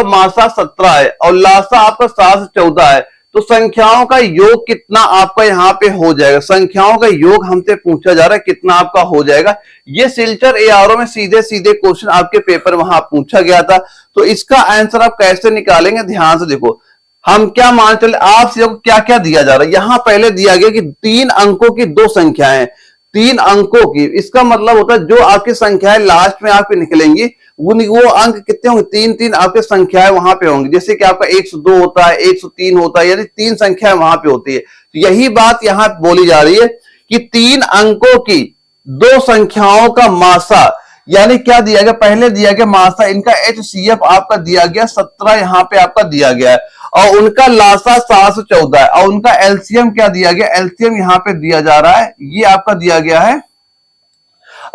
मासा 17 है और लासा आपका 7 से 14 है, तो संख्याओं का योग कितना आपका यहाँ पे हो जाएगा। संख्याओं का योग हमसे पूछा जा रहा है कितना आपका हो जाएगा। ये सिलचर एआरओ में सीधे सीधे क्वेश्चन आपके पेपर वहां पूछा गया था। तो इसका आंसर आप कैसे निकालेंगे, ध्यान से देखो। हम क्या मान चले, आपसे क्या क्या दिया जा रहा है। यहां पहले दिया गया कि 3 अंकों की दो संख्याएं, 3 अंकों की, इसका मतलब होता है जो आपकी संख्याएं लास्ट में आपके निकलेंगी वो अंक कितने होंगे, 3 आपके संख्याएं वहां पे होंगी। जैसे कि आपका 102 होता है, 103 होता है, यानी 3 संख्याएं वहां पे होती है। तो यही बात यहां बोली जा रही है कि 3 अंकों की दो संख्याओं का मासा, यानी क्या दिया गया, पहले दिया गया मासा, इनका HCF आपका दिया गया 17 यहां पे आपका दिया गया है, और उनका लासा 714 है, और उनका एलसीएम क्या दिया गया, एलसीएम यहां पे दिया जा रहा है, ये आपका दिया गया है,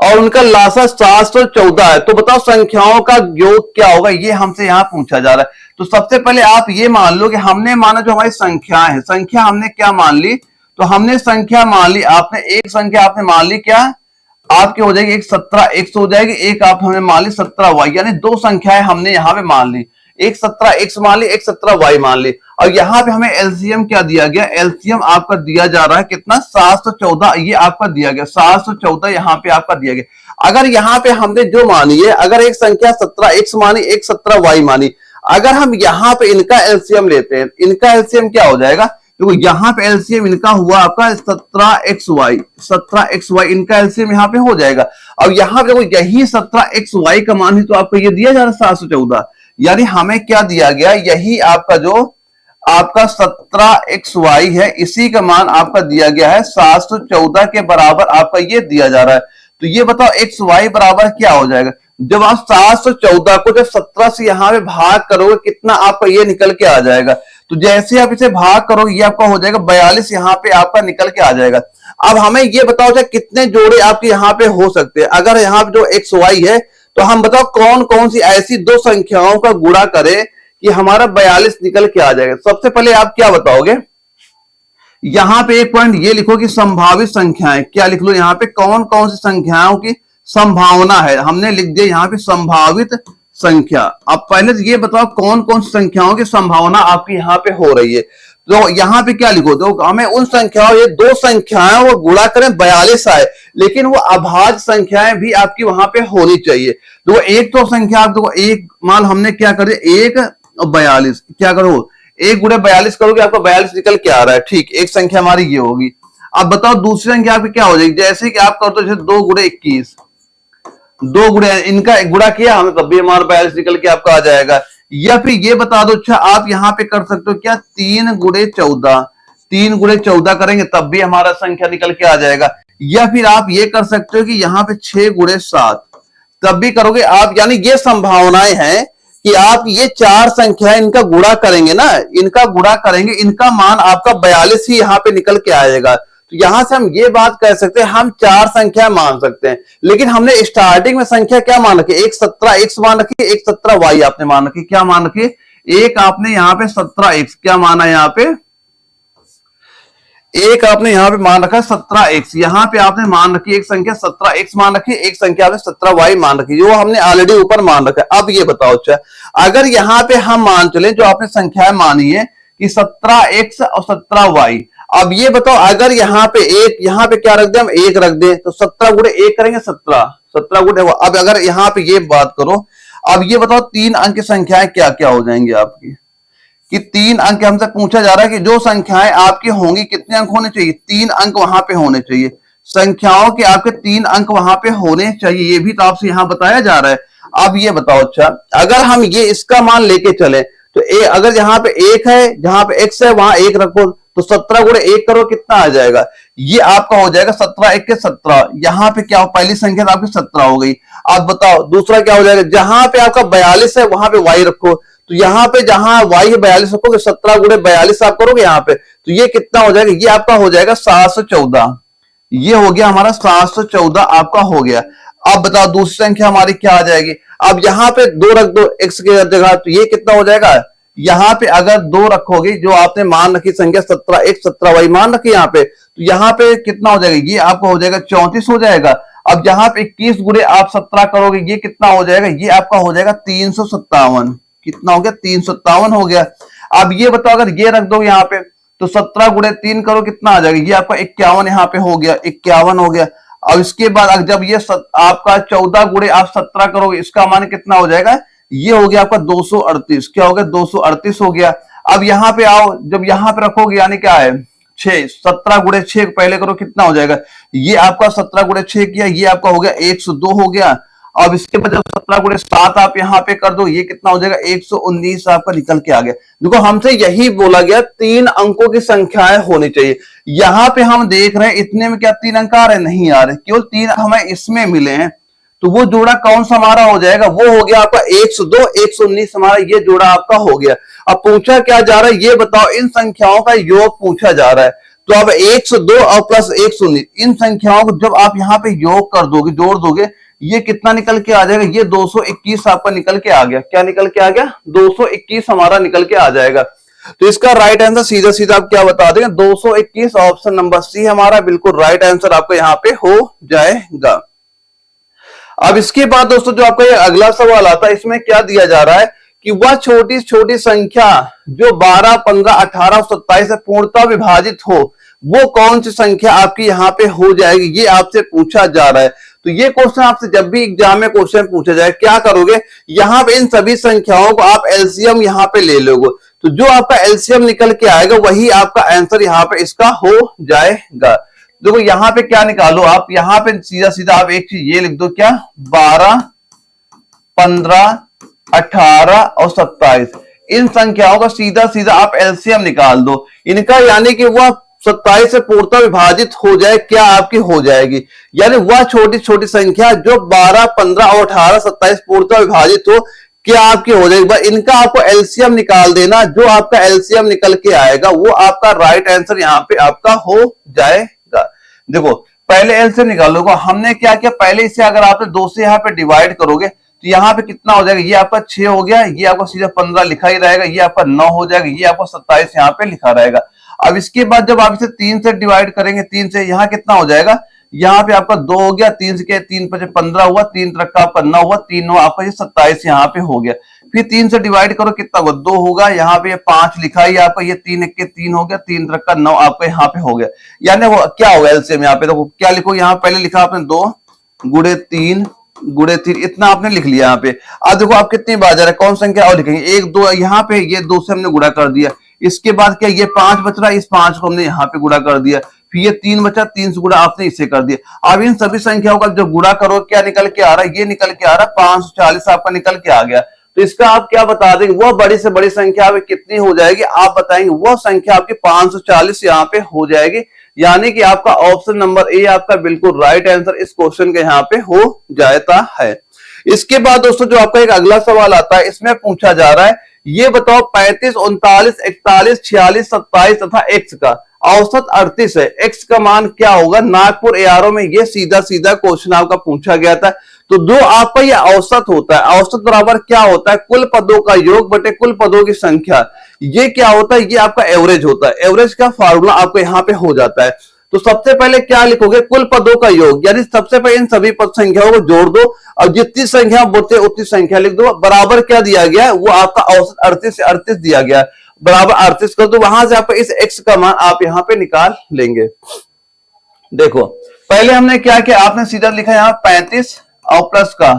और उनका लासा 714 है। तो बताओ संख्याओं का योग क्या होगा, ये हमसे यहां पूछा जा रहा है। तो सबसे पहले आप ये मान लो कि हमने माना जो हमारी संख्याएं है, संख्या हमने क्या मान ली, तो हमने संख्या मान ली, आपने एक संख्या आपने मान ली, क्या आपके हो जाएगी, एक 17 x हो जाएगी, एक आप हमने मान ली 17y, यानी दो संख्याएं हमने यहां पे मान ली, एक 17x मान ली, एक 17y मान ली। और यहाँ पे हमें एलसीएम क्या दिया गया, एलसीएम आपका दिया जा रहा है कितना, 714, ये आपका दिया गया 714 यहाँ पे आपका दिया गया। अगर यहाँ पे हमने जो मानी है, अगर एक संख्या 17x मानी, एक 17y मानी, अगर हम यहाँ पे इनका एलसीएम लेते हैं, इनका एलसीएम क्या हो जाएगा, देखो यहाँ पे एलसीएम इनका हुआ आपका 17xy, इनका एलसीएम यहाँ पे हो जाएगा। अब यहाँ पे देखो यही 17xy का मान ही तो आपको ये दिया जा रहा है 714, यानी हमें क्या दिया गया, यही आपका जो आपका 17xy है, इसी का मान आपका दिया गया है 714 के बराबर आपका ये दिया जा रहा है। तो ये बताओ xy बराबर क्या हो जाएगा, जब आप 714 को जब 17 से यहाँ पे भाग करोगे कितना आपका ये निकल के आ जाएगा। तो जैसे आप इसे भाग करोगे ये आपका हो जाएगा 42, यहाँ पे आपका निकल के आ जाएगा। अब हमें ये बताओ चाहे कितने जोड़े आपके यहाँ पे हो सकते हैं। अगर यहाँ पे जो एक्स वाई है तो हम बताओ कौन कौन सी ऐसी दो संख्याओं का गुणा करें कि हमारा 42 निकल के आ जाएगा। सबसे पहले आप क्या बताओगे, यहां पे एक पॉइंट ये लिखो कि संभावित संख्याएं, क्या लिख लो यहाँ पे कौन कौन सी संख्याओं की संभावना है, हमने लिख दिया यहाँ पे संभावित संख्या। अब पहले तो ये बताओ कौन कौन सी संख्याओं की संभावना आपकी यहाँ पे हो रही है। तो यहाँ पे क्या लिखो, तो हमें उन संख्याओं, ये दो संख्याएं वो गुणा करें 42 आए, लेकिन वो अभाज्य संख्याएं भी आपकी वहां पे होनी चाहिए। तो एक तो संख्या आप देखो, एक मान हमने क्या कर दिया 1 और 42, क्या करो 1 गुणे 42 करोगे आपको 42 निकल के आ रहा है। ठीक, एक संख्या हमारी ये होगी। अब बताओ दूसरी संख्या आपकी क्या हो जाएगी, जैसे कि आप करते हो जैसे 2 गुणे 21, 2 गुणे इनका गुणा किया हमें तब भी हमारा 42 निकल के आपका आ जाएगा। या फिर ये बता दो, अच्छा आप यहाँ पे कर सकते हो क्या 3 गुणे 14, 3 गुणे 14 करेंगे तब भी हमारा संख्या निकल के आ जाएगा। या फिर आप ये कर सकते हो कि यहाँ पे 6 गुणे 7 तब भी करोगे आप। यानी ये संभावनाएं हैं कि आप ये चार संख्या इनका गुणा करेंगे ना, इनका गुणा करेंगे, इनका मान आपका 42 ही यहाँ पे निकल के आएगा। तो यहां से हम ये बात कह सकते हैं हम चार संख्या मान सकते हैं, लेकिन हमने स्टार्टिंग में संख्या क्या मान रखी, एक 17 एक्स मान रखी, एक 17 वाई आपने मान रखी। क्या मान रखी, एक आपने यहाँ पे 17 एक्स क्या माना, यहाँ पे एक आपने यहाँ पे मान रखा 17 एक्स, यहाँ पे आपने मान रखी एक संख्या 17 एक्स मान रखी, एक संख्या आपने 17 वाई मान रखी, जो हमने ऑलरेडी ऊपर मान रखा है। अब ये बताओ अच्छा, अगर यहाँ पे हम मान चले जो आपने संख्याएं मानी है कि 17 एक्स और 17 वाई, अब ये बताओ अगर यहाँ पे एक, यहाँ पे क्या रख दे, हम एक रख दे तो 17 गुणे 1 करेंगे 17, 17 गुणे। अब अगर यहाँ पे ये बात करो, अब ये बताओ 3 अंक की संख्याएं क्या क्या हो जाएंगी आपकी, कि 3 अंक हमसे पूछा जा रहा है कि जो संख्याएं आपकी होंगी कितने अंक होने चाहिए, 3 अंक वहां पे होने चाहिए। संख्याओं के आपके 3 अंक वहां पे होने चाहिए, ये भी तो आपसे यहाँ बताया जा रहा है। अब ये बताओ अच्छा, अगर हम ये इसका मान लेके चले तो अगर यहाँ पे 1 है, जहां पे x है वहां 1 रखो, तो 17 गुणे 1 करो कितना आ जाएगा, ये आपका हो जाएगा 17 1 के 17। यहाँ पे क्या हो, पहली संख्या तो आपकी 17 हो गई। अब बताओ दूसरा क्या हो जाएगा, जहां पे आपका 42 है वहां पे y रखो, तो यहाँ पे जहां y है 42 रखोगे, 17 गुणे 42 आप करोगे यहाँ पे, तो ये कितना हो जाएगा, ये आपका हो जाएगा 714। ये हो गया हमारा 714 आपका हो गया। अब बताओ दूसरी संख्या हमारी क्या आ जाएगी, अब यहाँ पे 2 रख दो x के जगह, तो ये कितना हो जाएगा, यहाँ पे अगर 2 रखोगे जो आपने मान रखी संख्या 17 x 17 y मान रखी यहाँ पे, तो यहाँ पे कितना हो जाएगा, ये आपका हो जाएगा 34 हो जाएगा। अब जहां पे 21 गुणे आप 17 करोगे ये कितना हो जाएगा, ये आपका हो जाएगा 357। कितना हो गया, 357 हो गया। अब ये बताओ अगर ये रख दो यहाँ पे तो 17 गुणे 3 करो कितना आ जाएगा, ये आपका 51 यहाँ पे हो गया, 51 हो गया। अब इसके बाद जब ये आपका 14 गुणे आप 17 करोगे इसका मान कितना हो जाएगा, ये हो गया आपका 238। क्या हो गया, 238 हो गया। अब यहाँ पे आओ, जब यहाँ पे रखोगे यानी क्या है 6, 17 गुणे 6 पहले करो कितना हो जाएगा, ये आपका 17 गुणे 6 किया, ये आपका हो गया 102 हो गया। अब इसके बाद जब 17 गुणे 7 आप यहाँ पे कर दो, ये कितना हो जाएगा 119 आपका निकल के आ गया। देखो हमसे यही बोला गया 3 अंकों की संख्याएं होनी चाहिए। यहाँ पे हम देख रहे हैं इतने में क्या 3 अंक आ रहे, नहीं आ रहे, केवल 3 हमें इसमें मिले हैं। तो वो जोड़ा कौन सा हमारा हो जाएगा, वो हो गया आपका 102 119 हमारा ये जोड़ा आपका हो गया। अब पूछा क्या जा रहा है, ये बताओ इन संख्याओं का योग पूछा जा रहा है। तो अब 102 और प्लस 119 इन संख्याओं को जब आप यहाँ पे योग कर दोगे, जोड़ दोगे, ये कितना निकल के आ जाएगा, ये 221 आपका निकल के आ गया। क्या निकल के आ गया, 221 हमारा निकल के आ जाएगा। तो इसका राइट आंसर सीधा सीधा आप क्या बता देंगे, 221 ऑप्शन नंबर सी हमारा बिल्कुल राइट आंसर आपका यहाँ पे हो जाएगा। अब इसके बाद दोस्तों जो आपका ये अगला सवाल आता है, इसमें क्या दिया जा रहा है कि वह छोटी छोटी संख्या जो 12 15 18 और 27 से पूर्णतः विभाजित हो, वो कौन सी संख्या आपकी यहाँ पे हो जाएगी, ये आपसे पूछा जा रहा है। तो ये क्वेश्चन आपसे जब भी एग्जाम में क्वेश्चन पूछा जाए क्या करोगे, यहाँ पे इन सभी संख्याओं को आप एलसीएम यहाँ पे ले लोगे, तो जो आपका एलसीएम निकल के आएगा वही आपका आंसर यहाँ पे इसका हो जाएगा। देखो यहाँ पे क्या निकालो आप, यहाँ पे सीधा सीधा आप एक चीज ये लिख दो, क्या 12 15 18 और 27 इन संख्याओं का सीधा सीधा आप एलसीएम निकाल दो इनका, यानी कि वह 27 से पूर्णतः विभाजित हो जाए, क्या आपकी हो जाएगी? यानी वह छोटी छोटी संख्या जो 12, 15 और 18, 27 पूर्णतः विभाजित हो, क्या आपकी हो जाएगी? इनका आपको एलसीएम निकाल देना, जो आपका एलसीएम निकल के आएगा वो आपका राइट आंसर यहाँ पे आपका हो जाएगा। देखो पहले एलसीएम निकालोगे, हमने क्या किया, पहले इसे अगर आपने 2 से यहाँ पे डिवाइड करोगे तो यहाँ पे कितना हो जाएगा, ये आपका 6 हो गया, ये आपको सीधा 15 लिखा ही रहेगा, ये आपका 9 हो जाएगा, ये आपको 27 यहाँ पे लिखा रहेगा। अब इसके बाद जब आप इसे 3 से डिवाइड करेंगे, 3 से यहाँ कितना हो जाएगा, यहाँ पे आपका 2 हो गया, 3 से 3 5 15 हुआ, 3 तक का आपका 9 हुआ, 3 9 आपका ये 27 यहाँ पे हो गया। फिर 3 से डिवाइड करो, कितना होगा, 2 होगा, यहाँ पे ये 5 लिखा है आपका, ये 3 1 के 3 हो गया, 3 तक का 9 आपका यहाँ पे हो गया। यानी वो क्या होगा एलसीएम, यहाँ पे देखो क्या लिखो, यहाँ पहले लिखा आपने 2 गुणे 3 गुणे 3, इतना आपने लिख लिया यहाँ पे। अब देखो आप कितनी बार जा रहे हैं, कौन संख्या और लिखेंगे, 1 2, यहाँ पे ये 2 से हमने गुणा कर दिया, इसके बाद क्या, ये 5 बच रहा है, इस 5 को हमने यहाँ पे गुणा कर दिया, फिर ये 3 बचा, 3 से गुणा आपने इसे कर दिया। अब इन सभी संख्याओं का जब गुणा करो क्या निकल के आ रहा है, ये निकल के आ रहा है 540 आपका निकल के आ गया। तो इसका आप क्या बता देंगे, वह बड़ी से बड़ी संख्या आपकी कितनी हो जाएगी, आप बताएंगे वह संख्या आपकी 540 यहाँ पे हो जाएगी। यानी कि आपका ऑप्शन नंबर ए आपका बिल्कुल राइट आंसर इस क्वेश्चन के यहाँ पे हो जाता है। इसके बाद दोस्तों जो आपका एक अगला सवाल आता है, इसमें पूछा जा रहा है, ये बताओ 35, 39, 41, 46, 27 तथा x का औसत 38 है, x का मान क्या होगा? नागपुर एआरओ में ये सीधा सीधा क्वेश्चन आपका पूछा गया था। तो जो आपका ये औसत होता है, औसत बराबर क्या होता है, कुल पदों का योग बटे कुल पदों की संख्या। ये क्या होता है, ये आपका एवरेज होता है। एवरेज का फॉर्मूला आपको यहाँ पे हो जाता है। तो सबसे पहले क्या लिखोगे, कुल पदों का योग, यानी सबसे पहले इन सभी पद संख्याओं को जोड़ दो और जितनी संख्या बढ़ते उतनी संख्या लिख दो। बराबर क्या दिया गया है, वो आपका औसत 38 से 38 दिया गया है, बराबर 38 कर दो। वहां से आपको इस x का मान आप यहाँ पे निकाल लेंगे। देखो पहले हमने क्या किया, आपने सीधा लिखा यहाँ 35 और प्लस का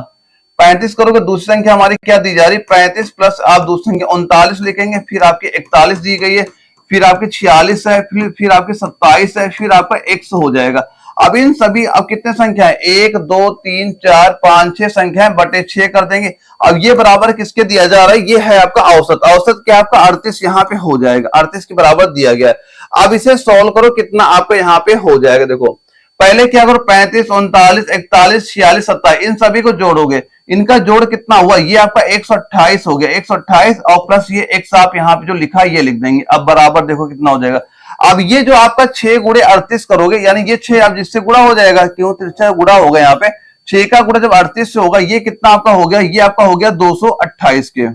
35 करोगे, दूसरी संख्या हमारी क्या दी जा रही, 35 प्लस आप दूसरी संख्या 39 लिखेंगे, फिर आपकी 41 दी गई है, फिर आपकी 46 है, फिर आपकी 27 है, फिर आपका x हो जाएगा। अब इन सभी अब कितने संख्या है, 1 2 3 4 5 6 संख्याएं बटे 6 कर देंगे। अब ये बराबर किसके दिया जा रहा है, ये है आपका औसत। औसत क्या आपका 38 यहाँ पे हो जाएगा, 38 के बराबर दिया गया है। अब इसे सॉल्व करो, कितना आपको यहाँ पे हो जाएगा। देखो पहले क्या करो, 35 39 41 46 27 इन सभी को जोड़ोगे, इनका जोड़ कितना हुआ, ये आपका 128 हो गया, 128 और प्लस ये x आप यहाँ पे जो लिखा है ये लिख देंगे। अब बराबर देखो कितना हो जाएगा। अब ये जो आपका 6 गुणे 38 करोगे, यानी ये 6 अब जिससे गुणा हो जाएगा, क्यों 3 गुणा होगा यहाँ पे, 6 का गुणा जब 38 से होगा, ये कितना आपका हो गया, ये आपका हो गया 228 के,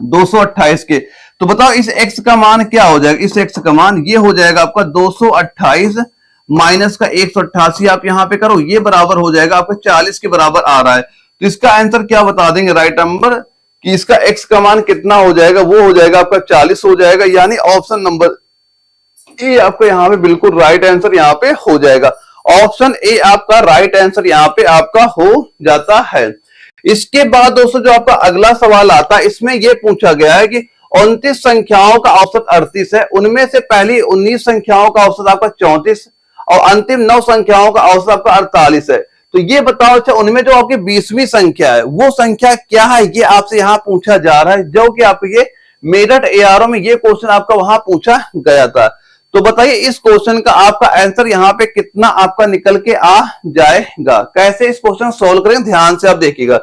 228 के। तो बताओ इस x का मान क्या हो जाएगा, इस x का मान ये हो जाएगा आपका 228 माइनस का 188 आप यहाँ पे करो, ये बराबर हो जाएगा आपका 40 के बराबर आ रहा है। तो इसका आंसर क्या बता देंगे राइट नंबर, कि इसका x का मान कितना हो जाएगा, वो हो जाएगा आपका 40 हो जाएगा। यानी ऑप्शन नंबर ए आपका यहाँ पे बिल्कुल राइट आंसर यहाँ पे हो जाएगा। ऑप्शन ए आपका राइट आंसर यहाँ पे आपका हो जाता है। इसके बाद दोस्तों जो आपका अगला सवाल आता है, इसमें यह पूछा गया है कि 29 संख्याओं का औसत 38 है, उनमें से पहली 19 संख्याओं का औसत आपका 34 और अंतिम 9 संख्याओं का औसत आपका 48 है। तो ये बताओ, अच्छा उनमें जो आपकी 20वीं संख्या है वो संख्या क्या है, ये आपसे यहाँ पूछा जा रहा है, जो कि आपको ये मेरठ एआरओ में ये क्वेश्चन आपका वहां पूछा गया था। तो बताइए इस क्वेश्चन का आपका आंसर यहाँ पे कितना आपका निकल के आ जाएगा। कैसे इस क्वेश्चन सोल्व करें, ध्यान से आप देखिएगा।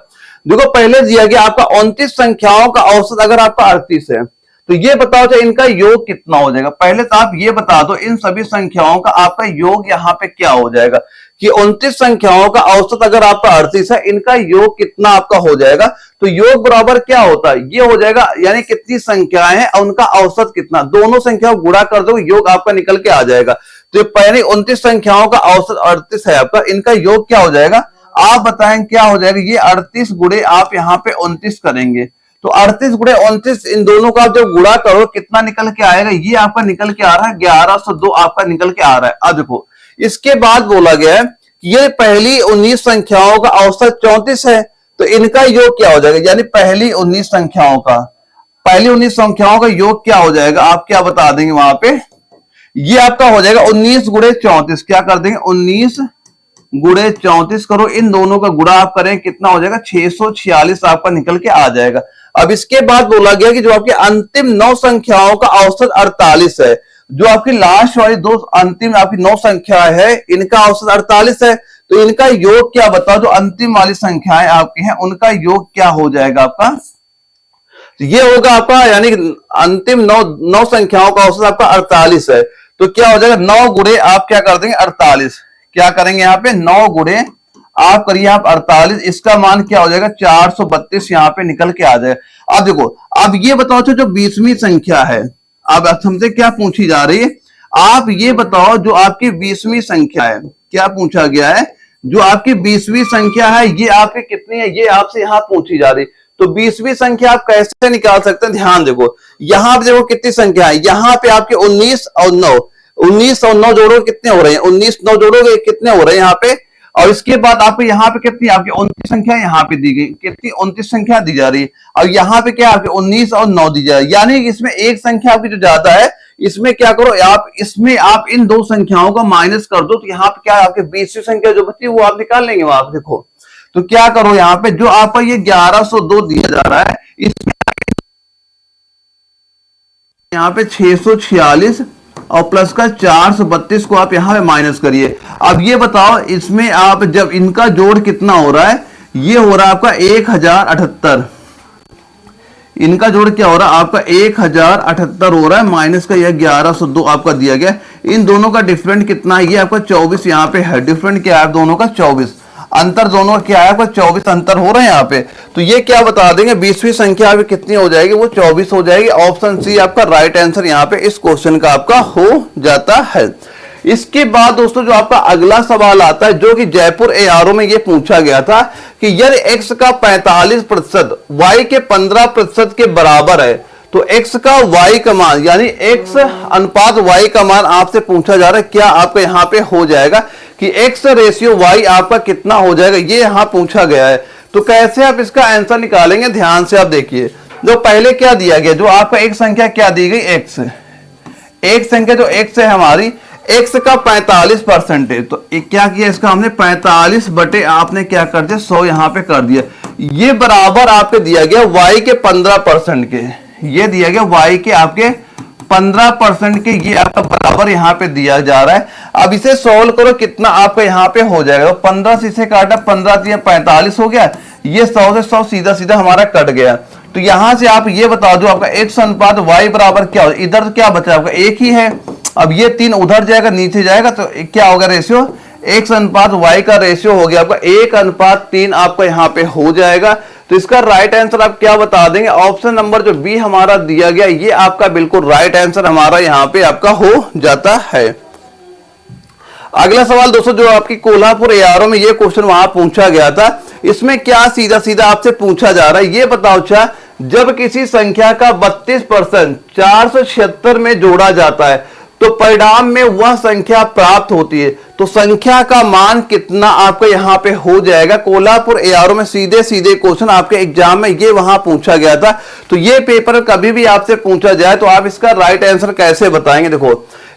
देखो पहले दिया गया आपका 29 संख्याओं का औसत अगर आपका 38 है, तो ये बताओ चाहे इनका योग कितना हो जाएगा। पहले तो आप ये बता दो इन सभी संख्याओं का आपका योग यहाँ पे क्या हो जाएगा, कि 29 संख्याओं का औसत अगर आपका 38 है, इनका योग कितना आपका हो जाएगा। तो योग बराबर क्या होता है, ये हो जाएगा, यानी कितनी संख्याएं हैं और उनका औसत कितना, दोनों संख्याओं गुणा कर दो, योग आपका निकल के आ जाएगा। तो पहले 29 संख्याओं का औसत 38 है आपका, इनका योग क्या हो जाएगा, आप बताएं क्या हो जाएगा। ये 38 गुणे आप यहाँ पे 29 करेंगे, तो 38 गुणे 29 इन दोनों का जब गुणा करो कितना निकल के आएगा, ये आपका निकल के आ रहा है 1102 आपका निकल के आ रहा है। अब देखो इसके बाद बोला गया है कि ये पहली 19 संख्याओं का औसत 34 है, तो इनका योग क्या हो जाएगा, यानी पहली 19 संख्याओं का, पहली 19 संख्याओं का योग क्या हो जाएगा, आप क्या बता देंगे वहां पे, ये आपका हो जाएगा 19 गुणे 34, क्या कर देंगे 19 गुणे 34 करो, इन दोनों का गुणा आप करें कितना हो जाएगा 646 आपका निकल के आ जाएगा। अब इसके बाद बोला गया कि जो आपकी अंतिम 9 संख्याओं का औसत 48 है, जो आपकी लास्ट वाली दो अंतिम आपकी 9 संख्या है, इनका औसत 48 है। तो इनका योग क्या बताओ, जो अंतिम वाली संख्याएं आपकी हैं उनका योग क्या हो जाएगा आपका, ये होगा आपका, यानी अंतिम 9 संख्याओं का औसत आपका 48 है। तो क्या हो जाएगा, 9 गुणे आप क्या कर देंगे 48, क्या करेंगे यहाँ पे 9 गुणे आप करिए आप 48, इसका मान क्या हो जाएगा 432 यहाँ पे निकल के आ जाएगा। अब देखो, अब ये बताओ जो 20वीं संख्या है, अब हमसे क्या पूछी जा रही है, आप ये बताओ जो आपकी 20वीं संख्या है, क्या पूछा गया है, जो आपकी 20वीं संख्या है ये आपकी कितनी है, ये आपसे यहाँ पूछी जा रही है। तो 20वीं संख्या आप कैसे निकाल सकते हैं, ध्यान देखो, यहां पे देखो कितनी संख्या है, यहां पे आपके 19 और 9, 19 और 9 जोड़ोगे कितने हो रहे हैं, 19 9 जोड़ोगे कितने हो रहे हैं यहाँ पे, और इसके बाद आपको यहाँ पे कितनी आपकी 29 संख्या यहाँ पे दी गई, कितनी 29 संख्या दी जा रही है, और यहाँ पे क्या आपके 19 और 9 दी जा रही है, यानी इसमें एक संख्या आपकी जो ज्यादा है, इसमें क्या करो आप, इसमें आप इन दो संख्याओं का माइनस कर दो, तो यहाँ पे क्या आपके 20वीं संख्या जो बची वो आप निकाल लेंगे वहां पे। देखो तो क्या करो, यहाँ पे जो आपका ये 1102 दिया जा रहा है, इसमें यहाँ पे 646 और प्लस का 432 को आप यहाँ पे माइनस करिए। अब ये बताओ इसमें आप जब इनका जोड़ कितना हो रहा है, ये हो रहा है आपका 1078, इनका जोड़ क्या हो रहा है आपका 1078 हो रहा है, माइनस का यह 1102 आपका दिया गया। इन दोनों का डिफरेंट कितना है, ये आपका 24 यहाँ पे है, डिफरेंट क्या है दोनों का 24, अंतर दोनों का क्या है आपका 24 अंतर हो रहे हैं यहाँ पे। तो ये क्या बता देंगे 20वीं संख्या आपकी कितनी हो जाएगी, वो 24 हो जाएगी। ऑप्शन सी आपका राइट आंसर यहाँ पे इस क्वेश्चन का आपका हो जाता है। इसके बाद दोस्तों जो आपका अगला सवाल आता है, जो कि जयपुर एआरओ में ये पूछा गया था कि यदि x का 45% y के 15% के बराबर है, तो x का y का मान, यानी x अनुपात y का मान आपसे पूछा जा रहा है, क्या आपका यहाँ पे हो जाएगा कि x रेशियो y आपका कितना हो जाएगा, ये यहाँ पूछा गया है। तो कैसे आप इसका आंसर निकालेंगे, ध्यान से आप देखिए। जो पहले क्या दिया गया, जो आपका एक संख्या क्या दी गई x, एक संख्या जो x है हमारी, x का 45% है, तो क्या किया इसका हमने 45 बटे आपने क्या कर दिया 100 यहाँ पे कर दिया, ये बराबर आपके दिया गया y के 15% के, ये दिया गया y के आपके 15% के, ये आपका बराबर यहाँ पे दिया जा रहा है। अब इसे सोल्व करो कितना आपका यहाँ पे हो जाएगा, 15 से इसे काटा, 15 से 45 हो गया, ये 100 से 100 सीधा सीधा हमारा कट गया। तो यहां से आप ये बता दो आपका x अनुपात y बराबर क्या हो, इधर क्या बचा आपका एक ही है, अब ये 3 उधर जाएगा नीचे जाएगा, तो क्या होगा रेशियो, x अनुपात y का रेशियो हो गया आपका 1:3 आपका यहाँ पे हो जाएगा। तो इसका राइट आंसर आप क्या बता देंगे, ऑप्शन नंबर जो बी हमारा दिया गया, ये आपका बिल्कुल राइट आंसर हमारा यहाँ पे आपका हो जाता है। अगला सवाल दोस्तों जो आपकी कोल्हापुर एआरओ में ये क्वेश्चन वहां पूछा गया था, इसमें क्या सीधा सीधा आपसे पूछा जा रहा है, ये बताओ अच्छा, जब किसी संख्या का 32% 476 में जोड़ा जाता है तो परिणाम में वह संख्या प्राप्त होती है, तो संख्या का मान कितना आपका यहाँ पे हो जाएगा। कोल्हापुर एआरओ में सीधे सीधे क्वेश्चन आपके एग्जाम में ये वहां पूछा गया था। तो ये पेपर कभी भी आपसे पूछा जाए तो आप इसका राइट आंसर कैसे बताएंगे। देखो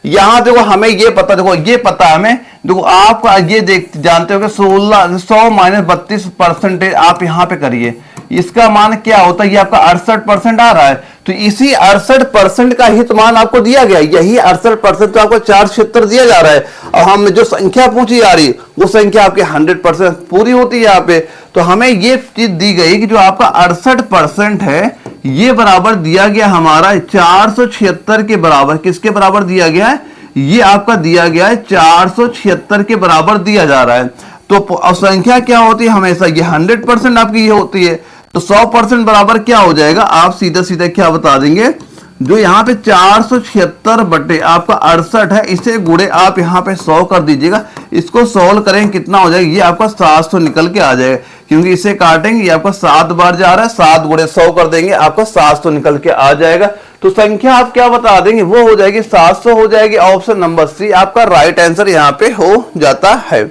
यहां देखो हमें ये पता, देखो ये पता हमें, देखो आप ये देख जानते हो कि 100 माइनस 32% आप यहाँ पे करिए, इसका मान क्या होता है, ये आपका 68% आ रहा है। तो इसी 68% का हित मान आपको दिया गया, यही 68% तो आपको 476 दिया जा रहा है, और हम जो संख्या पूछी जा रही वो संख्या आपके 100% पूरी होती है यहाँ पे। तो हमें ये चीज दी गई कि जो आपका 68% है ये बराबर दिया गया हमारा 476 के बराबर, किसके बराबर दिया गया है, ये आपका दिया गया है 476 के बराबर दिया जा रहा है। तो संख्या क्या होती है हमेशा, ये 100% आपकी ये होती है, तो 100% बराबर क्या हो जाएगा, आप सीधा सीधा क्या बता देंगे, जो यहाँ पे 476 बटे आपका 68 है, इसे गुणे आप यहाँ पे 100 कर दीजिएगा, इसको सोल्व करें कितना हो जाएगा, ये आपका 700 निकल के आ जाएगा, क्योंकि इसे काटेंगे ये आपका 7 बार जा रहा है, 7 गुणे 100 कर देंगे आपका 700 निकल के आ जाएगा। तो संख्या आप क्या बता देंगे, वो हो जाएगी 700 हो जाएगी। ऑप्शन नंबर सी आपका राइट आंसर यहाँ पे हो जाता है।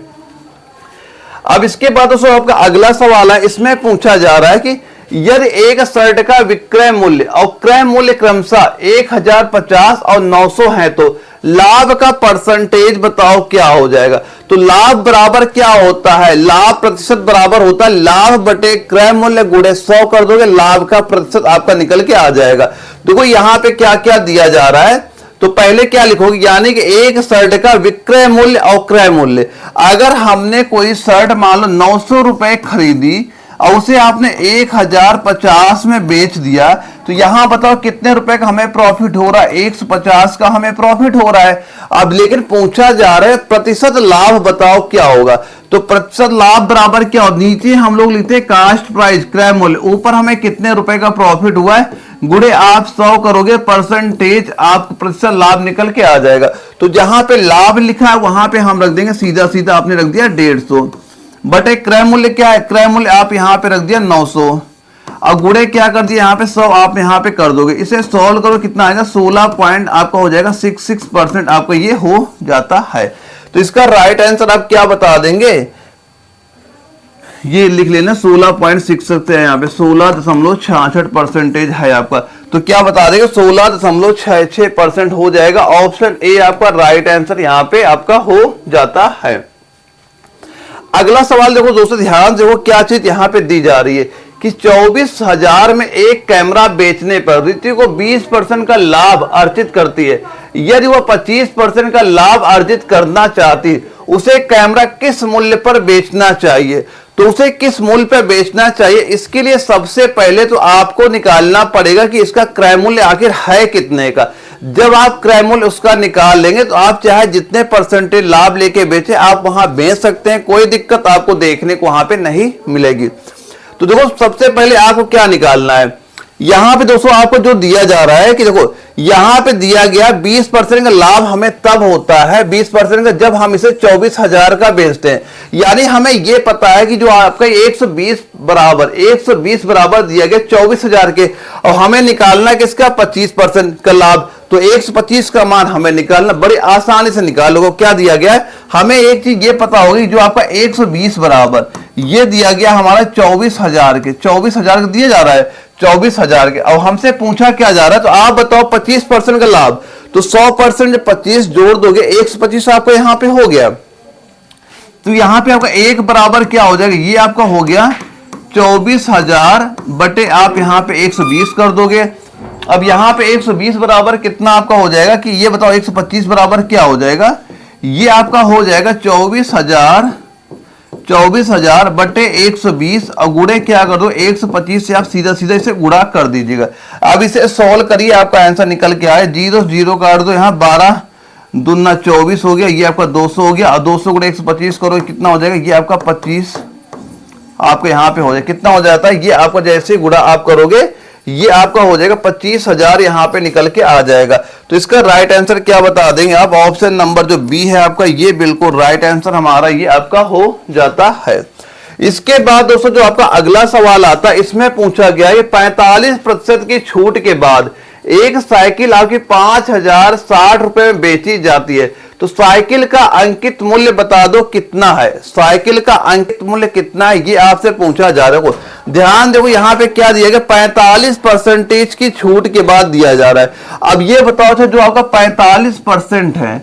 अब इसके बाद दोस्तों आपका अगला सवाल है, इसमें पूछा जा रहा है कि यदि एक शर्ट का विक्रय मूल्य और क्रय मूल्य क्रमशः 1050 और 900 है तो लाभ का परसेंटेज बताओ क्या हो जाएगा। तो लाभ बराबर क्या होता है, लाभ प्रतिशत बराबर होता है लाभ बटे क्रय मूल्य गुणे 100 कर दोगे, लाभ का प्रतिशत आपका निकल के आ जाएगा। देखो यहाँ पे क्या क्या दिया जा रहा है, तो पहले क्या लिखोगे, यानी कि एक शर्ट का विक्रय मूल्य और क्रय मूल्य। अगर हमने कोई शर्ट मान लो 900 रुपए खरीदी और उसे आपने 1050 में बेच दिया, तो यहां बताओ कितने रुपए का हमें प्रॉफिट हो रहा है, 150 का हमें प्रॉफिट हो रहा है। अब लेकिन पूछा जा रहा है प्रतिशत लाभ बताओ क्या होगा, तो प्रतिशत लाभ बराबर क्या हो, नीचे हम लोग लिखते हैं कास्ट प्राइस क्रय मूल्य, ऊपर हमें कितने रुपए का प्रॉफिट हुआ है, गुणे आप 100 करोगे परसेंटेज, आपको प्रतिशत लाभ निकल के आ जाएगा। तो जहां पे लाभ लिखा है वहां पे हम रख देंगे सीधा सीधा, आपने रख दिया 150 बटे क्रय मूल्य क्या है, क्रय मूल्य आप यहां पे रख दिया 900 और गुणे क्या कर दिया यहाँ पे 100 आप यहाँ पे कर दोगे। इसे सॉल्व करो कितना आएगा 16 पॉइंट आपका हो जाएगा 66% आपका ये हो जाता है। तो इसका राइट आंसर आप क्या बता देंगे, ये लिख लेना 16.6 सकते हैं यहाँ पे 16.66% है आपका। तो क्या बता देंगे 16.66% हो जाएगा। ऑप्शन ए आपका राइट आंसर यहाँ पे आपका हो जाता है। अगला सवाल देखो दोस्तों, ध्यान देखो क्या चीज यहाँ पे दी जा रही है कि 24,000 में एक कैमरा बेचने पर ऋतिक को 20% का लाभ अर्जित करती है। यदि वह 25% का लाभ अर्जित करना चाहती, उसे कैमरा किस मूल्य पर बेचना चाहिए। तो उसे किस मूल्य पर बेचना चाहिए, इसके लिए सबसे पहले तो आपको निकालना पड़ेगा कि इसका क्रय मूल्य आखिर है कितने का। जब आप क्रय मूल्य उसका निकाल लेंगे तो आप चाहे जितने परसेंटेज लाभ लेके बेचे आप वहां बेच सकते हैं, कोई दिक्कत आपको देखने को वहां पे नहीं मिलेगी। तो देखो सबसे पहले आपको क्या निकालना है, यहां पे दोस्तों आपको जो दिया जा रहा है कि देखो यहां पे दिया गया 20% का लाभ हमें तब होता है 20% का जब हम इसे 24,000 का बेचते हैं। यानी हमें यह पता है कि जो आपका 120 बराबर दिया गया 24,000 के, और हमें निकालना किसका 25% का लाभ। तो 125 का मान हमें निकालना बड़ी आसानी से निकालोगे। क्या दिया गया है, हमें एक चीज ये पता होगी जो आपका 120 बराबर ये दिया गया हमारा 24,000 के, 24,000 का दिया जा रहा है 24,000 के, और हमसे पूछा क्या जा रहा है। तो आप बताओ 25% का लाभ, तो 100% जब 25 जोड़ दोगे 125 आपका यहां पे हो गया। तो यहां पे आपका एक बराबर क्या हो जाएगा, ये आपका हो गया 24,000 बटे आप यहां पे 120 कर दोगे। अब यहां पे 120 बराबर कितना आपका हो जाएगा कि ये बताओ 125 बराबर क्या हो जाएगा, ये आपका हो जाएगा 24,000 बटे 120 और गुणे क्या कर दो 125 से, आप सीधा सीधा इसे गुणा कर दीजिएगा। अब इसे सॉल्व करिए, आपका आंसर निकल के आए, 0 काट दो, यहाँ 12 दूना 24 हो गया, ये आपका 200 हो गया, और 200 गुणे 125 करो कितना हो जाएगा, ये आपका 25 आपका यहाँ पे हो जाएगा। कितना हो जाता है, ये आपका जैसे गुणा आप करोगे ये आपका हो जाएगा 25,000 यहाँ पे निकल के आ जाएगा। तो इसका राइट आंसर क्या बता देंगे आप, ऑप्शन नंबर जो बी है आपका, ये बिल्कुल राइट आंसर हमारा ये आपका हो जाता है। इसके बाद दोस्तों जो आपका अगला सवाल आता है, इसमें पूछा गया है 45% की छूट के बाद एक साइकिल आपकी 5,060 रुपए में बेची जाती है। तो साइकिल का अंकित मूल्य बता दो कितना है, साइकिल का अंकित मूल्य कितना है, ये आपसे पूछा जा रहा है। ध्यान देखो यहाँ पे क्या दिया गया, 45% की छूट के बाद दिया जा रहा है। अब ये बताओ जो आपका 45% है,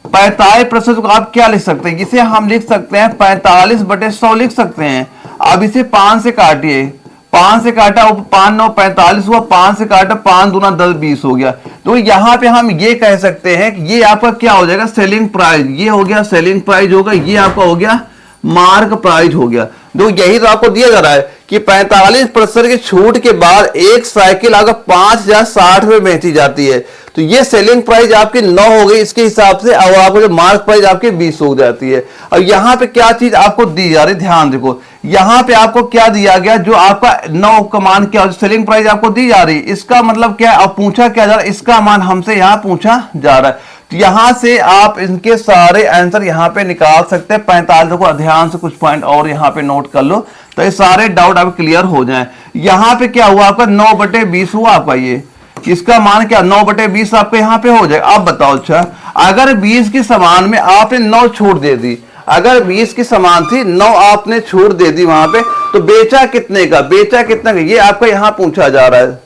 45% को आप क्या लिख सकते हैं, इसे हम लिख सकते हैं 45 बटे 100 लिख सकते हैं। अब इसे 5 से काटिए, 5 से काटा 5 9 45 हुआ, 5 से काटा 5 दूना 10 20 हो गया। तो यहाँ पे हम ये कह सकते हैं कि ये आपका क्या हो जाएगा सेलिंग प्राइस, ये हो गया सेलिंग प्राइस होगा, ये आपका हो गया मार्क प्राइस हो गया। तो यही तो आपको दिया जा रहा है कि 45% की छूट के बाद एक साइकिल अगर 5,060 रुपए बेची जाती है, तो ये सेलिंग प्राइस आपकी 9 हो गई इसके हिसाब से, और आपको जो मार्क प्राइस आपकी 20 हो जाती है। और यहाँ पे क्या चीज आपको दी जा रही है, ध्यान देखो यहाँ पे आपको क्या दिया गया, जो आपका 9 का मान क्या हो, सेलिंग प्राइस आपको दी जा रही है, इसका मतलब क्या है, अब पूछा क्या जा रहा है, इसका मान हमसे यहाँ पूछा जा रहा है। तो यहां से आप इनके सारे आंसर यहां पे निकाल सकते हैं। 45 को ध्यान से कुछ पॉइंट और यहां पे नोट कर लो, तो ये सारे डाउट आप क्लियर हो जाएं। यहां पे क्या हुआ आपका 9 बटे 20 हुआ आपका, ये इसका मान क्या 9 बटे 20 आपको यहां पे हो जाएगा। अब बताओ अच्छा, अगर 20 की समान में आपने 9 छूट दे दी, अगर 20 की समान थी 9 आपने छूट दे दी वहां पे, तो बेचा कितने का, बेचा कितना का, ये आपका यहां पूछा जा रहा है।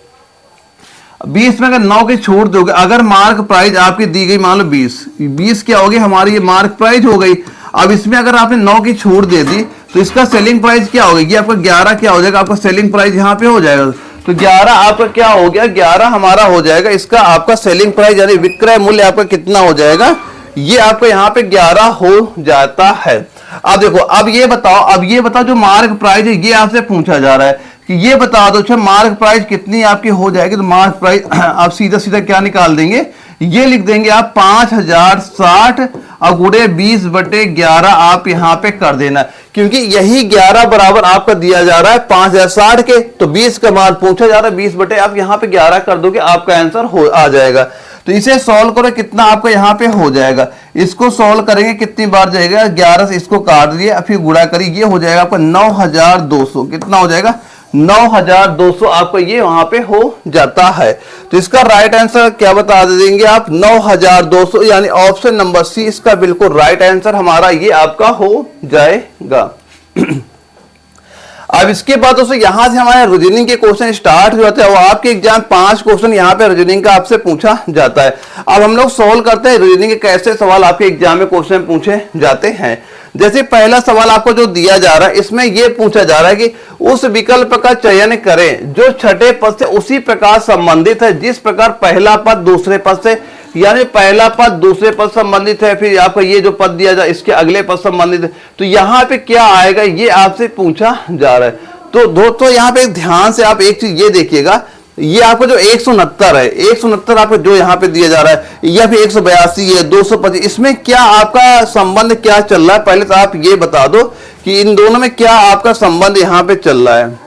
20 में अगर 9 की छूट दोगे, अगर मार्क प्राइस आपकी दी गई मान लो 20 क्या होगी हमारी, ये मार्क प्राइस हो गई। अब इसमें अगर आपने 9 की छूट दे दी, तो इसका सेलिंग प्राइस क्या होगी, ये आपका 11 क्या हो जाएगा, आपका सेलिंग प्राइस यहाँ पे हो जाएगा। तो 11 आपका क्या हो गया, 11 हमारा हो जाएगा इसका आपका सेलिंग प्राइस यानी विक्रय मूल्य आपका कितना हो जाएगा, ये आपका यहाँ पे 11 हो जाता है। अब देखो, अब ये बताओ जो मार्क प्राइस है ये आपसे पूछा जा रहा है कि ये बता दो अच्छा मार्क प्राइस कितनी आपकी हो जाएगी। तो मार्क प्राइस आप सीधा सीधा क्या निकाल देंगे, ये लिख देंगे आप 5060 और गुणे 20/11 आप यहाँ पे कर देना, क्योंकि यही 11 बराबर आपका दिया जा रहा है 5060 के, तो 20 का मान पूछा जा रहा है, 20 बटे आप यहाँ पे 11 कर दोगे आपका आंसर हो आ जाएगा। तो इसे सॉल्व करो, कितना आपका यहाँ पे हो जाएगा, इसको सॉल्व करेंगे कितनी बार जाएगा, 11 से इसको काट दिए फिर गुणा करिए, ये हो जाएगा आपका 9200, कितना हो जाएगा 9200 आपको ये वहां पे हो जाता है। तो इसका राइट आंसर क्या बता देंगे आप, 9200, यानी ऑप्शन नंबर सी इसका बिल्कुल राइट आंसर हमारा ये आपका हो जाएगा। अब इसके बाद दोस्तों यहां से हमारे रीजनिंग के क्वेश्चन स्टार्ट हो जाते हैं और आपके एग्जाम 5 क्वेश्चन यहां पे रीजनिंग का आपसे पूछा जाता है। अब हम लोग सॉल्व करते हैं रीजनिंग के कैसे सवाल आपके एग्जाम में क्वेश्चन पूछे जाते हैं। जैसे पहला सवाल आपको जो दिया जा रहा है इसमें यह पूछा जा रहा है कि उस विकल्प का चयन करें जो छठे पद से उसी प्रकार संबंधित है जिस प्रकार पहला पद दूसरे पद से, यानी पहला पद दूसरे पद संबंधित है, फिर आपका ये जो पद दिया जाए इसके अगले पद संबंधित है। तो यहाँ पे क्या आएगा ये आपसे पूछा जा रहा है। तो दोस्तों यहाँ पे ध्यान से आप एक चीज ये देखिएगा, ये आपका जो 169 है, 169 आपको जो यहाँ पे दिया जा रहा है, या फिर 182 है, 225, इसमें क्या आपका संबंध क्या चल रहा है, पहले तो आप ये बता दो कि इन दोनों में क्या आपका संबंध यहाँ पे चल रहा है।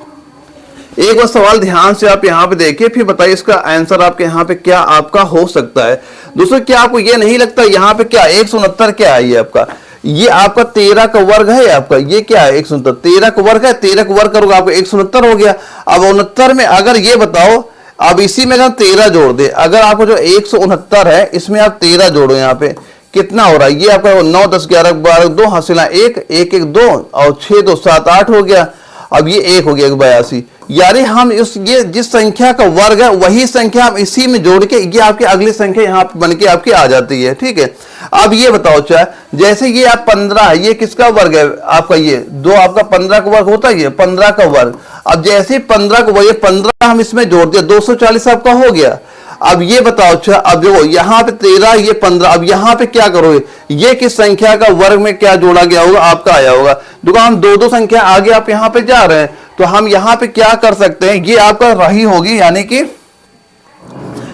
एक बार सवाल ध्यान से आप यहाँ पे देखिए, फिर बताइए इसका आंसर आपके यहाँ पे क्या आपका हो सकता है। दोस्तों क्या आपको ये नहीं लगता यहाँ पे क्या 169 क्या है, ये आपका ये आपका 13 का वर्ग है, आपका ये क्या है 169, 13 का वर्ग है, 13 का वर्ग करोगे आपको 169 हो गया। अब 69 में अगर ये बताओ, अब इसी में अगर 13 जोड़ दे, अगर आपको जो 169 है इसमें आप 13 जोड़ो, यहाँ पे कितना हो रहा है, ये आपका 9 10 11 12 2 हासिल 1 1 1 2 और 6 2 7 8 हो गया। अब ये 1 हो गया 82, यानी हम ये जिस संख्या का वर्ग है वही संख्या हम इसी में जोड़ के ये आपकी अगली संख्या यहाँ बन के आपकी आ जाती है, ठीक है। अब ये बताओ चाहे जैसे ये आप 15 है, ये किसका वर्ग है आपका, ये 2 आपका 15 का वर्ग होता है, ये 15 का वर्ग। अब जैसे 15 को ये 15 हम इसमें जोड़ दिया 240 आपका हो गया। अब ये बताओ अच्छा, अब देखो यहाँ पे 13 ये 15, अब यहाँ पे क्या करोगे, ये किस संख्या का वर्ग में क्या जोड़ा गया होगा आपका आया होगा। देखो हम दो संख्या आगे आप यहाँ पे जा रहे हैं, तो हम यहाँ पे क्या कर सकते हैं, ये आपका रही होगी,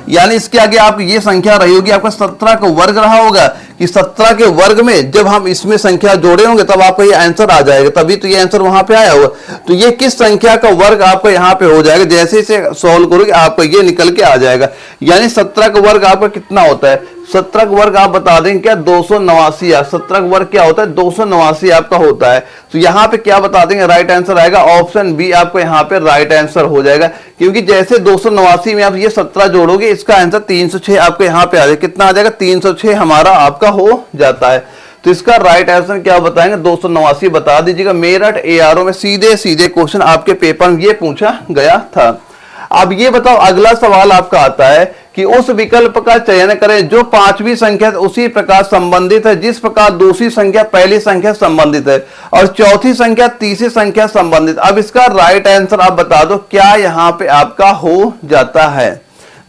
यानी इसके आगे आप ये संख्या रही होगी आपका 17 का वर्ग रहा होगा, कि 17 के वर्ग में जब हम इसमें संख्या जोड़े होंगे तब आपका ये आंसर आ जाएगा, तभी तो ये आंसर वहां पे आया होगा। तो ये किस संख्या का वर्ग आपका यहाँ पे हो जाएगा, जैसे इसे सॉल्व करोगे आपको ये निकल के आ जाएगा। यानी 17 का वर्ग आपका कितना होता है, 17 का वर्ग आप बता देंगे क्या 289, 17 का वर्ग क्या होता है 289 आपका होता है। तो यहाँ पे क्या बता देंगे, राइट आंसर आएगा ऑप्शन बी, आपको यहाँ पे राइट आंसर हो जाएगा, क्योंकि जैसे 289 में आप ये 17 जोड़ोगे इसका आंसर 306 आपको यहाँ पे आ जाएगा, कितना आ जाएगा 306 हमारा आपका हो जाता है। तो इसका राइट आंसर क्या बताएंगे 289 बता दीजिएगा। मेरठ एआरओ में सीधे क्वेश्चन आपके पेपर में ये पूछा गया था। अब ये बताओ अगला सवाल आपका आता है कि उस विकल्प का चयन करें जो पांचवी संख्या उसी प्रकार संबंधित है जिस प्रकार दूसरी संख्या पहली संख्या संबंधित है और चौथी संख्या तीसरी संख्या संबंधित। अब इसका राइट आंसर आप बता दो क्या यहाँ पे आपका हो जाता है।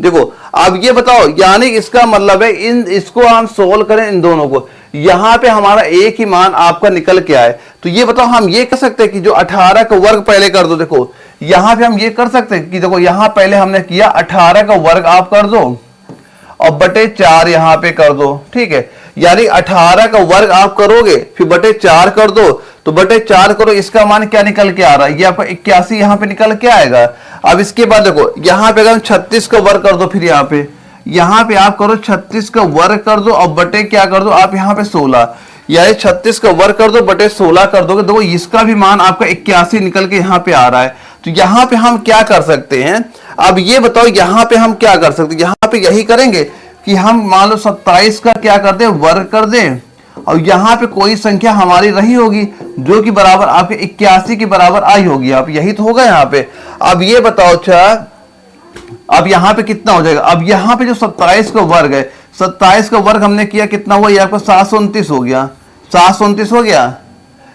देखो अब ये बताओ, यानी इसका मतलब है इसको हम सोल्व करें इन दोनों को, यहां पे हमारा एक ही मान आपका निकल के आए। तो ये बताओ हम ये कर सकते हैं कि जो 18 का वर्ग पहले कर दो, देखो यहां पे हम ये कर सकते हैं कि देखो यहां पहले हमने किया 18 का वर्ग आप कर दो और बटे 4 यहां पे कर दो, ठीक है। यानी 18 का वर्ग आप करोगे फिर बटे 4 कर दो, तो बटे 4 करो, इसका मान क्या निकल के आ रहा है, ये आपका 81 यहां पे निकल के आएगा। अब इसके बाद देखो यहां पे अगर हम 36 का वर्ग कर दो, फिर यहां पे आप करो 36 का वर्ग कर दो और बटे क्या कर दो आप यहां पे 16, यानी 36 का वर्ग कर दो बटे 16 कर दोगे, देखो इसका भी मान आपका 81 निकल के यहाँ पे आ रहा है। तो यहाँ पे हम क्या कर सकते हैं, अब ये बताओ यहाँ पे हम क्या कर सकते हैं, यहाँ पे यही करेंगे कि हम मान लो 27 का क्या कर दे वर्ग कर दे और यहाँ पे कोई संख्या हमारी रही होगी जो कि बराबर आपके 81 के बराबर आई होगी, आप यही तो होगा यहाँ पे। अब ये बताओ अच्छा, अब यहाँ पे कितना हो जाएगा, अब यहाँ पे जो 27 का वर्ग है, 27 का वर्ग हमने किया कितना हुआ, ये आपका 729 हो गया, 729 हो गया।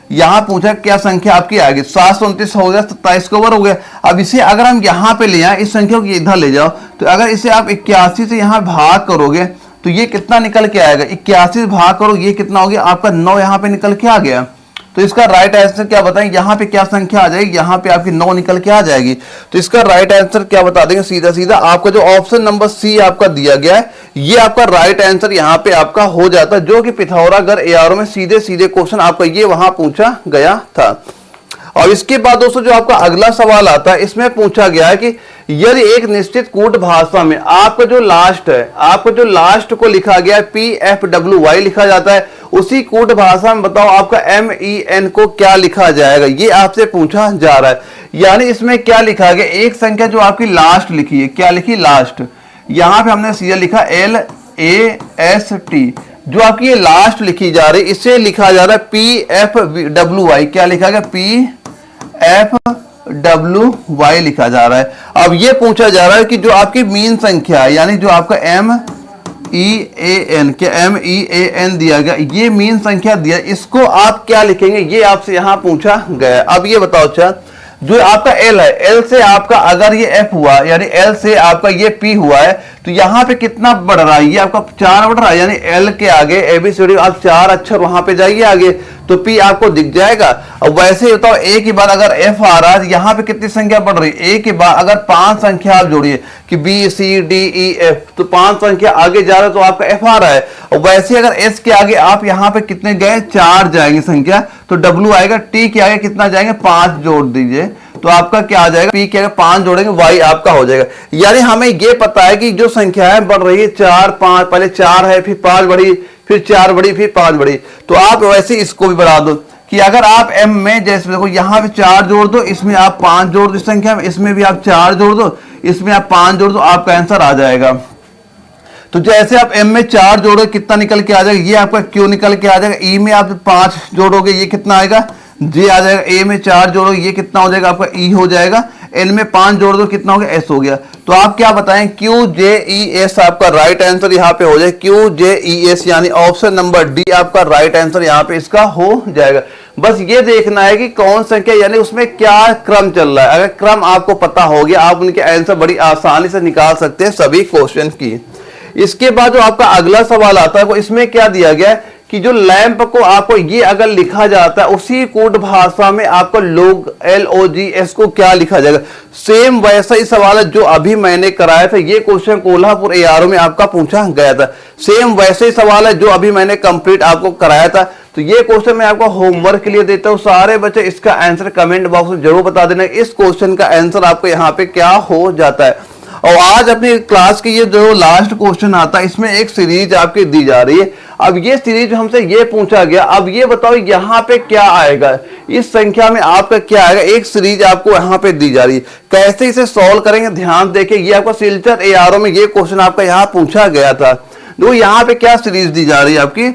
यहाँ पूछा क्या संख्या आपकी आएगी, 729 हो गया, 27 कवर हो गया। अब इसे अगर हम यहाँ पे ले आए, इस संख्या को इधर ले जाओ, तो अगर इसे आप 81 से यहाँ भाग करोगे तो ये कितना निकल के आएगा, 81 से भाग करो, ये कितना हो गया आपका 9 यहाँ पे निकल के आ गया। तो इसका राइट आंसर क्या बताएं, यहाँ पे क्या संख्या आ जाएगी, यहाँ पे आपकी 9 निकल के आ जाएगी। तो इसका राइट आंसर क्या बता देंगे, सीधा सीधा आपका जो ऑप्शन नंबर सी आपका दिया गया है, ये आपका राइट आंसर यहाँ पे आपका हो जाता है, जो कि पिथागोरस एआरओ में सीधे सीधे क्वेश्चन आपका ये वहां पूछा गया था। और इसके बाद दोस्तों जो आपका अगला सवाल आता है, इसमें पूछा गया है कि यदि एक निश्चित कूट भाषा में आपका जो लास्ट है, आपको जो लास्ट को लिखा गया है PFWY लिखा जाता है, उसी कूट भाषा में बताओ आपका MEN को क्या लिखा जाएगा, ये आपसे पूछा जा रहा है। यानी इसमें क्या लिखा गया, एक संख्या जो आपकी लास्ट लिखी है, क्या लिखी लास्ट, यहां पे हमने सीधा लिखा LAST, जो आपकी ये लास्ट लिखी जा रही है, इसे लिखा जा रहा है PFWY, क्या लिखा गया PFWY लिखा जा रहा है। अब ये पूछा जा रहा है कि जो आपकी मीन संख्या है, यानी जो आपका MEAN, क्या MEAN दिया गया, ये मीन संख्या दिया, इसको आप क्या लिखेंगे, ये आपसे यहां पूछा गया। अब ये बताओ अच्छा, जो आपका L है, L से आपका अगर ये F हुआ, यानी L से आपका ये P हुआ है, तो यहाँ पे कितना बढ़ रहा है, ये आपका 4 बढ़ रहा है, यानी L के आगे ABCD आप 4 अक्षर वहां पे जाइए आगे, तो P आपको दिख जाएगा। अब वैसे ही बताओ A के बाद अगर F आ रहा है, यहाँ पे कितनी संख्या बढ़ रही है, A के बाद अगर 5 संख्या आप जोड़िए कि BCDEF, तो 5 संख्या आगे जा रहा है तो आपका F आ रहा है। और वैसे अगर S के आगे आप यहाँ पे कितने गए, 4 जाएंगे संख्या, तो W आएगा, T के आगे कितना जाएंगे, 5 जोड़ दीजिए, तो आपका क्या आ जाएगा, P के आगे 5 जोड़ेंगे, Y आपका हो जाएगा। यानी हमें ये पता है कि जो संख्याएं बढ़ रही है 4 5, पहले 4 है, फिर 5 बढ़ी, फिर 4 बढ़ी, फिर 5 बढ़ी, तो आप वैसे इसको भी बढ़ा दो कि अगर आप M में जैसे देखो यहाँ पे 4 जोड़ दो, इसमें आप 5 जोड़ दो, इस संख्या में इसमें भी आप 4 जोड़ दो, इसमें आप 5 जोड़ दो, आपका आंसर आ जाएगा। तो जैसे आप M में 4 जोड़ो कितना निकल के आ जाएगा, ये आपका Q निकल के आ जाएगा, E में आप 5 जोड़ोगे ये कितना आएगा, J आ जाएगा, A में 4 जोड़ो ये कितना हो जाएगा आपका E हो जाएगा, N में 5 जोड़ दो कितना हो गया, S हो गया। तो आप क्या बताएं, QJES आपका राइट आंसर यहाँ पे हो जाए, QJES यानी ऑप्शन नंबर डी आपका राइट आंसर यहाँ पे इसका हो जाएगा। बस ये देखना है कि कौन संख्या, यानी उसमें क्या क्रम चल रहा है, अगर क्रम आपको पता हो गया, आप उनके आंसर बड़ी आसानी से निकाल सकते हैं सभी क्वेश्चन की। इसके बाद जो आपका अगला सवाल आता है, वो इसमें क्या दिया गया है कि जो लैंप को आपको ये अगर लिखा जाता है, उसी कोड भाषा में आपको LOGS को क्या लिखा जाएगा। सेम वैसा ही सवाल है जो अभी मैंने कराया था, ये क्वेश्चन कोल्हापुर एआरओ में आपका पूछा गया था। सेम वैसे ही सवाल है जो अभी मैंने कंप्लीट आपको कराया था। तो ये क्वेश्चन मैं आपको होमवर्क के लिए देता हूँ, सारे बच्चे इसका आंसर कमेंट बॉक्स में जरूर बता देना, इस क्वेश्चन का आंसर आपको यहाँ पे क्या हो जाता है। और आज अपनी क्लास की ये जो लास्ट क्वेश्चन आता है, इसमें एक सीरीज आपकी दी जा रही है। अब ये सीरीज हमसे ये पूछा गया, अब ये बताओ यहाँ पे क्या आएगा, इस संख्या में आपका क्या आएगा, एक सीरीज आपको यहाँ पे दी जा रही है। कैसे इसे सॉल्व करेंगे ध्यान देखिए, ये आपको सिलचर एआरओ में ये क्वेश्चन आपका यहाँ पूछा गया था। तो यहाँ पे क्या सीरीज दी जा रही है आपकी,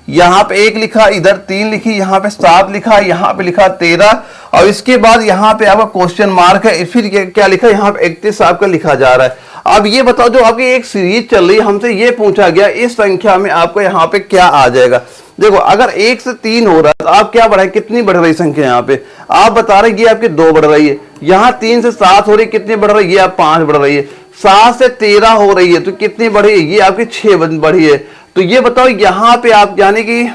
यहाँ पे 1 लिखा, इधर 3 लिखी, यहाँ पे 7 लिखा, यहाँ पे लिखा 13, और इसके बाद यहाँ पे आपका क्वेश्चन मार्क है, फिर क्या लिखा, यहाँ पे 31 आपका लिखा जा रहा है। अब ये बताओ जो आपकी एक सीरीज चल रही है, हमसे ये पूछा गया इस संख्या में आपको यहाँ पे क्या आ जाएगा। देखो अगर 1 से 3 हो रहा है तो आप क्या बढ़ाए, कितनी बढ़ रही संख्या, यहाँ पे आप बता रहे ये आपकी 2 बढ़ रही है, यहाँ 3 से 7 हो रही, कितनी बढ़ रही है, ये आप 5 बढ़ रही है, 7 से 13 हो रही है तो कितनी बढ़ी है, ये आपकी 6 बढ़ी है। तो ये बताओ यहाँ पे आप यानी कि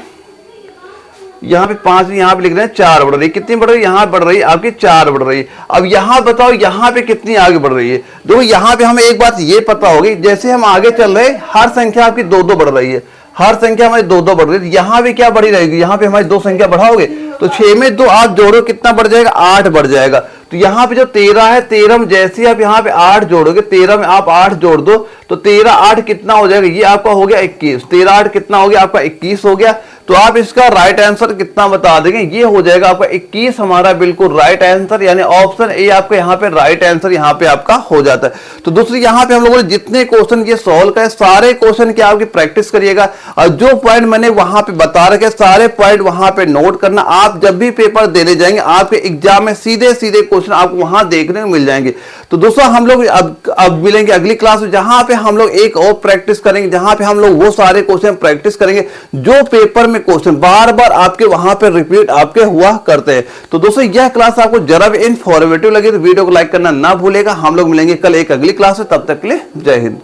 यहाँ पे 5, यहाँ पे लिख रहे हैं 4 बढ़ रही है, कितनी बढ़ रही है, यहाँ बढ़ रही है आपकी 4 बढ़ रही है। अब यहाँ बताओ यहाँ पे कितनी आगे बढ़ रही है। देखो यहाँ पे हमें एक बात ये पता होगी, जैसे हम आगे चल रहे हैं हर संख्या आपकी 2-2 बढ़ रही है, हर संख्या हमारी 2-2 बढ़ रही है। यहाँ भी क्या बढ़ी रहेगी, यहाँ पे हमारी 2 संख्या बढ़ाओगे तो 6 में 2 आप जोड़ो कितना बढ़ जाएगा, 8 बढ़ जाएगा। तो यहाँ पे जो 13 है, 13 में जैसे आप यहाँ पे 8 जोड़ोगे, 13 में आप 8 जोड़ दो तो 13 8 कितना हो जाएगा, ये आपका हो गया 21, 13 8 कितना हो गया आपका 21 हो गया। तो आप इसका राइट आंसर कितना बता देंगे, ये हो जाएगा आपका 21 हमारा बिल्कुल राइट आंसर, यानी ऑप्शन ए आपका यहाँ पे राइट आंसर यहाँ पे आपका हो जाता है। तो दूसरी यहाँ पे हम लोगों ने जितने क्वेश्चन ये सॉल्व करे, सारे क्वेश्चन की आपकी प्रैक्टिस करिएगा, और जो पॉइंट मैंने वहां पे बता रखे सारे पॉइंट वहां पे नोट करना। आप जब भी पेपर देने जाएंगे आपके एग्जाम में सीधे सीधे क्वेश्चन आपको वहां देखने को मिल जाएंगे। तो दोस्तों हम लोग अब मिलेंगे अगली क्लास में, जहां पे हम लोग एक और प्रैक्टिस करेंगे, जहां पे हम लोग वो सारे क्वेश्चन प्रैक्टिस करेंगे जो पेपर में क्वेश्चन बार बार आपके वहां पे रिपीट आपके हुआ करते हैं। तो दोस्तों यह क्लास आपको जरा भी इन्फॉर्मेटिव लगी तो वीडियो को लाइक करना ना भूलेगा। हम लोग मिलेंगे कल एक अगली क्लास में, तब तक के लिए जय हिंद।